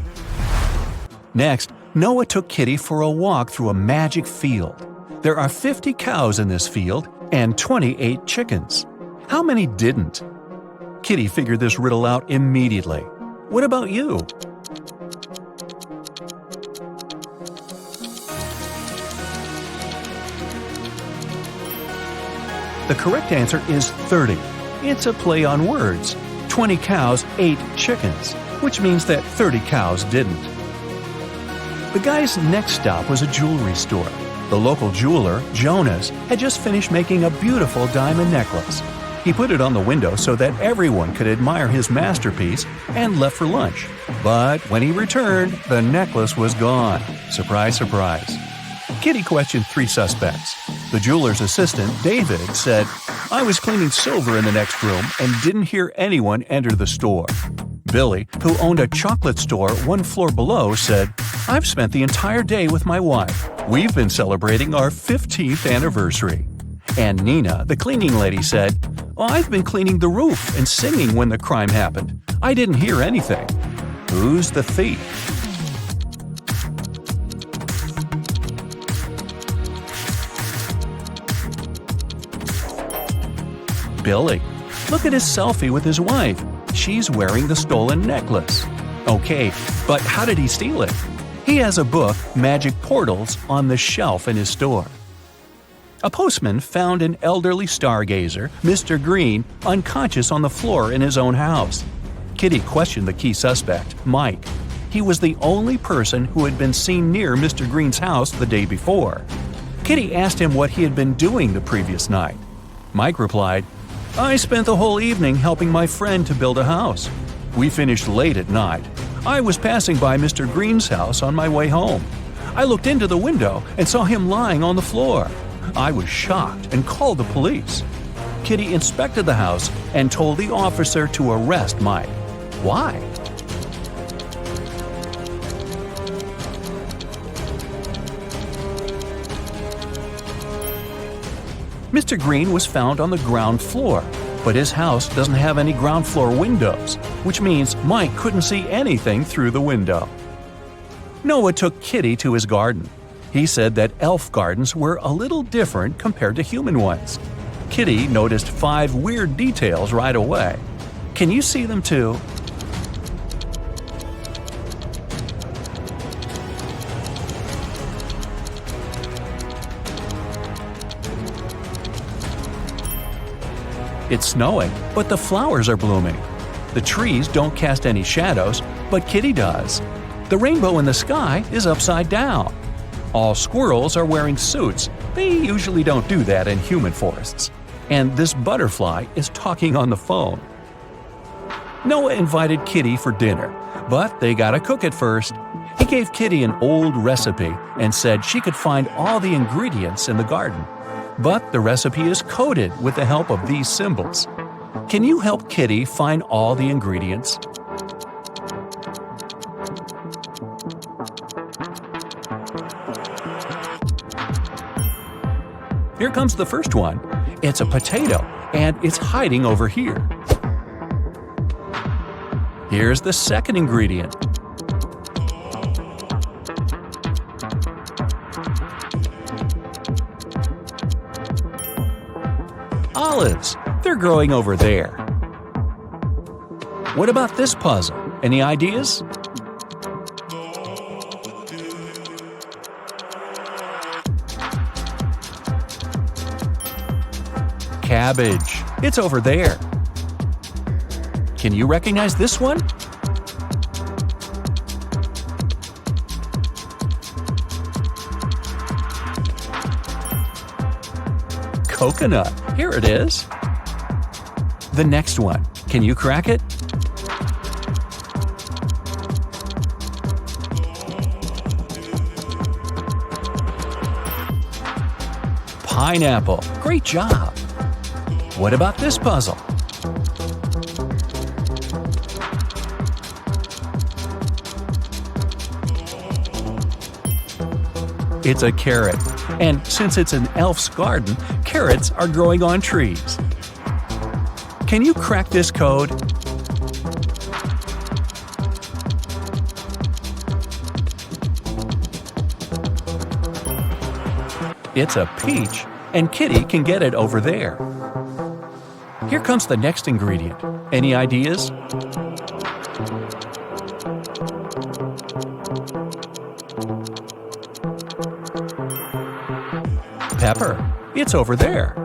Next, Noah took Kitty for a walk through a magic field. There are 50 cows in this field and 28 chickens. How many didn't? Kitty figured this riddle out immediately. What about you? The correct answer is 30. It's a play on words. 20 cows ate chickens, which means that 30 cows didn't. The guy's next stop was a jewelry store. The local jeweler, Jonas, had just finished making a beautiful diamond necklace. He put it on the window so that everyone could admire his masterpiece and left for lunch. But when he returned, the necklace was gone. Surprise, surprise. Kitty questioned 3 suspects. The jeweler's assistant, David, said, "I was cleaning silver in the next room and didn't hear anyone enter the store." Billy, who owned a chocolate store 1 floor below, said, "I've spent the entire day with my wife. We've been celebrating our 15th anniversary." And Nina, the cleaning lady, said, "I've been cleaning the roof and singing when the crime happened. I didn't hear anything." Who's the thief? Billy. Look at his selfie with his wife. She's wearing the stolen necklace. Okay, but how did he steal it? He has a book, Magic Portals, on the shelf in his store. A postman found an elderly stargazer, Mr. Green, unconscious on the floor in his own house. Kitty questioned the key suspect, Mike. He was the only person who had been seen near Mr. Green's house the day before. Kitty asked him what he had been doing the previous night. Mike replied, "I spent the whole evening helping my friend to build a house. We finished late at night. I was passing by Mr. Green's house on my way home. I looked into the window and saw him lying on the floor. I was shocked and called the police." Kitty inspected the house and told the officer to arrest Mike. Why? Mr. Green was found on the ground floor, but his house doesn't have any ground floor windows, which means Mike couldn't see anything through the window. Noah took Kitty to his garden. He said that elf gardens were a little different compared to human ones. Kitty noticed 5 weird details right away. Can you see them too? It's snowing, but the flowers are blooming. The trees don't cast any shadows, but Kitty does. The rainbow in the sky is upside down. All squirrels are wearing suits. They usually don't do that in human forests. And this butterfly is talking on the phone. Noah invited Kitty for dinner, but they gotta cook it first. He gave Kitty an old recipe and said she could find all the ingredients in the garden. But the recipe is coded with the help of these symbols. Can you help Kitty find all the ingredients? Here comes the first one. It's a potato, and it's hiding over here. Here's the second ingredient. Olives. They're growing over there. What about this puzzle? Any ideas? Cabbage. It's over there. Can you recognize this one? Coconut. Here it is. The next one. Can you crack it? Pineapple. Great job. What about this puzzle? It's a carrot. And since it's an elf's garden, carrots are growing on trees. Can you crack this code? It's a peach, and Kitty can get it over there. Here comes the next ingredient. Any ideas? Pepper. It's over there.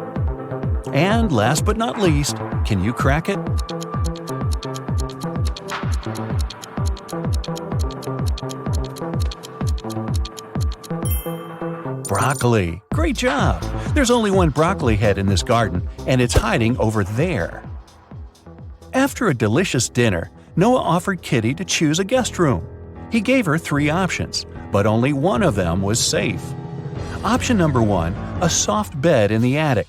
And last but not least, Can you crack it? Broccoli. Great job! There's only one broccoli head in this garden, and it's hiding over there. After a delicious dinner, Noah offered Kitty to choose a guest room. He gave her 3 options, but only one of them was safe. Option number 1, a soft bed in the attic.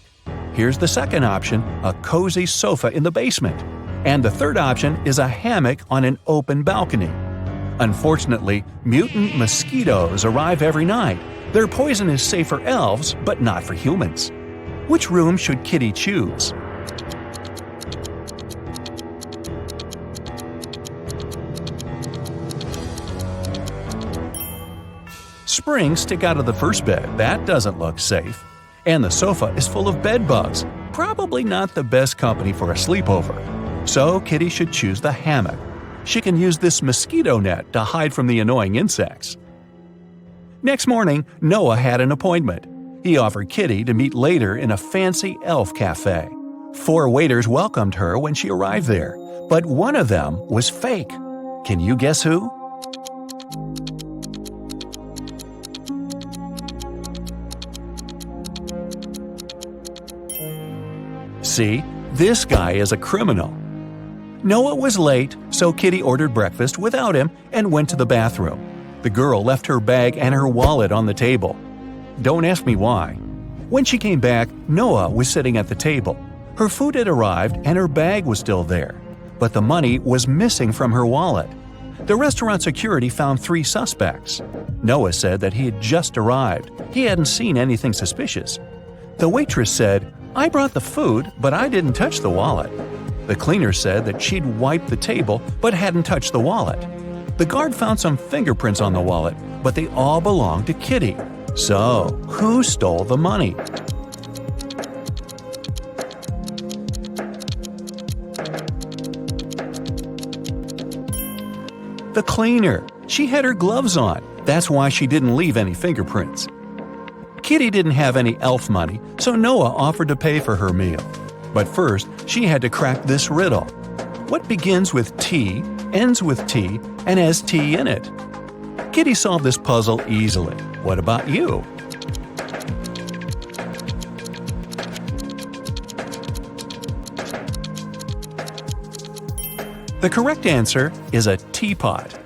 Here's the second option, a cozy sofa in the basement. And the third option is a hammock on an open balcony. Unfortunately, mutant mosquitoes arrive every night. Their poison is safe for elves, but not for humans. Which room should Kitty choose? Springs stick out of the first bed. That doesn't look safe. And the sofa is full of bed bugs. Probably not the best company for a sleepover. So Kitty should choose the hammock. She can use this mosquito net to hide from the annoying insects. Next morning, Noah had an appointment. He offered Kitty to meet later in a fancy elf cafe. 4 waiters welcomed her when she arrived there, but one of them was fake. Can you guess who? See, this guy is a criminal. Noah was late, so Kitty ordered breakfast without him and went to the bathroom. The girl left her bag and her wallet on the table. Don't ask me why. When she came back, Noah was sitting at the table. Her food had arrived and her bag was still there, but the money was missing from her wallet. The restaurant security found 3 suspects. Noah said that he had just arrived. He hadn't seen anything suspicious. The waitress said, "I brought the food, but I didn't touch the wallet." The cleaner said that she'd wiped the table but hadn't touched the wallet. The guard found some fingerprints on the wallet, but they all belonged to Kitty. So, who stole the money? The cleaner. She had her gloves on. That's why she didn't leave any fingerprints. Kitty didn't have any elf money, so Noah offered to pay for her meal. But first, she had to crack this riddle. What begins with T, ends with T, and has T in it? Kitty solved this puzzle easily. What about you? The correct answer is a teapot.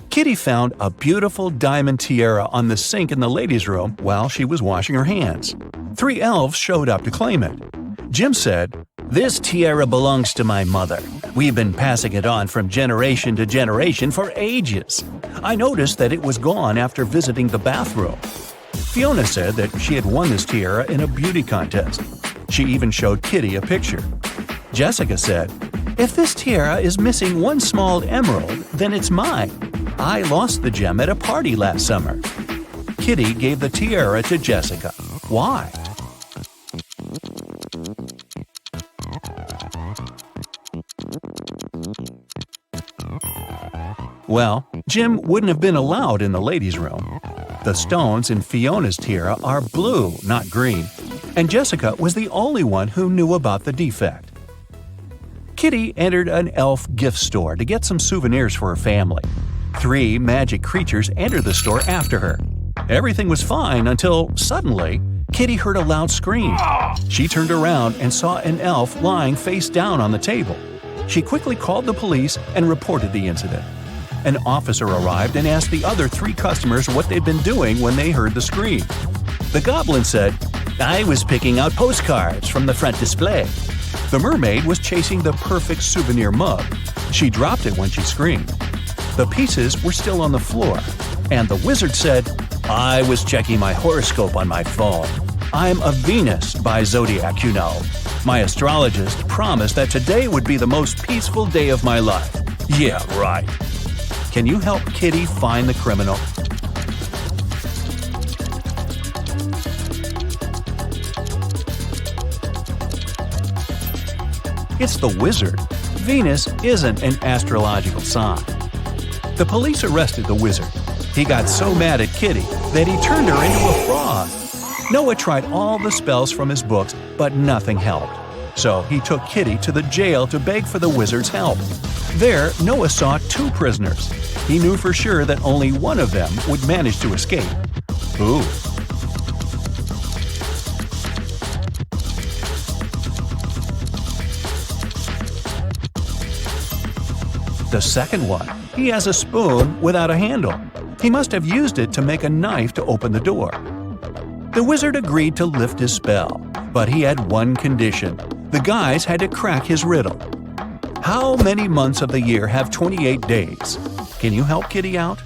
Kitty found a beautiful diamond tiara on the sink in the ladies' room while she was washing her hands. 3 elves showed up to claim it. Jim said, "This tiara belongs to my mother. We've been passing it on from generation to generation for ages. I noticed that it was gone after visiting the bathroom." Fiona said that she had won this tiara in a beauty contest. She even showed Kitty a picture. Jessica said, "If this tiara is missing one small emerald, then it's mine. I lost the gem at a party last summer." Kitty gave the tiara to Jessica. Why? Well, Jim wouldn't have been allowed in the ladies' room. The stones in Fiona's tiara are blue, not green, and Jessica was the only one who knew about the defect. Kitty entered an elf gift store to get some souvenirs for her family. 3 magic creatures entered the store after her. Everything was fine until, suddenly, Kitty heard a loud scream. She turned around and saw an elf lying face down on the table. She quickly called the police and reported the incident. An officer arrived and asked the other 3 customers what they'd been doing when they heard the scream. The goblin said, "I was picking out postcards from the front display." The mermaid was chasing the perfect souvenir mug. She dropped it when she screamed. The pieces were still on the floor. And the wizard said, "I was checking my horoscope on my phone. I'm a Venus by zodiac, you know. My astrologist promised that today would be the most peaceful day of my life." Yeah, right. Can you help Kitty find the criminal? It's the wizard. Venus isn't an astrological sign. The police arrested the wizard. He got so mad at Kitty that he turned her into a frog. Noah tried all the spells from his books, but nothing helped. so he took Kitty to the jail to beg for the wizard's help. There, Noah saw two prisoners. He knew for sure that only one of them would manage to escape. Ooh. The second one, he has a spoon without a handle. He must have used it to make a knife to open the door. The wizard agreed to lift his spell, but he had one condition. The guys had to crack his riddle. How many months of the year have 28 days? Can you help Kitty out?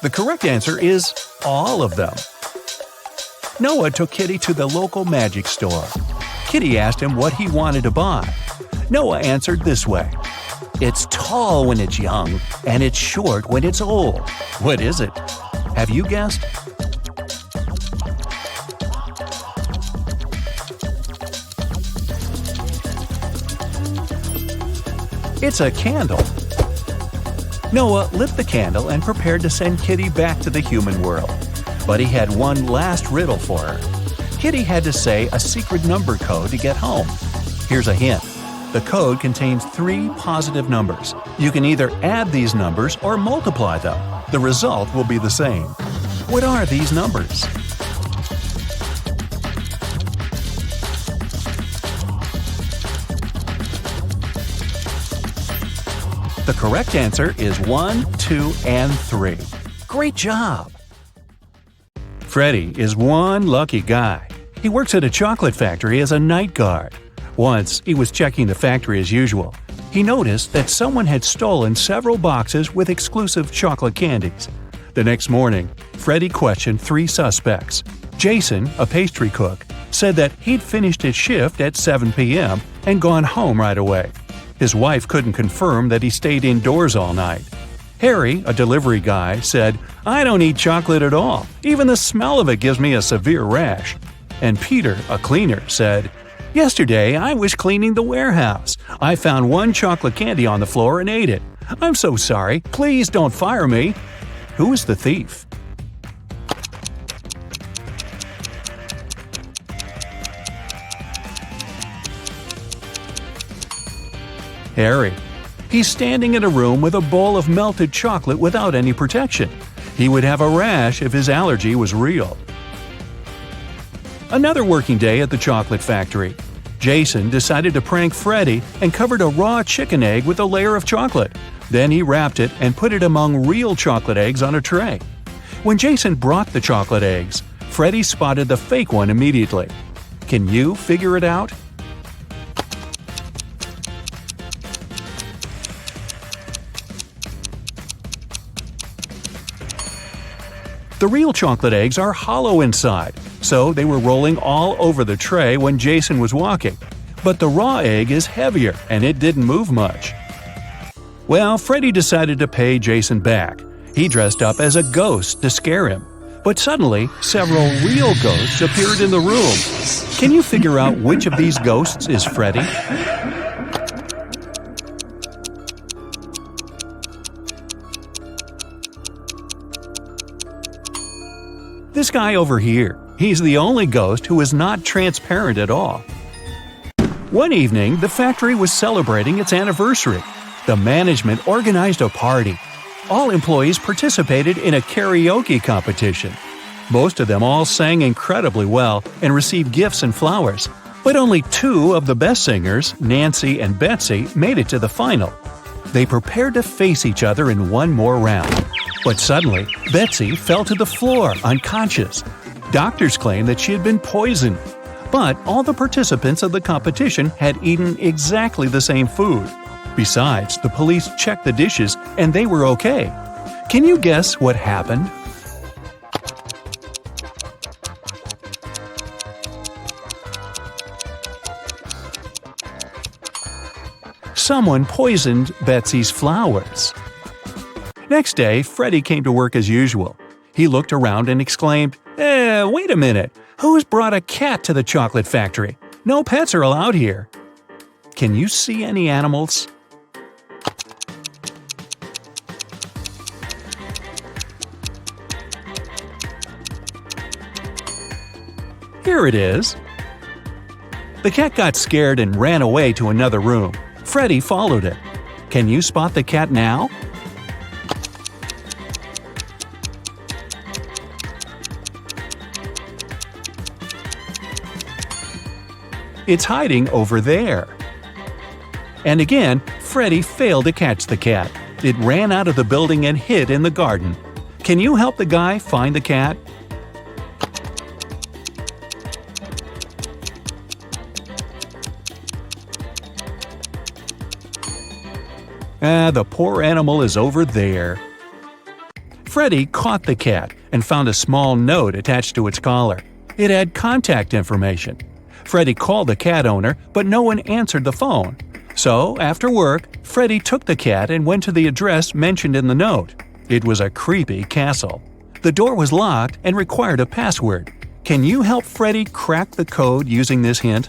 The correct answer is all of them. Noah took Kitty to the local magic store. Kitty asked him what he wanted to buy. Noah answered this way: "It's tall when it's young, and it's short when it's old." What is it? Have you guessed? It's a candle. Noah lit the candle and prepared to send Kitty back to the human world. But he had one last riddle for her. Kitty had to say a secret number code to get home. Here's a hint. The code contains 3 positive numbers. You can either add these numbers or multiply them. The result will be the same. What are these numbers? The correct answer is 1, 2, and 3. Great job! Freddie is one lucky guy. He works at a chocolate factory as a night guard. Once, he was checking the factory as usual. He noticed that someone had stolen several boxes with exclusive chocolate candies. The next morning, Freddie questioned 3 suspects. Jason, a pastry cook, said that he'd finished his shift at 7 p.m. and gone home right away. His wife couldn't confirm that he stayed indoors all night. Harry, a delivery guy, said, "I don't eat chocolate at all. Even the smell of it gives me a severe rash." And Peter, a cleaner, said, "Yesterday, I was cleaning the warehouse. I found one chocolate candy on the floor and ate it. I'm so sorry. Please don't fire me." Who is the thief? Harry. He's standing in a room with a bowl of melted chocolate without any protection. He would have a rash if his allergy was real. Another working day at the chocolate factory. Jason decided to prank Freddie and covered a raw chicken egg with a layer of chocolate. Then he wrapped it and put it among real chocolate eggs on a tray. When Jason brought the chocolate eggs, Freddie spotted the fake one immediately. Can you figure it out? The real chocolate eggs are hollow inside, so they were rolling all over the tray when Jason was walking. But the raw egg is heavier, and it didn't move much. Well, Freddie decided to pay Jason back. He dressed up as a ghost to scare him. But suddenly, several real ghosts appeared in the room. Can you figure out which of these ghosts is Freddie? This guy over here. He's the only ghost who is not transparent at all. One evening, the factory was celebrating its anniversary. The management organized a party. All employees participated in a karaoke competition. Most of them all sang incredibly well and received gifts and flowers. But only 2 of the best singers, Nancy and Betsy, made it to the final. They prepared to face each other in one more round. But suddenly, Betsy fell to the floor, unconscious. Doctors claimed that she had been poisoned. But all the participants of the competition had eaten exactly the same food. Besides, the police checked the dishes and they were okay. Can you guess what happened? Someone poisoned Betsy's flowers. Next day, Freddie came to work as usual. He looked around and exclaimed, wait a minute, who's brought a cat to the chocolate factory? No pets are allowed here. Can you see any animals? Here it is! The cat got scared and ran away to another room. Freddy followed it. Can you spot the cat now? It's hiding over there. And again, Freddy failed to catch the cat. It ran out of the building and hid in the garden. Can you help the guy find the cat? The poor animal is over there. Freddy caught the cat and found a small note attached to its collar. It had contact information. Freddy called the cat owner, but no one answered the phone. So, after work, Freddy took the cat and went to the address mentioned in the note. It was a creepy castle. The door was locked and required a password. Can you help Freddy crack the code using this hint?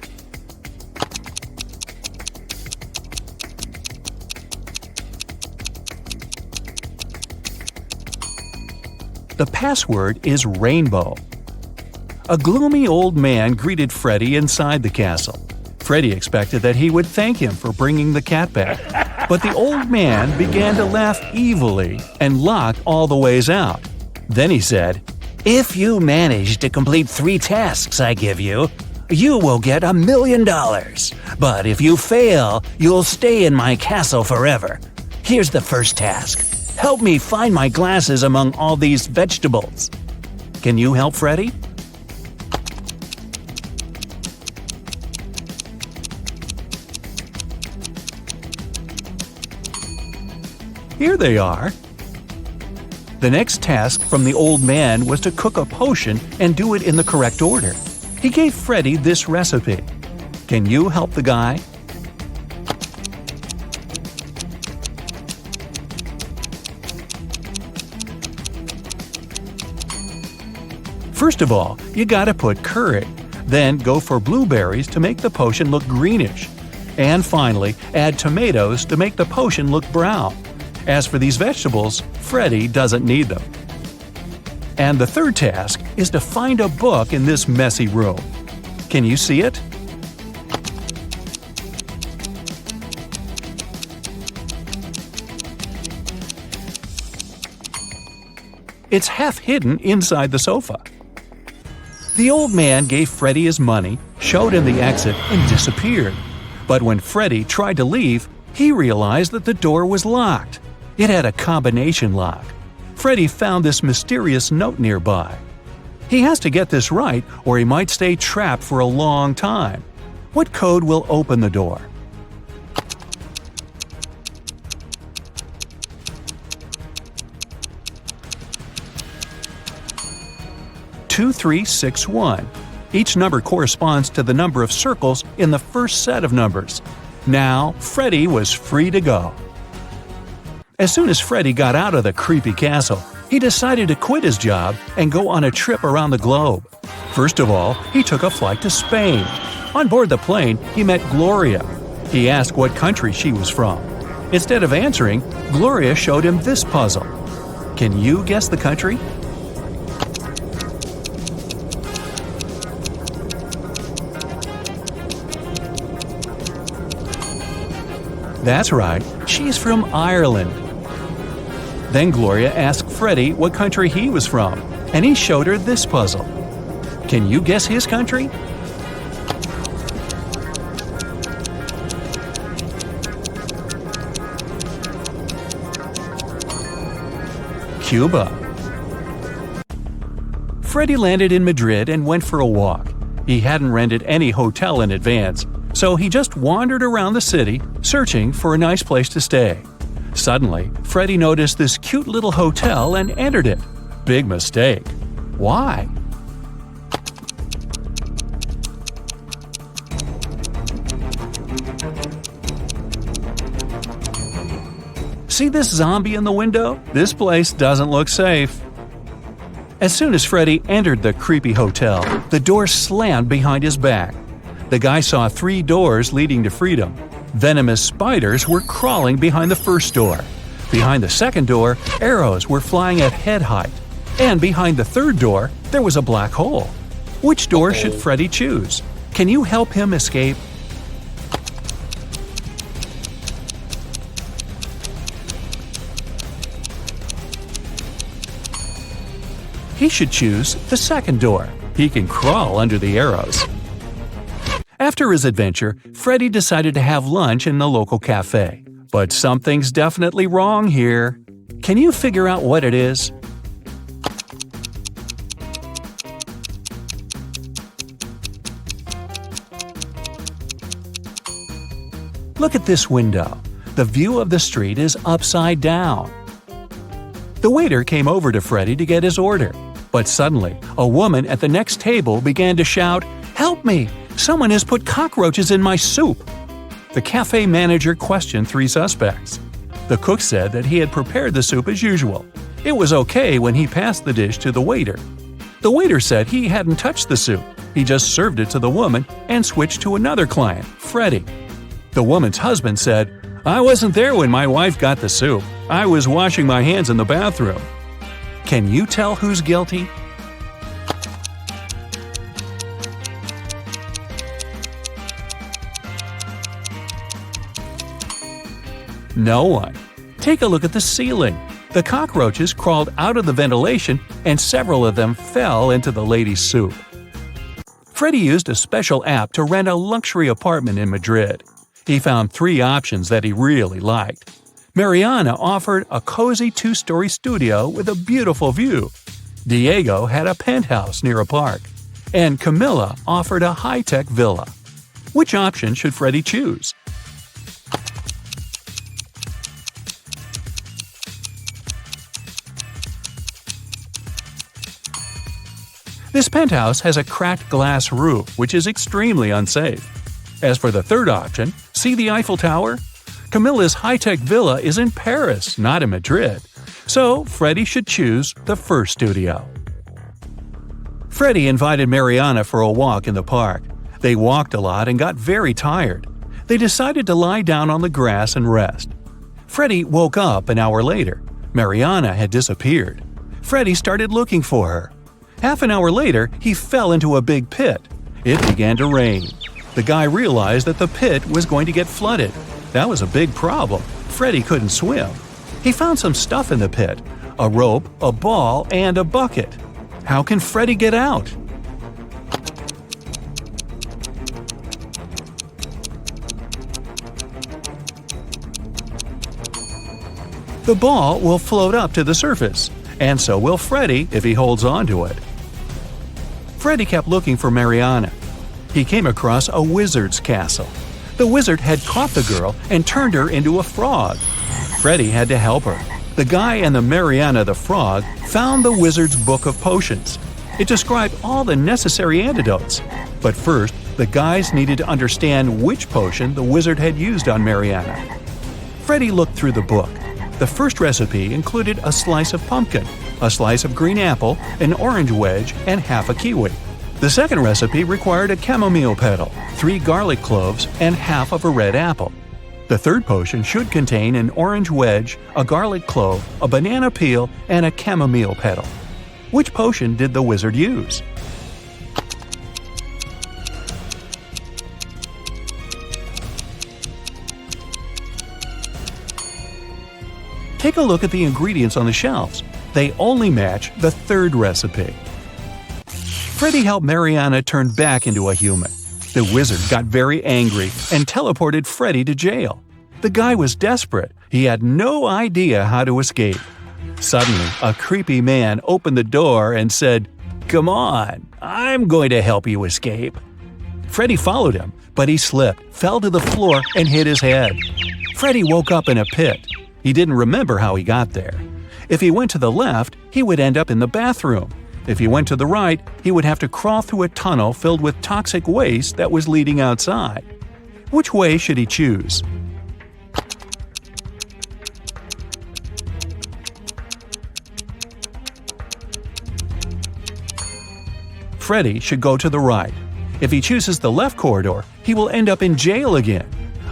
The password is rainbow. A gloomy old man greeted Freddy inside the castle. Freddy expected that he would thank him for bringing the cat back, but the old man began to laugh evilly and locked all the ways out. Then he said, If you manage to complete 3 tasks I give you, you will get $1 million. But if you fail, you'll stay in my castle forever. Here's the first task. Help me find my glasses among all these vegetables. Can you help Freddy? Here they are. The next task from the old man was to cook a potion and do it in the correct order. He gave Freddy this recipe. Can you help the guy? First of all, you gotta put curry. Then go for blueberries to make the potion look greenish. And finally, add tomatoes to make the potion look brown. As for these vegetables, Freddy doesn't need them. And the third task is to find a book in this messy room. Can you see it? It's half hidden inside the sofa. The old man gave Freddy his money, showed him the exit, and disappeared. But when Freddy tried to leave, he realized that the door was locked. It had a combination lock. Freddy found this mysterious note nearby. He has to get this right or he might stay trapped for a long time. What code will open the door? (2361). Each number corresponds to the number of circles in the first set of numbers. Now, Freddy was free to go. As soon as Freddy got out of the creepy castle, he decided to quit his job and go on a trip around the globe. First of all, he took a flight to Spain. On board the plane, he met Gloria. He asked what country she was from. Instead of answering, Gloria showed him this puzzle. Can you guess the country? That's right, she's from Ireland. Then Gloria asked Freddy what country he was from, and he showed her this puzzle. Can you guess his country? Cuba. Freddy landed in Madrid and went for a walk. He hadn't rented any hotel in advance, so he just wandered around the city, searching for a nice place to stay. Suddenly, Freddy noticed this cute little hotel and entered it. Big mistake. Why? See this zombie in the window? This place doesn't look safe. As soon as Freddy entered the creepy hotel, the door slammed behind his back. The guy saw 3 doors leading to freedom. Venomous spiders were crawling behind the first door. Behind the second door, arrows were flying at head height. And behind the third door, there was a black hole. Which door should Freddy choose? Can you help him escape? He should choose the second door. He can crawl under the arrows. After his adventure, Freddy decided to have lunch in the local cafe. But something's definitely wrong here. Can you figure out what it is? Look at this window. The view of the street is upside down. The waiter came over to Freddy to get his order. But suddenly, a woman at the next table began to shout, "Help me! Someone has put cockroaches in my soup!" The cafe manager questioned three suspects. The cook said that he had prepared the soup as usual. It was okay when he passed the dish to the waiter. The waiter said he hadn't touched the soup. He just served it to the woman and switched to another client, Freddy. The woman's husband said, "I wasn't there when my wife got the soup. I was washing my hands in the bathroom." Can you tell who's guilty? No one. Take a look at the ceiling. The cockroaches crawled out of the ventilation and several of them fell into the lady's soup. Freddy used a special app to rent a luxury apartment in Madrid. He found three options that he really liked. Mariana offered a cozy two-story studio with a beautiful view. Diego had a penthouse near a park. And Camilla offered a high-tech villa. Which option should Freddy choose? This penthouse has a cracked glass roof, which is extremely unsafe. As for the third option, see the Eiffel Tower? Camilla's high-tech villa is in Paris, not in Madrid. So, Freddy should choose the first studio. Freddy invited Mariana for a walk in the park. They walked a lot and got very tired. They decided to lie down on the grass and rest. Freddy woke up an hour later. Mariana had disappeared. Freddy started looking for her. Half an hour later, he fell into a big pit. It began to rain. The guy realized that the pit was going to get flooded. That was a big problem. Freddy couldn't swim. He found some stuff in the pit: a rope, a ball, and a bucket. How can Freddy get out? The ball will float up to the surface, and so will Freddy if he holds on to it. Freddy kept looking for Mariana. He came across a wizard's castle. The wizard had caught the girl and turned her into a frog. Freddy had to help her. The guy and the Mariana the frog found the wizard's book of potions. It described all the necessary antidotes. But first, the guys needed to understand which potion the wizard had used on Mariana. Freddy looked through the book. The first recipe included a slice of pumpkin, a slice of green apple, an orange wedge, and half a kiwi. The second recipe required a chamomile petal, 3 garlic cloves, and half of a red apple. The third potion should contain an orange wedge, a garlic clove, a banana peel, and a chamomile petal. Which potion did the wizard use? Take a look at the ingredients on the shelves. They only match the third recipe. Freddy helped Mariana turn back into a human. The wizard got very angry and teleported Freddy to jail. The guy was desperate. He had no idea how to escape. Suddenly, a creepy man opened the door and said, "Come on, I'm going to help you escape." Freddy followed him, but he slipped, fell to the floor, and hit his head. Freddy woke up in a pit. He didn't remember how he got there. If he went to the left, he would end up in the bathroom. If he went to the right, he would have to crawl through a tunnel filled with toxic waste that was leading outside. Which way should he choose? Freddy should go to the right. If he chooses the left corridor, he will end up in jail again.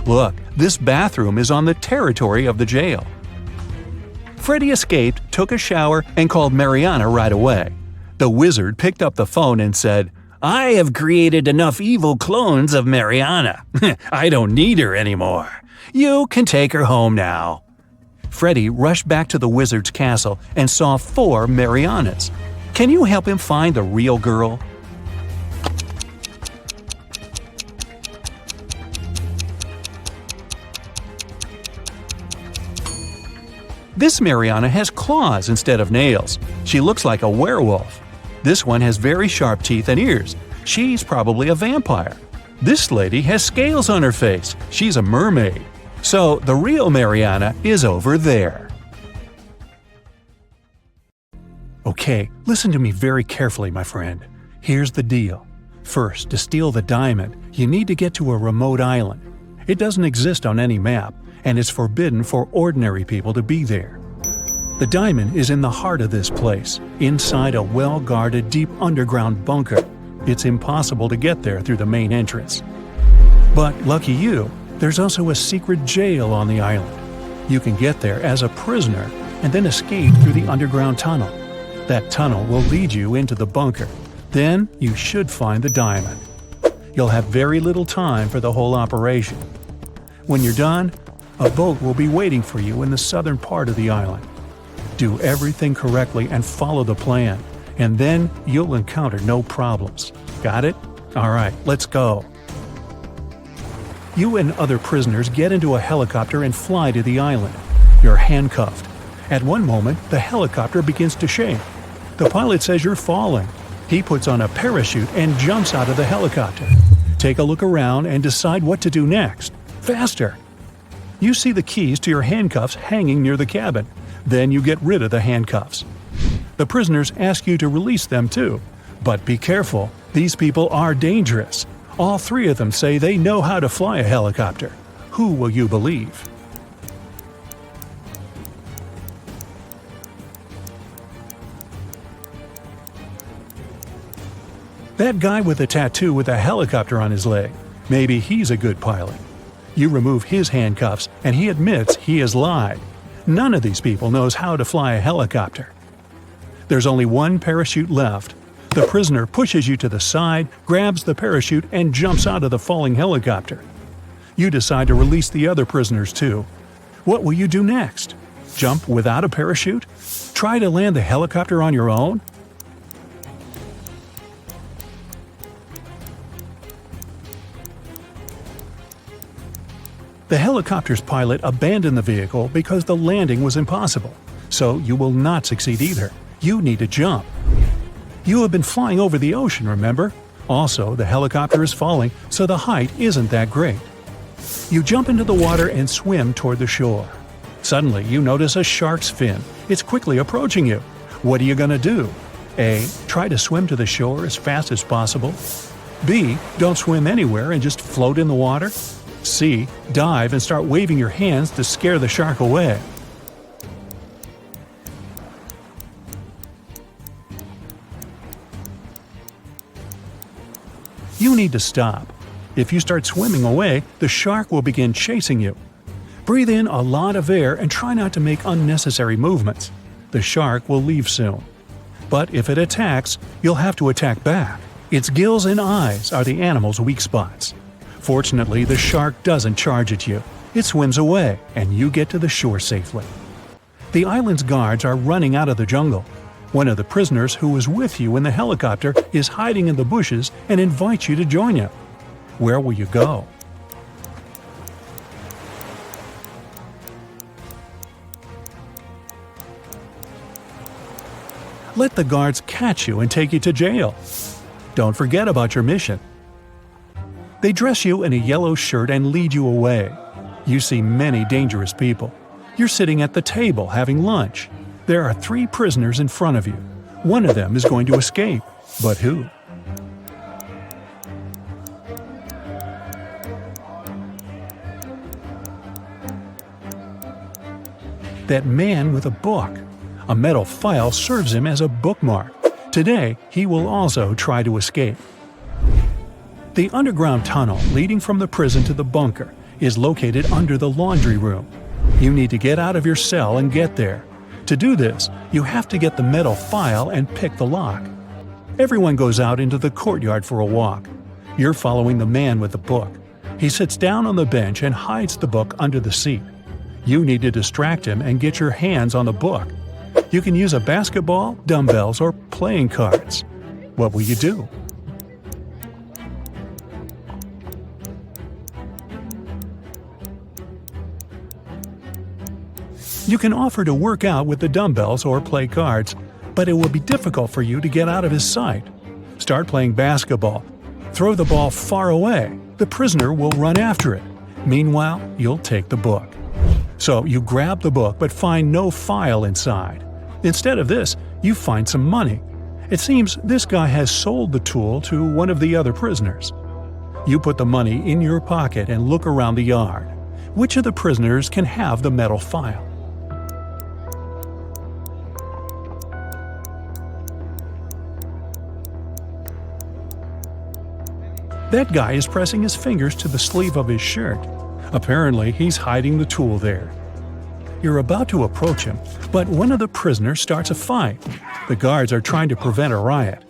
Look, this bathroom is on the territory of the jail. Freddy escaped, took a shower, and called Mariana right away. The wizard picked up the phone and said, I have created enough evil clones of Mariana. I don't need her anymore. You can take her home now." Freddy rushed back to the wizard's castle and saw 4 Marianas. "Can you help him find the real girl?" This Mariana has claws instead of nails. She looks like a werewolf. This one has very sharp teeth and ears. She's probably a vampire. This lady has scales on her face. She's a mermaid. So the real Mariana is over there. Okay, listen to me very carefully, my friend. Here's the deal. First, to steal the diamond, you need to get to a remote island. It doesn't exist on any map, and it's forbidden for ordinary people to be there. The diamond is in the heart of this place, inside a well-guarded deep underground bunker. It's impossible to get there through the main entrance. But lucky you, there's also a secret jail on the island. You can get there as a prisoner and then escape through the underground tunnel. That tunnel will lead you into the bunker. Then you should find the diamond. You'll have very little time for the whole operation. When you're done, a boat will be waiting for you in the southern part of the island. Do everything correctly and follow the plan, and then you'll encounter no problems. Got it? Alright, let's go. You and other prisoners get into a helicopter and fly to the island. You're handcuffed. At one moment, the helicopter begins to shake. The pilot says you're falling. He puts on a parachute and jumps out of the helicopter. Take a look around and decide what to do next. Faster! You see the keys to your handcuffs hanging near the cabin. Then you get rid of the handcuffs. The prisoners ask you to release them too. But be careful, these people are dangerous. All 3 of them say they know how to fly a helicopter. Who will you believe? That guy with a tattoo with a helicopter on his leg. Maybe he's a good pilot. You remove his handcuffs and he admits he has lied. None of these people knows how to fly a helicopter. There's only one parachute left. The prisoner pushes you to the side, grabs the parachute, and jumps out of the falling helicopter. You decide to release the other prisoners too. What will you do next? Jump without a parachute? Try to land the helicopter on your own? The helicopter's pilot abandoned the vehicle because the landing was impossible. So you will not succeed either. You need to jump. You have been flying over the ocean, remember? Also, the helicopter is falling, so the height isn't that great. You jump into the water and swim toward the shore. Suddenly, you notice a shark's fin. It's quickly approaching you. What are you going to do? A. Try to swim to the shore as fast as possible. B. Don't swim anywhere and just float in the water. C. Dive and start waving your hands to scare the shark away. You need to stop. If you start swimming away, the shark will begin chasing you. Breathe in a lot of air and try not to make unnecessary movements. The shark will leave soon. But if it attacks, you'll have to attack back. Its gills and eyes are the animal's weak spots. Fortunately, the shark doesn't charge at you. It swims away, and you get to the shore safely. The island's guards are running out of the jungle. One of the prisoners who was with you in the helicopter is hiding in the bushes and invites you to join him. Where will you go? Let the guards catch you and take you to jail. Don't forget about your mission. They dress you in a yellow shirt and lead you away. You see many dangerous people. You're sitting at the table having lunch. There are 3 prisoners in front of you. One of them is going to escape. But who? That man with a book. A metal file serves him as a bookmark. Today, he will also try to escape. The underground tunnel leading from the prison to the bunker is located under the laundry room. You need to get out of your cell and get there. To do this, you have to get the metal file and pick the lock. Everyone goes out into the courtyard for a walk. You're following the man with the book. He sits down on the bench and hides the book under the seat. You need to distract him and get your hands on the book. You can use a basketball, dumbbells, or playing cards. What will you do? You can offer to work out with the dumbbells or play cards, but it will be difficult for you to get out of his sight. Start playing basketball. Throw the ball far away. The prisoner will run after it. Meanwhile, you'll take the book. So you grab the book but find no file inside. Instead of this, you find some money. It seems this guy has sold the tool to one of the other prisoners. You put the money in your pocket and look around the yard. Which of the prisoners can have the metal file? That guy is pressing his fingers to the sleeve of his shirt. Apparently, he's hiding the tool there. You're about to approach him, but one of the prisoners starts a fight. The guards are trying to prevent a riot.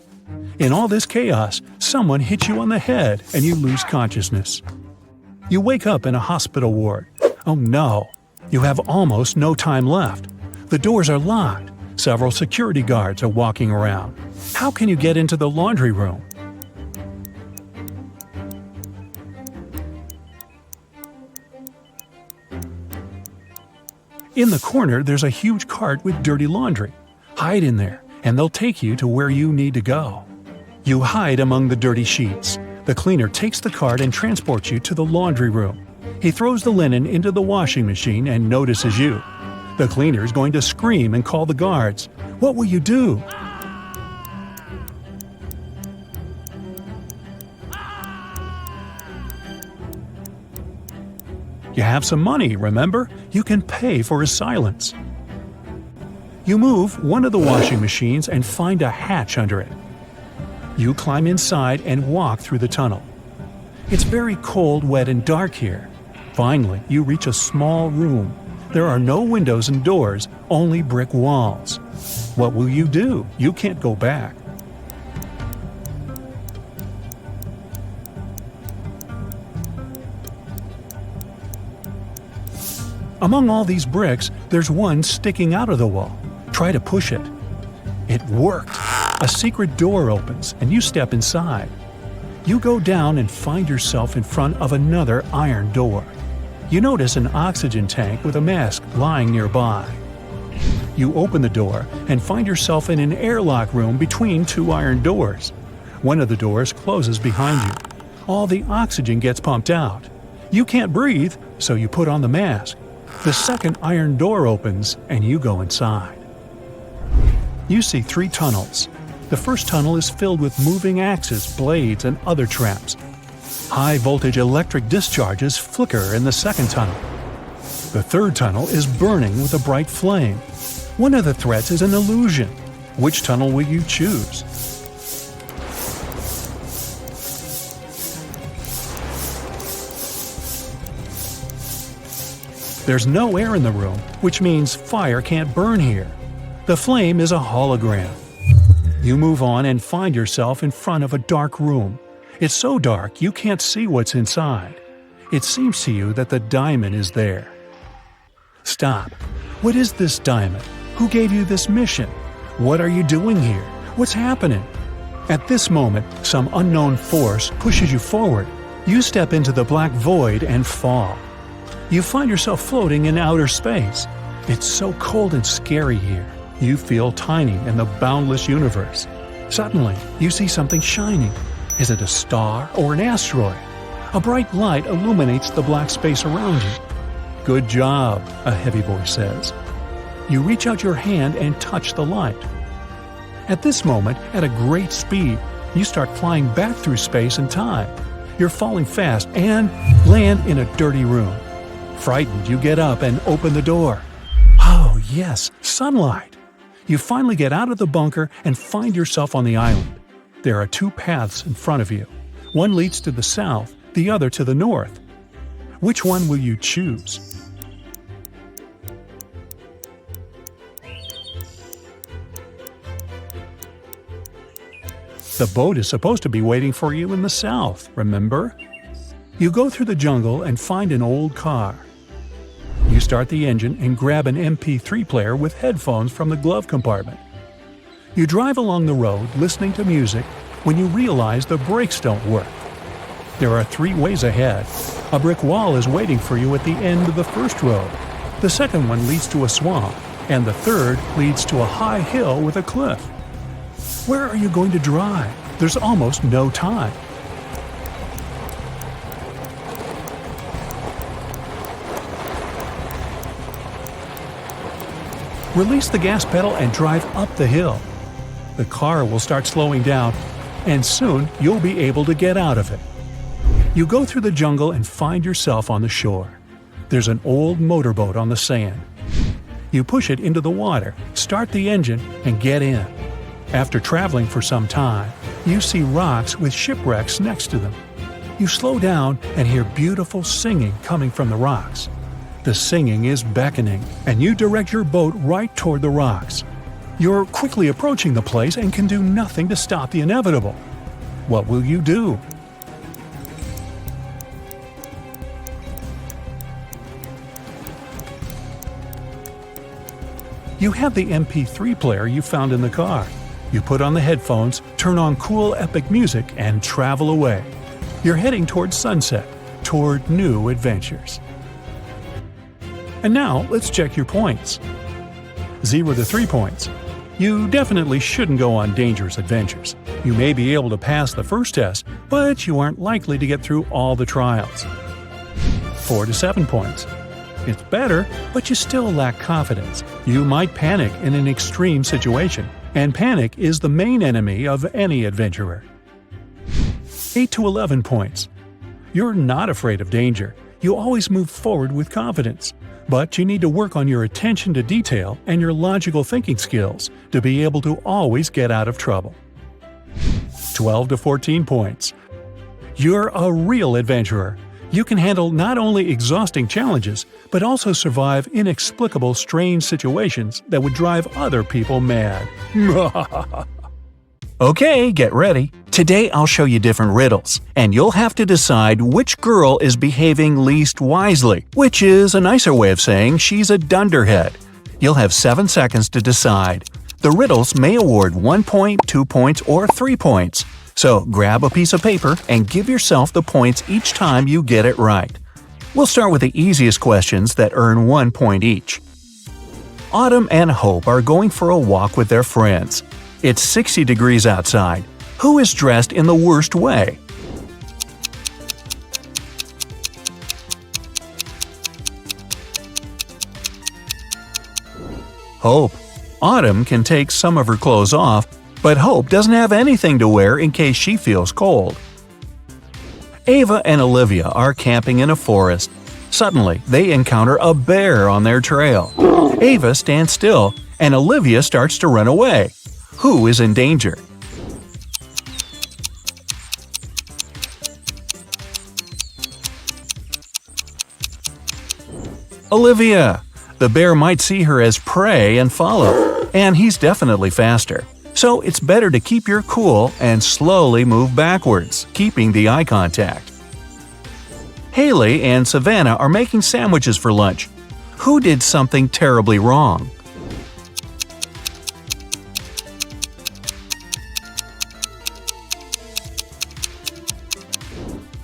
In all this chaos, someone hits you on the head and you lose consciousness. You wake up in a hospital ward. Oh no! You have almost no time left. The doors are locked. Several security guards are walking around. How can you get into the laundry room? In the corner, there's a huge cart with dirty laundry. Hide in there, and they'll take you to where you need to go. You hide among the dirty sheets. The cleaner takes the cart and transports you to the laundry room. He throws the linen into the washing machine and notices you. The cleaner is going to scream and call the guards. What will you do? You have some money, remember? You can pay for his silence. You move one of the washing machines and find a hatch under it. You climb inside and walk through the tunnel. It's very cold, wet, and dark here. Finally, you reach a small room. There are no windows and doors, only brick walls. What will you do? You can't go back. Among all these bricks, there's one sticking out of the wall. Try to push it. It worked. A secret door opens, and you step inside. You go down and find yourself in front of another iron door. You notice an oxygen tank with a mask lying nearby. You open the door and find yourself in an airlock room between two iron doors. One of the doors closes behind you. All the oxygen gets pumped out. You can't breathe, so you put on the mask. The second iron door opens, and you go inside. You see 3 tunnels. The first tunnel is filled with moving axes, blades, and other traps. High-voltage electric discharges flicker in the second tunnel. The third tunnel is burning with a bright flame. One of the threats is an illusion. Which tunnel will you choose? There's no air in the room, which means fire can't burn here. The flame is a hologram. You move on and find yourself in front of a dark room. It's so dark you can't see what's inside. It seems to you that the diamond is there. Stop. What is this diamond? Who gave you this mission? What are you doing here? What's happening? At this moment, some unknown force pushes you forward. You step into the black void and fall. You find yourself floating in outer space. It's so cold and scary here. You feel tiny in the boundless universe. Suddenly, you see something shining. Is it a star or an asteroid? A bright light illuminates the black space around you. Good job, a heavy voice says. You reach out your hand and touch the light. At this moment, at a great speed, you start flying back through space and time. You're falling fast and land in a dirty room. Frightened, you get up and open the door. Oh, yes, sunlight. You finally get out of the bunker and find yourself on the island. There are 2 paths in front of you. One leads to the south, the other to the north. Which one will you choose? The boat is supposed to be waiting for you in the south, remember? You go through the jungle and find an old car. You start the engine and grab an MP3 player with headphones from the glove compartment. You drive along the road listening to music when you realize the brakes don't work. There are 3 ways ahead. A brick wall is waiting for you at the end of the first road. The second one leads to a swamp, and the third leads to a high hill with a cliff. Where are you going to drive? There's almost no time. Release the gas pedal and drive up the hill. The car will start slowing down, and soon you'll be able to get out of it. You go through the jungle and find yourself on the shore. There's an old motorboat on the sand. You push it into the water, start the engine, and get in. After traveling for some time, you see rocks with shipwrecks next to them. You slow down and hear beautiful singing coming from the rocks. The singing is beckoning, and you direct your boat right toward the rocks. You're quickly approaching the place and can do nothing to stop the inevitable. What will you do? You have the MP3 player you found in the car. You put on the headphones, turn on cool epic music, and travel away. You're heading toward sunset, toward new adventures. And now, let's check your points. 0 to 3 points. You definitely shouldn't go on dangerous adventures. You may be able to pass the first test, but you aren't likely to get through all the trials. 4 to 7 points. It's better, but you still lack confidence. You might panic in an extreme situation, and panic is the main enemy of any adventurer. 8 to 11 points. You're not afraid of danger. You always move forward with confidence. But you need to work on your attention to detail and your logical thinking skills to be able to always get out of trouble. 12 to 14 points. You're a real adventurer. You can handle not only exhausting challenges, but also survive inexplicable strange situations that would drive other people mad. Okay, get ready. Today I'll show you different riddles, and you'll have to decide which girl is behaving least wisely, which is a nicer way of saying she's a dunderhead. You'll have 7 seconds to decide. The riddles may award 1 point, 2 points, or 3 points. So grab a piece of paper and give yourself the points each time you get it right. We'll start with the easiest questions that earn 1 point each. Autumn and Hope are going for a walk with their friends. It's 60 degrees outside. Who is dressed in the worst way? Hope. Autumn can take some of her clothes off, but Hope doesn't have anything to wear in case she feels cold. Ava and Olivia are camping in a forest. Suddenly, they encounter a bear on their trail. Ava stands still, and Olivia starts to run away. Who is in danger? Olivia. The bear might see her as prey and follow, and he's definitely faster. So it's better to keep your cool and slowly move backwards, keeping the eye contact. Haley and Savannah are making sandwiches for lunch. Who did something terribly wrong?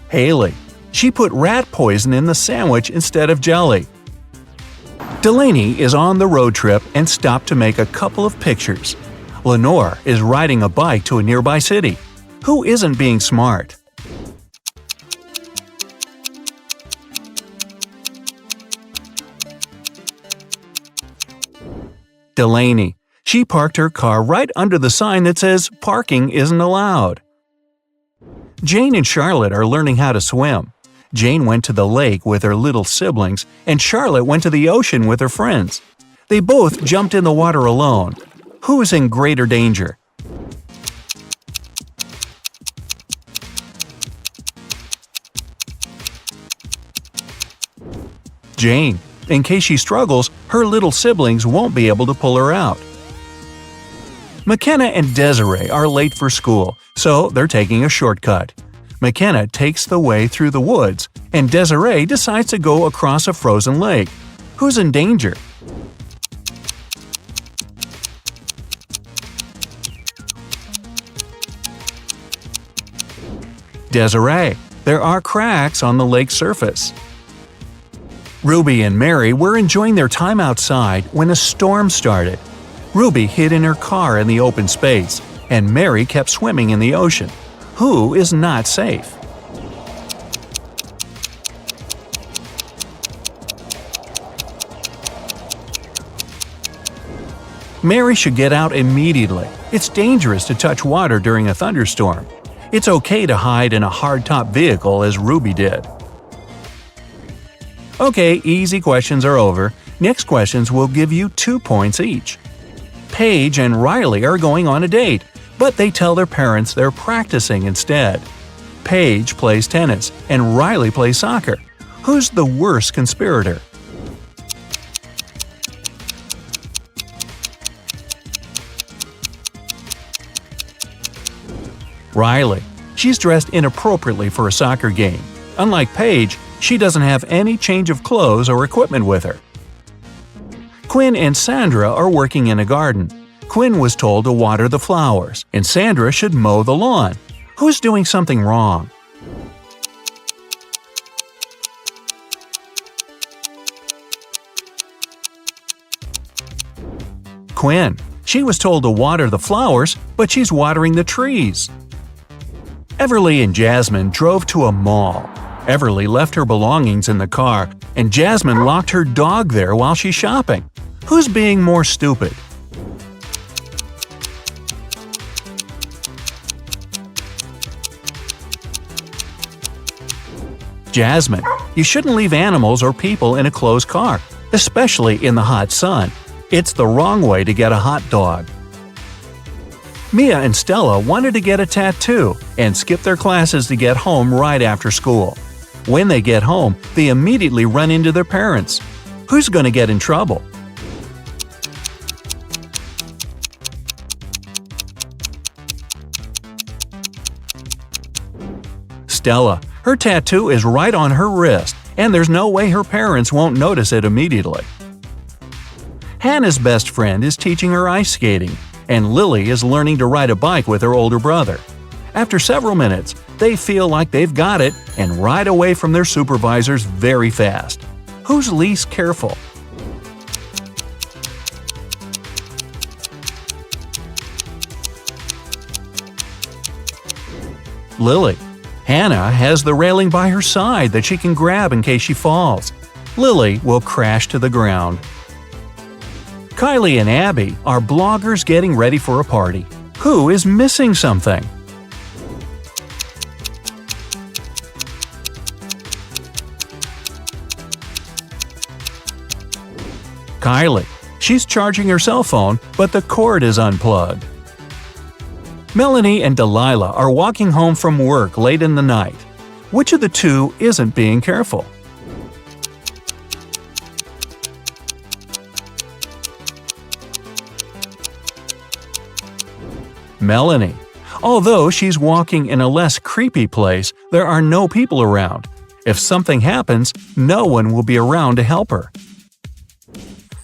Haley. She put rat poison in the sandwich instead of jelly. Delaney is on the road trip and stopped to make a couple of pictures. Lenore is riding a bike to a nearby city. Who isn't being smart? Delaney. She parked her car right under the sign that says "Parking isn't allowed." Jane and Charlotte are learning how to swim. Jane went to the lake with her little siblings, and Charlotte went to the ocean with her friends. They both jumped in the water alone. Who is in greater danger? Jane. In case she struggles, her little siblings won't be able to pull her out. McKenna and Desiree are late for school, so they're taking a shortcut. McKenna takes the way through the woods, and Desiree decides to go across a frozen lake. Who's in danger? Desiree. There are cracks on the lake's surface. Ruby and Mary were enjoying their time outside when a storm started. Ruby hid in her car in the open space, and Mary kept swimming in the ocean. Who is not safe? Mary should get out immediately. It's dangerous to touch water during a thunderstorm. It's okay to hide in a hardtop vehicle as Ruby did. Okay, easy questions are over. Next questions will give you 2 points each. Paige and Riley are going on a date, but they tell their parents they're practicing instead. Paige plays tennis and Riley plays soccer. Who's the worst conspirator? Riley. She's dressed inappropriately for a soccer game. Unlike Paige, she doesn't have any change of clothes or equipment with her. Quinn and Sandra are working in a garden. Quinn was told to water the flowers, and Sandra should mow the lawn. Who's doing something wrong? Quinn. She was told to water the flowers, but she's watering the trees. Everly and Jasmine drove to a mall. Everly left her belongings in the car, and Jasmine locked her dog there while she's shopping. Who's being more stupid? Jasmine. You shouldn't leave animals or people in a closed car, especially in the hot sun. It's the wrong way to get a hot dog. Mia and Stella wanted to get a tattoo and skip their classes to get home right after school. When they get home, they immediately run into their parents. Who's going to get in trouble? Stella. Her tattoo is right on her wrist, and there's no way her parents won't notice it immediately. Hannah's best friend is teaching her ice skating, and Lily is learning to ride a bike with her older brother. After several minutes, they feel like they've got it and ride away from their supervisors very fast. Who's least careful? Lily. Hannah has the railing by her side that she can grab in case she falls. Lily will crash to the ground. Kylie and Abby are bloggers getting ready for a party. Who is missing something? Kylie. She's charging her cell phone, but the cord is unplugged. Melanie and Delilah are walking home from work late in the night. Which of the two isn't being careful? Melanie. Although she's walking in a less creepy place, there are no people around. If something happens, no one will be around to help her.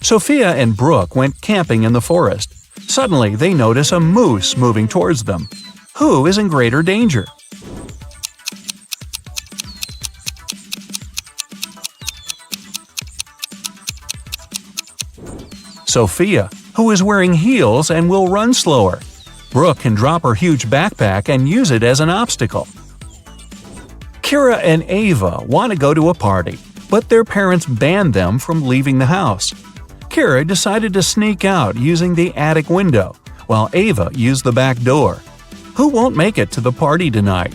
Sophia and Brooke went camping in the forest. Suddenly, they notice a moose moving towards them. Who is in greater danger? Sophia, who is wearing heels and will run slower. Brooke can drop her huge backpack and use it as an obstacle. Kira and Ava want to go to a party, but their parents banned them from leaving the house. Kira decided to sneak out using the attic window, while Ava used the back door. Who won't make it to the party tonight?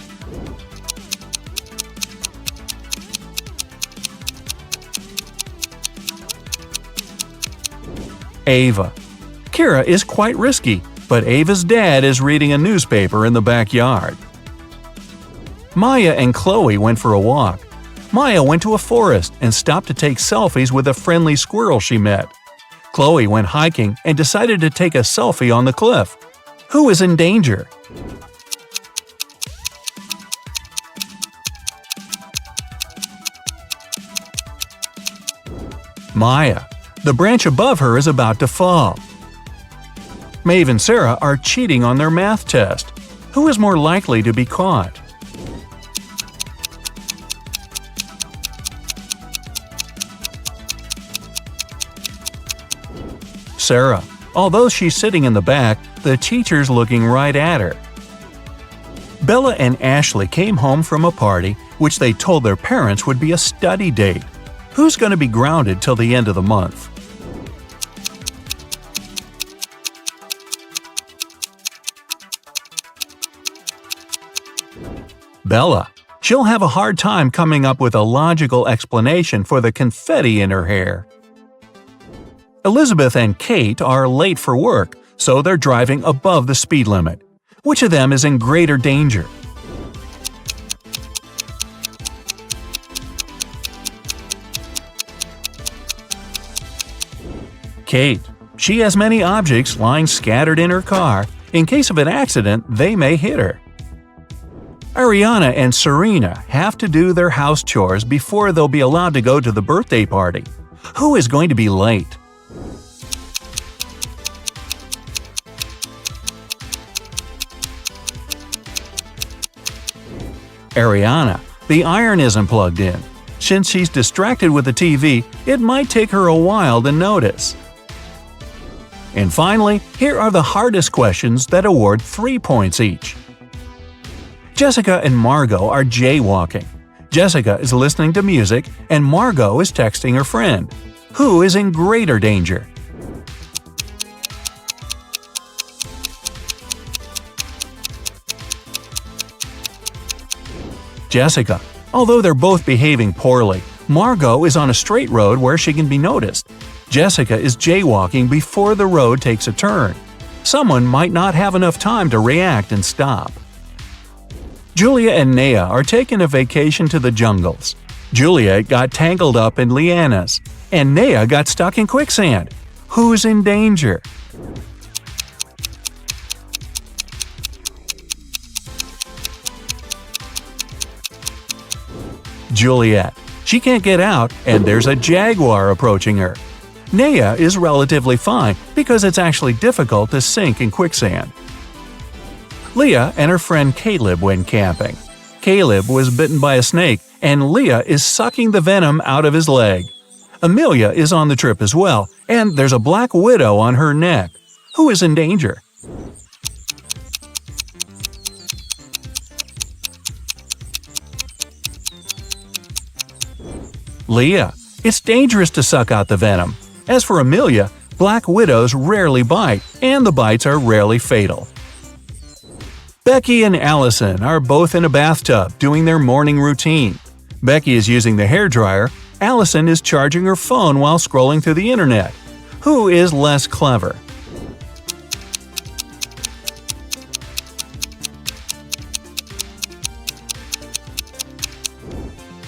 Ava. Kira is quite risky, but Ava's dad is reading a newspaper in the backyard. Maya and Chloe went for a walk. Maya went to a forest and stopped to take selfies with a friendly squirrel she met. Chloe went hiking and decided to take a selfie on the cliff. Who is in danger? Maya. The branch above her is about to fall. Maeve and Sarah are cheating on their math test. Who is more likely to be caught? Sarah. Although she's sitting in the back, the teacher's looking right at her. Bella and Ashley came home from a party which they told their parents would be a study date. Who's going to be grounded till the end of the month? Bella. She'll have a hard time coming up with a logical explanation for the confetti in her hair. Elizabeth and Kate are late for work, so they're driving above the speed limit. Which of them is in greater danger? Kate. She has many objects lying scattered in her car. In case of an accident, they may hit her. Ariana and Serena have to do their house chores before they'll be allowed to go to the birthday party. Who is going to be late? Ariana. The iron isn't plugged in. Since she's distracted with the TV, it might take her a while to notice. And finally, here are the hardest questions that award 3 points each. Jessica and Margot are jaywalking. Jessica is listening to music and Margot is texting her friend. Who is in greater danger? Jessica. Although they're both behaving poorly, Margot is on a straight road where she can be noticed. Jessica is jaywalking before the road takes a turn. Someone might not have enough time to react and stop. Julia and Naya are taking a vacation to the jungles. Julia got tangled up in lianas, and Naya got stuck in quicksand. Who's in danger? Juliet. She can't get out, and there's a jaguar approaching her. Naya is relatively fine because it's actually difficult to sink in quicksand. Leah and her friend Caleb went camping. Caleb was bitten by a snake, and Leah is sucking the venom out of his leg. Amelia is on the trip as well, and there's a black widow on her neck. Who is in danger? Leah. It's dangerous to suck out the venom. As for Amelia, black widows rarely bite, and the bites are rarely fatal. Becky and Allison are both in a bathtub doing their morning routine. Becky is using the hairdryer, Allison is charging her phone while scrolling through the internet. Who is less clever?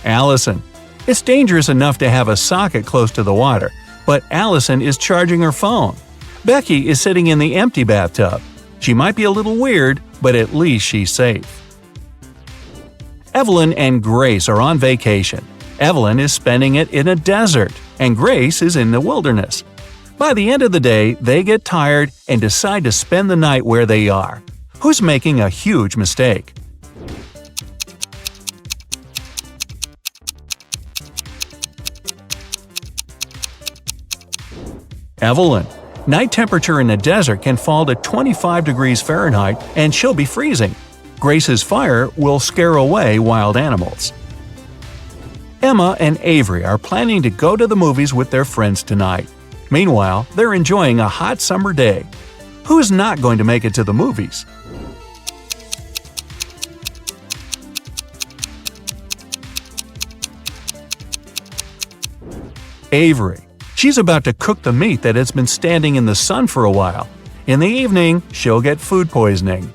Allison. It's dangerous enough to have a socket close to the water, but Allison is charging her phone. Becky is sitting in the empty bathtub. She might be a little weird, but at least she's safe. Evelyn and Grace are on vacation. Evelyn is spending it in a desert, and Grace is in the wilderness. By the end of the day, they get tired and decide to spend the night where they are. Who's making a huge mistake? Evelyn. Night temperature in the desert can fall to 25 degrees Fahrenheit and she'll be freezing. Grace's fire will scare away wild animals. Emma and Avery are planning to go to the movies with their friends tonight. Meanwhile, they're enjoying a hot summer day. Who's not going to make it to the movies? Avery. She's about to cook the meat that has been standing in the sun for a while. In the evening, she'll get food poisoning.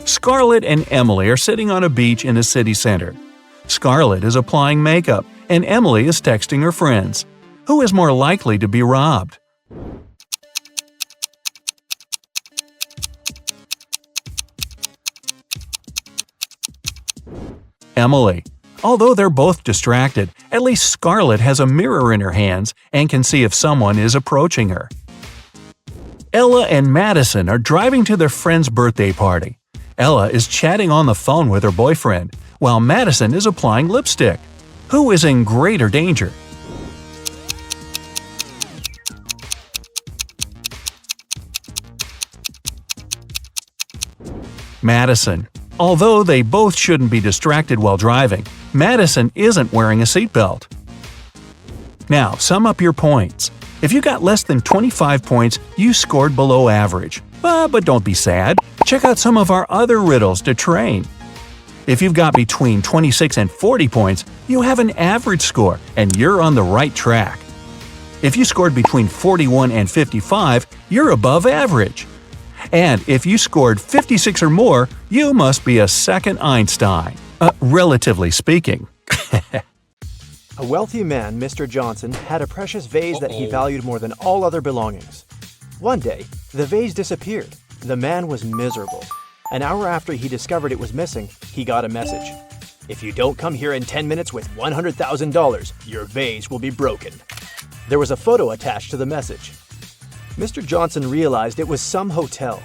Scarlett and Emily are sitting on a beach in a city center. Scarlett is applying makeup, and Emily is texting her friends. Who is more likely to be robbed? Emily. Although they're both distracted, at least Scarlett has a mirror in her hands and can see if someone is approaching her. Ella and Madison are driving to their friend's birthday party. Ella is chatting on the phone with her boyfriend, while Madison is applying lipstick. Who is in greater danger? Madison. Although they both shouldn't be distracted while driving, Madison isn't wearing a seatbelt. Now, sum up your points. If you got less than 25 points, you scored below average. But don't be sad. Check out some of our other riddles to train. If you've got between 26 and 40 points, you have an average score and you're on the right track. If you scored between 41 and 55, you're above average. And if you scored 56 or more, you must be a second Einstein. Relatively speaking. A wealthy man, Mr. Johnson, had a precious vase that he valued more than all other belongings. One day, the vase disappeared. The man was miserable. An hour after he discovered it was missing, he got a message. "If you don't come here in 10 minutes with $100,000, your vase will be broken." There was a photo attached to the message. Mr. Johnson realized it was some hotel.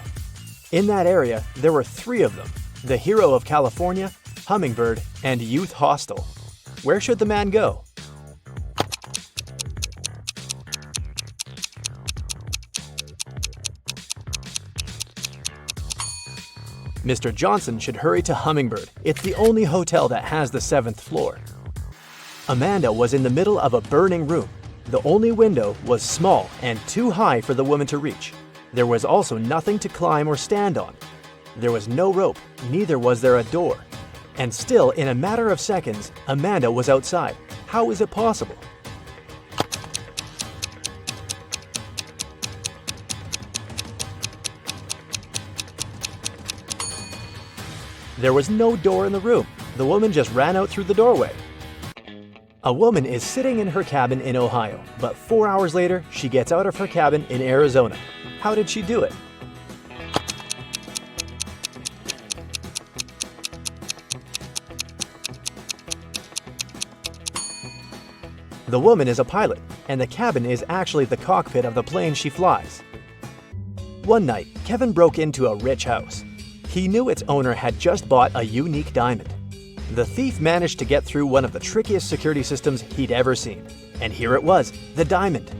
In that area, there were 3 of them: the Hero of California, Hummingbird, and Youth Hostel. Where should the man go? Mr. Johnson should hurry to Hummingbird. It's the only hotel that has the 7th floor. Amanda was in the middle of a burning room. The only window was small and too high for the woman to reach. There was also nothing to climb or stand on. There was no rope, neither was there a door. And still, in a matter of seconds, Amanda was outside. How is it possible? There was no door in the room. The woman just ran out through the doorway. A woman is sitting in her cabin in Ohio, but 4 hours later, she gets out of her cabin in Arizona. How did she do it? The woman is a pilot, and the cabin is actually the cockpit of the plane she flies. One night, Kevin broke into a rich house. He knew its owner had just bought a unique diamond. The thief managed to get through one of the trickiest security systems he'd ever seen. And here it was, the diamond.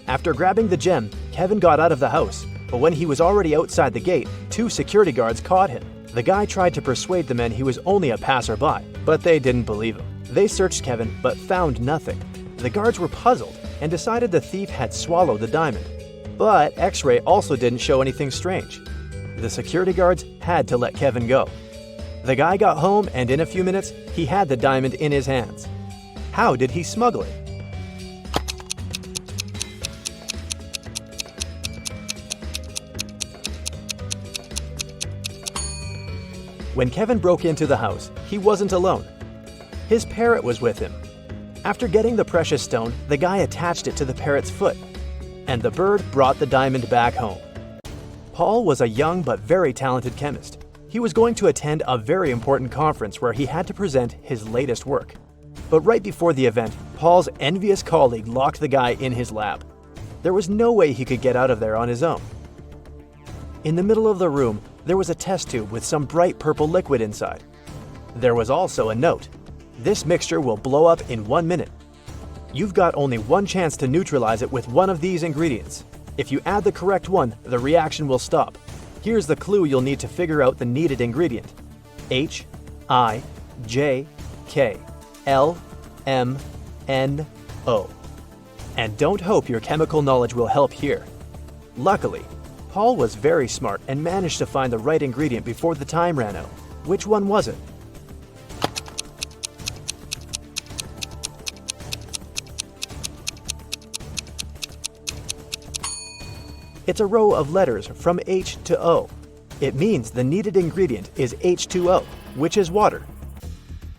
After grabbing the gem, Kevin got out of the house, but when he was already outside the gate, 2 security guards caught him. The guy tried to persuade the men he was only a passerby, but they didn't believe him. They searched Kevin, but found nothing. The guards were puzzled and decided the thief had swallowed the diamond. But X-ray also didn't show anything strange. The security guards had to let Kevin go. The guy got home, and in a few minutes, he had the diamond in his hands. How did he smuggle it? When Kevin broke into the house, he wasn't alone. His parrot was with him. After getting the precious stone, the guy attached it to the parrot's foot, and the bird brought the diamond back home. Paul was a young but very talented chemist. He was going to attend a very important conference where he had to present his latest work. But right before the event, Paul's envious colleague locked the guy in his lab. There was no way he could get out of there on his own. In the middle of the room, there was a test tube with some bright purple liquid inside. There was also a note. "This mixture will blow up in 1 minute. You've got only one chance to neutralize it with one of these ingredients. If you add the correct one, the reaction will stop. Here's the clue you'll need to figure out the needed ingredient. HIJKLMNO. And don't hope your chemical knowledge will help here. Luckily, Paul was very smart and managed to find the right ingredient before the time ran out. Which one was it? It's a row of letters from H to O. It means the needed ingredient is H2O, which is water.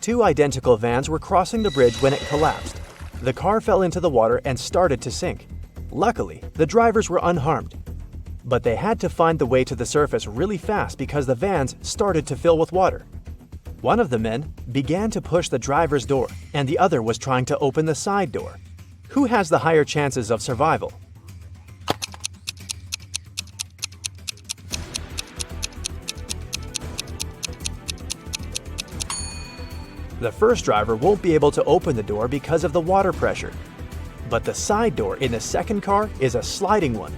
2 identical vans were crossing the bridge when it collapsed. The car fell into the water and started to sink. Luckily, the drivers were unharmed. But they had to find the way to the surface really fast because the vans started to fill with water. One of the men began to push the driver's door, and the other was trying to open the side door. Who has the higher chances of survival? The first driver won't be able to open the door because of the water pressure. But the side door in the second car is a sliding one.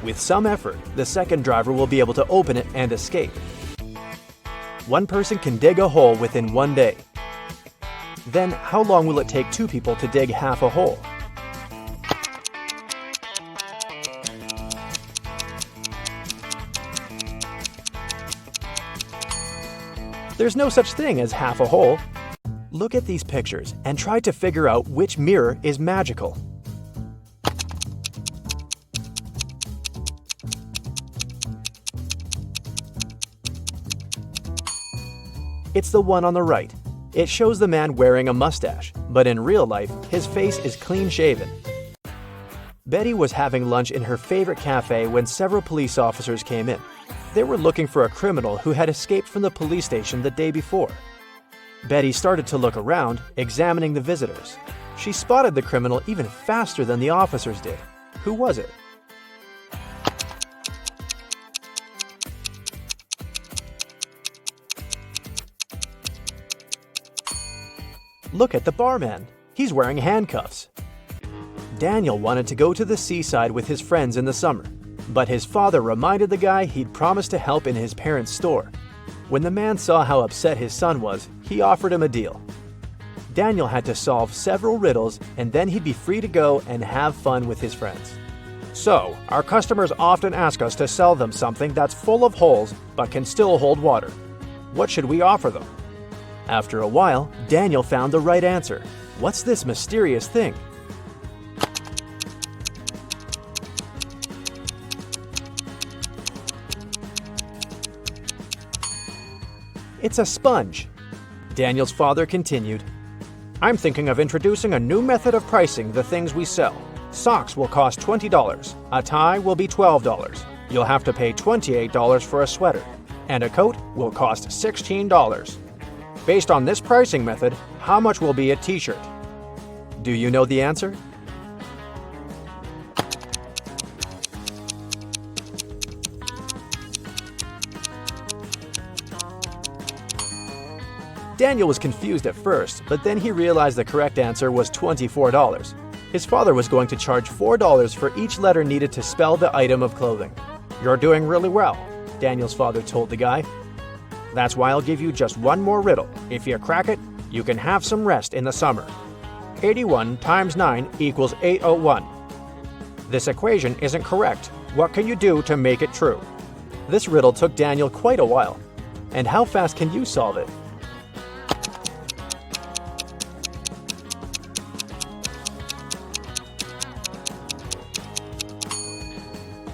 With some effort, the second driver will be able to open it and escape. One person can dig a hole within 1 day. Then, how long will it take 2 people to dig half a hole? There's no such thing as half a hole. Look at these pictures and try to figure out which mirror is magical. It's the one on the right. It shows the man wearing a mustache, but in real life, his face is clean-shaven. Betty was having lunch in her favorite cafe when several police officers came in. They were looking for a criminal who had escaped from the police station the day before. Betty started to look around, examining the visitors. She spotted the criminal even faster than the officers did. Who was it? Look at the barman. He's wearing handcuffs. Daniel wanted to go to the seaside with his friends in the summer, but his father reminded the guy he'd promised to help in his parents' store. When the man saw how upset his son was, he offered him a deal. Daniel had to solve several riddles, and then he'd be free to go and have fun with his friends. So, our customers often ask us to sell them something that's full of holes but can still hold water. What should we offer them? After a while, Daniel found the right answer. What's this mysterious thing? It's a sponge. Daniel's father continued, I'm thinking of introducing a new method of pricing the things we sell. Socks will cost $20. A tie will be $12. You'll have to pay $28 for a sweater. And a coat will cost $16. Based on this pricing method, how much will be a t-shirt? Do you know the answer? Daniel was confused at first, but then he realized the correct answer was $24. His father was going to charge $4 for each letter needed to spell the item of clothing. You're doing really well, Daniel's father told the guy. That's why I'll give you just one more riddle. If you crack it, you can have some rest in the summer. 81 times 9 equals 801. This equation isn't correct. What can you do to make it true? This riddle took Daniel quite a while. And how fast can you solve it?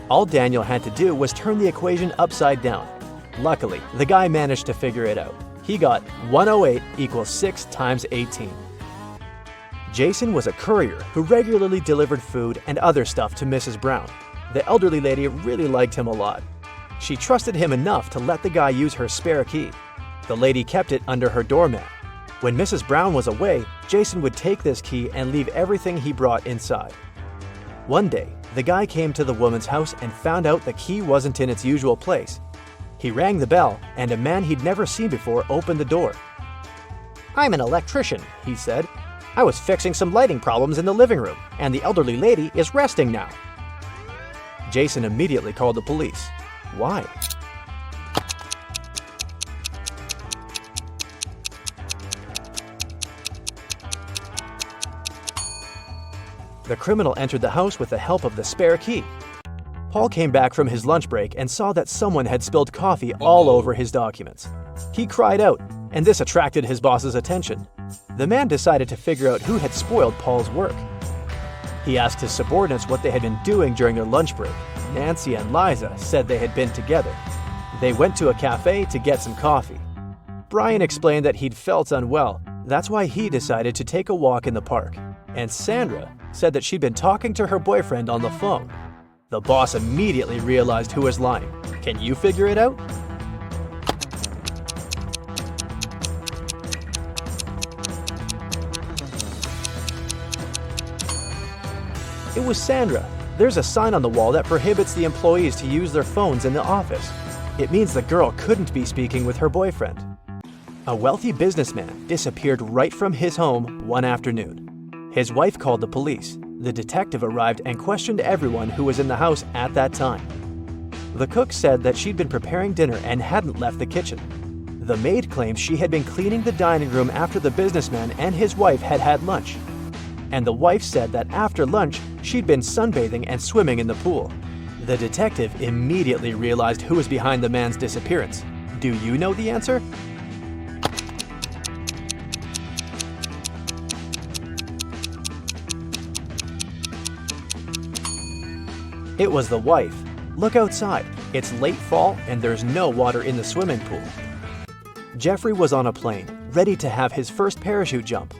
All Daniel had to do was turn the equation upside down. Luckily, the guy managed to figure it out. He got 108 equals 6 times 18. Jason was a courier who regularly delivered food and other stuff to Mrs. Brown. The elderly lady really liked him a lot. She trusted him enough to let the guy use her spare key. The lady kept it under her doormat. When Mrs. Brown was away, Jason would take this key and leave everything he brought inside. One day, the guy came to the woman's house and found out the key wasn't in its usual place. He rang the bell, and a man he'd never seen before opened the door. I'm an electrician, he said. I was fixing some lighting problems in the living room, and the elderly lady is resting now. Jason immediately called the police. Why? The criminal entered the house with the help of the spare key. Paul came back from his lunch break and saw that someone had spilled coffee all over his documents. He cried out, and this attracted his boss's attention. The man decided to figure out who had spoiled Paul's work. He asked his subordinates what they had been doing during their lunch break. Nancy and Liza said they had been together. They went to a cafe to get some coffee. Brian explained that he'd felt unwell. That's why he decided to take a walk in the park. And Sandra said that she'd been talking to her boyfriend on the phone. The boss immediately realized who was lying. Can you figure it out? It was Sandra. There's a sign on the wall that prohibits the employees to use their phones in the office. It means the girl couldn't be speaking with her boyfriend. A wealthy businessman disappeared right from his home one afternoon. His wife called the police. The detective arrived and questioned everyone who was in the house at that time. The cook said that she'd been preparing dinner and hadn't left the kitchen. The maid claimed she had been cleaning the dining room after the businessman and his wife had had lunch. And the wife said that after lunch, she'd been sunbathing and swimming in the pool. The detective immediately realized who was behind the man's disappearance. Do you know the answer? It was the wife. Look outside. It's late fall and there's no water in the swimming pool. Jeffrey was on a plane, ready to have his first parachute jump,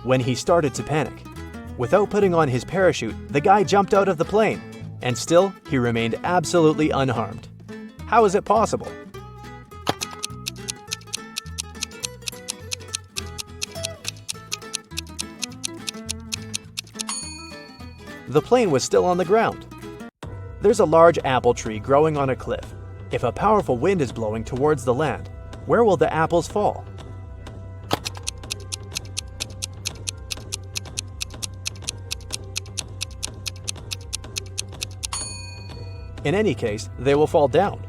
when he started to panic. Without putting on his parachute, the guy jumped out of the plane, and still, he remained absolutely unharmed. How is it possible? The plane was still on the ground. There's a large apple tree growing on a cliff. If a powerful wind is blowing towards the land, where will the apples fall? In any case, they will fall down.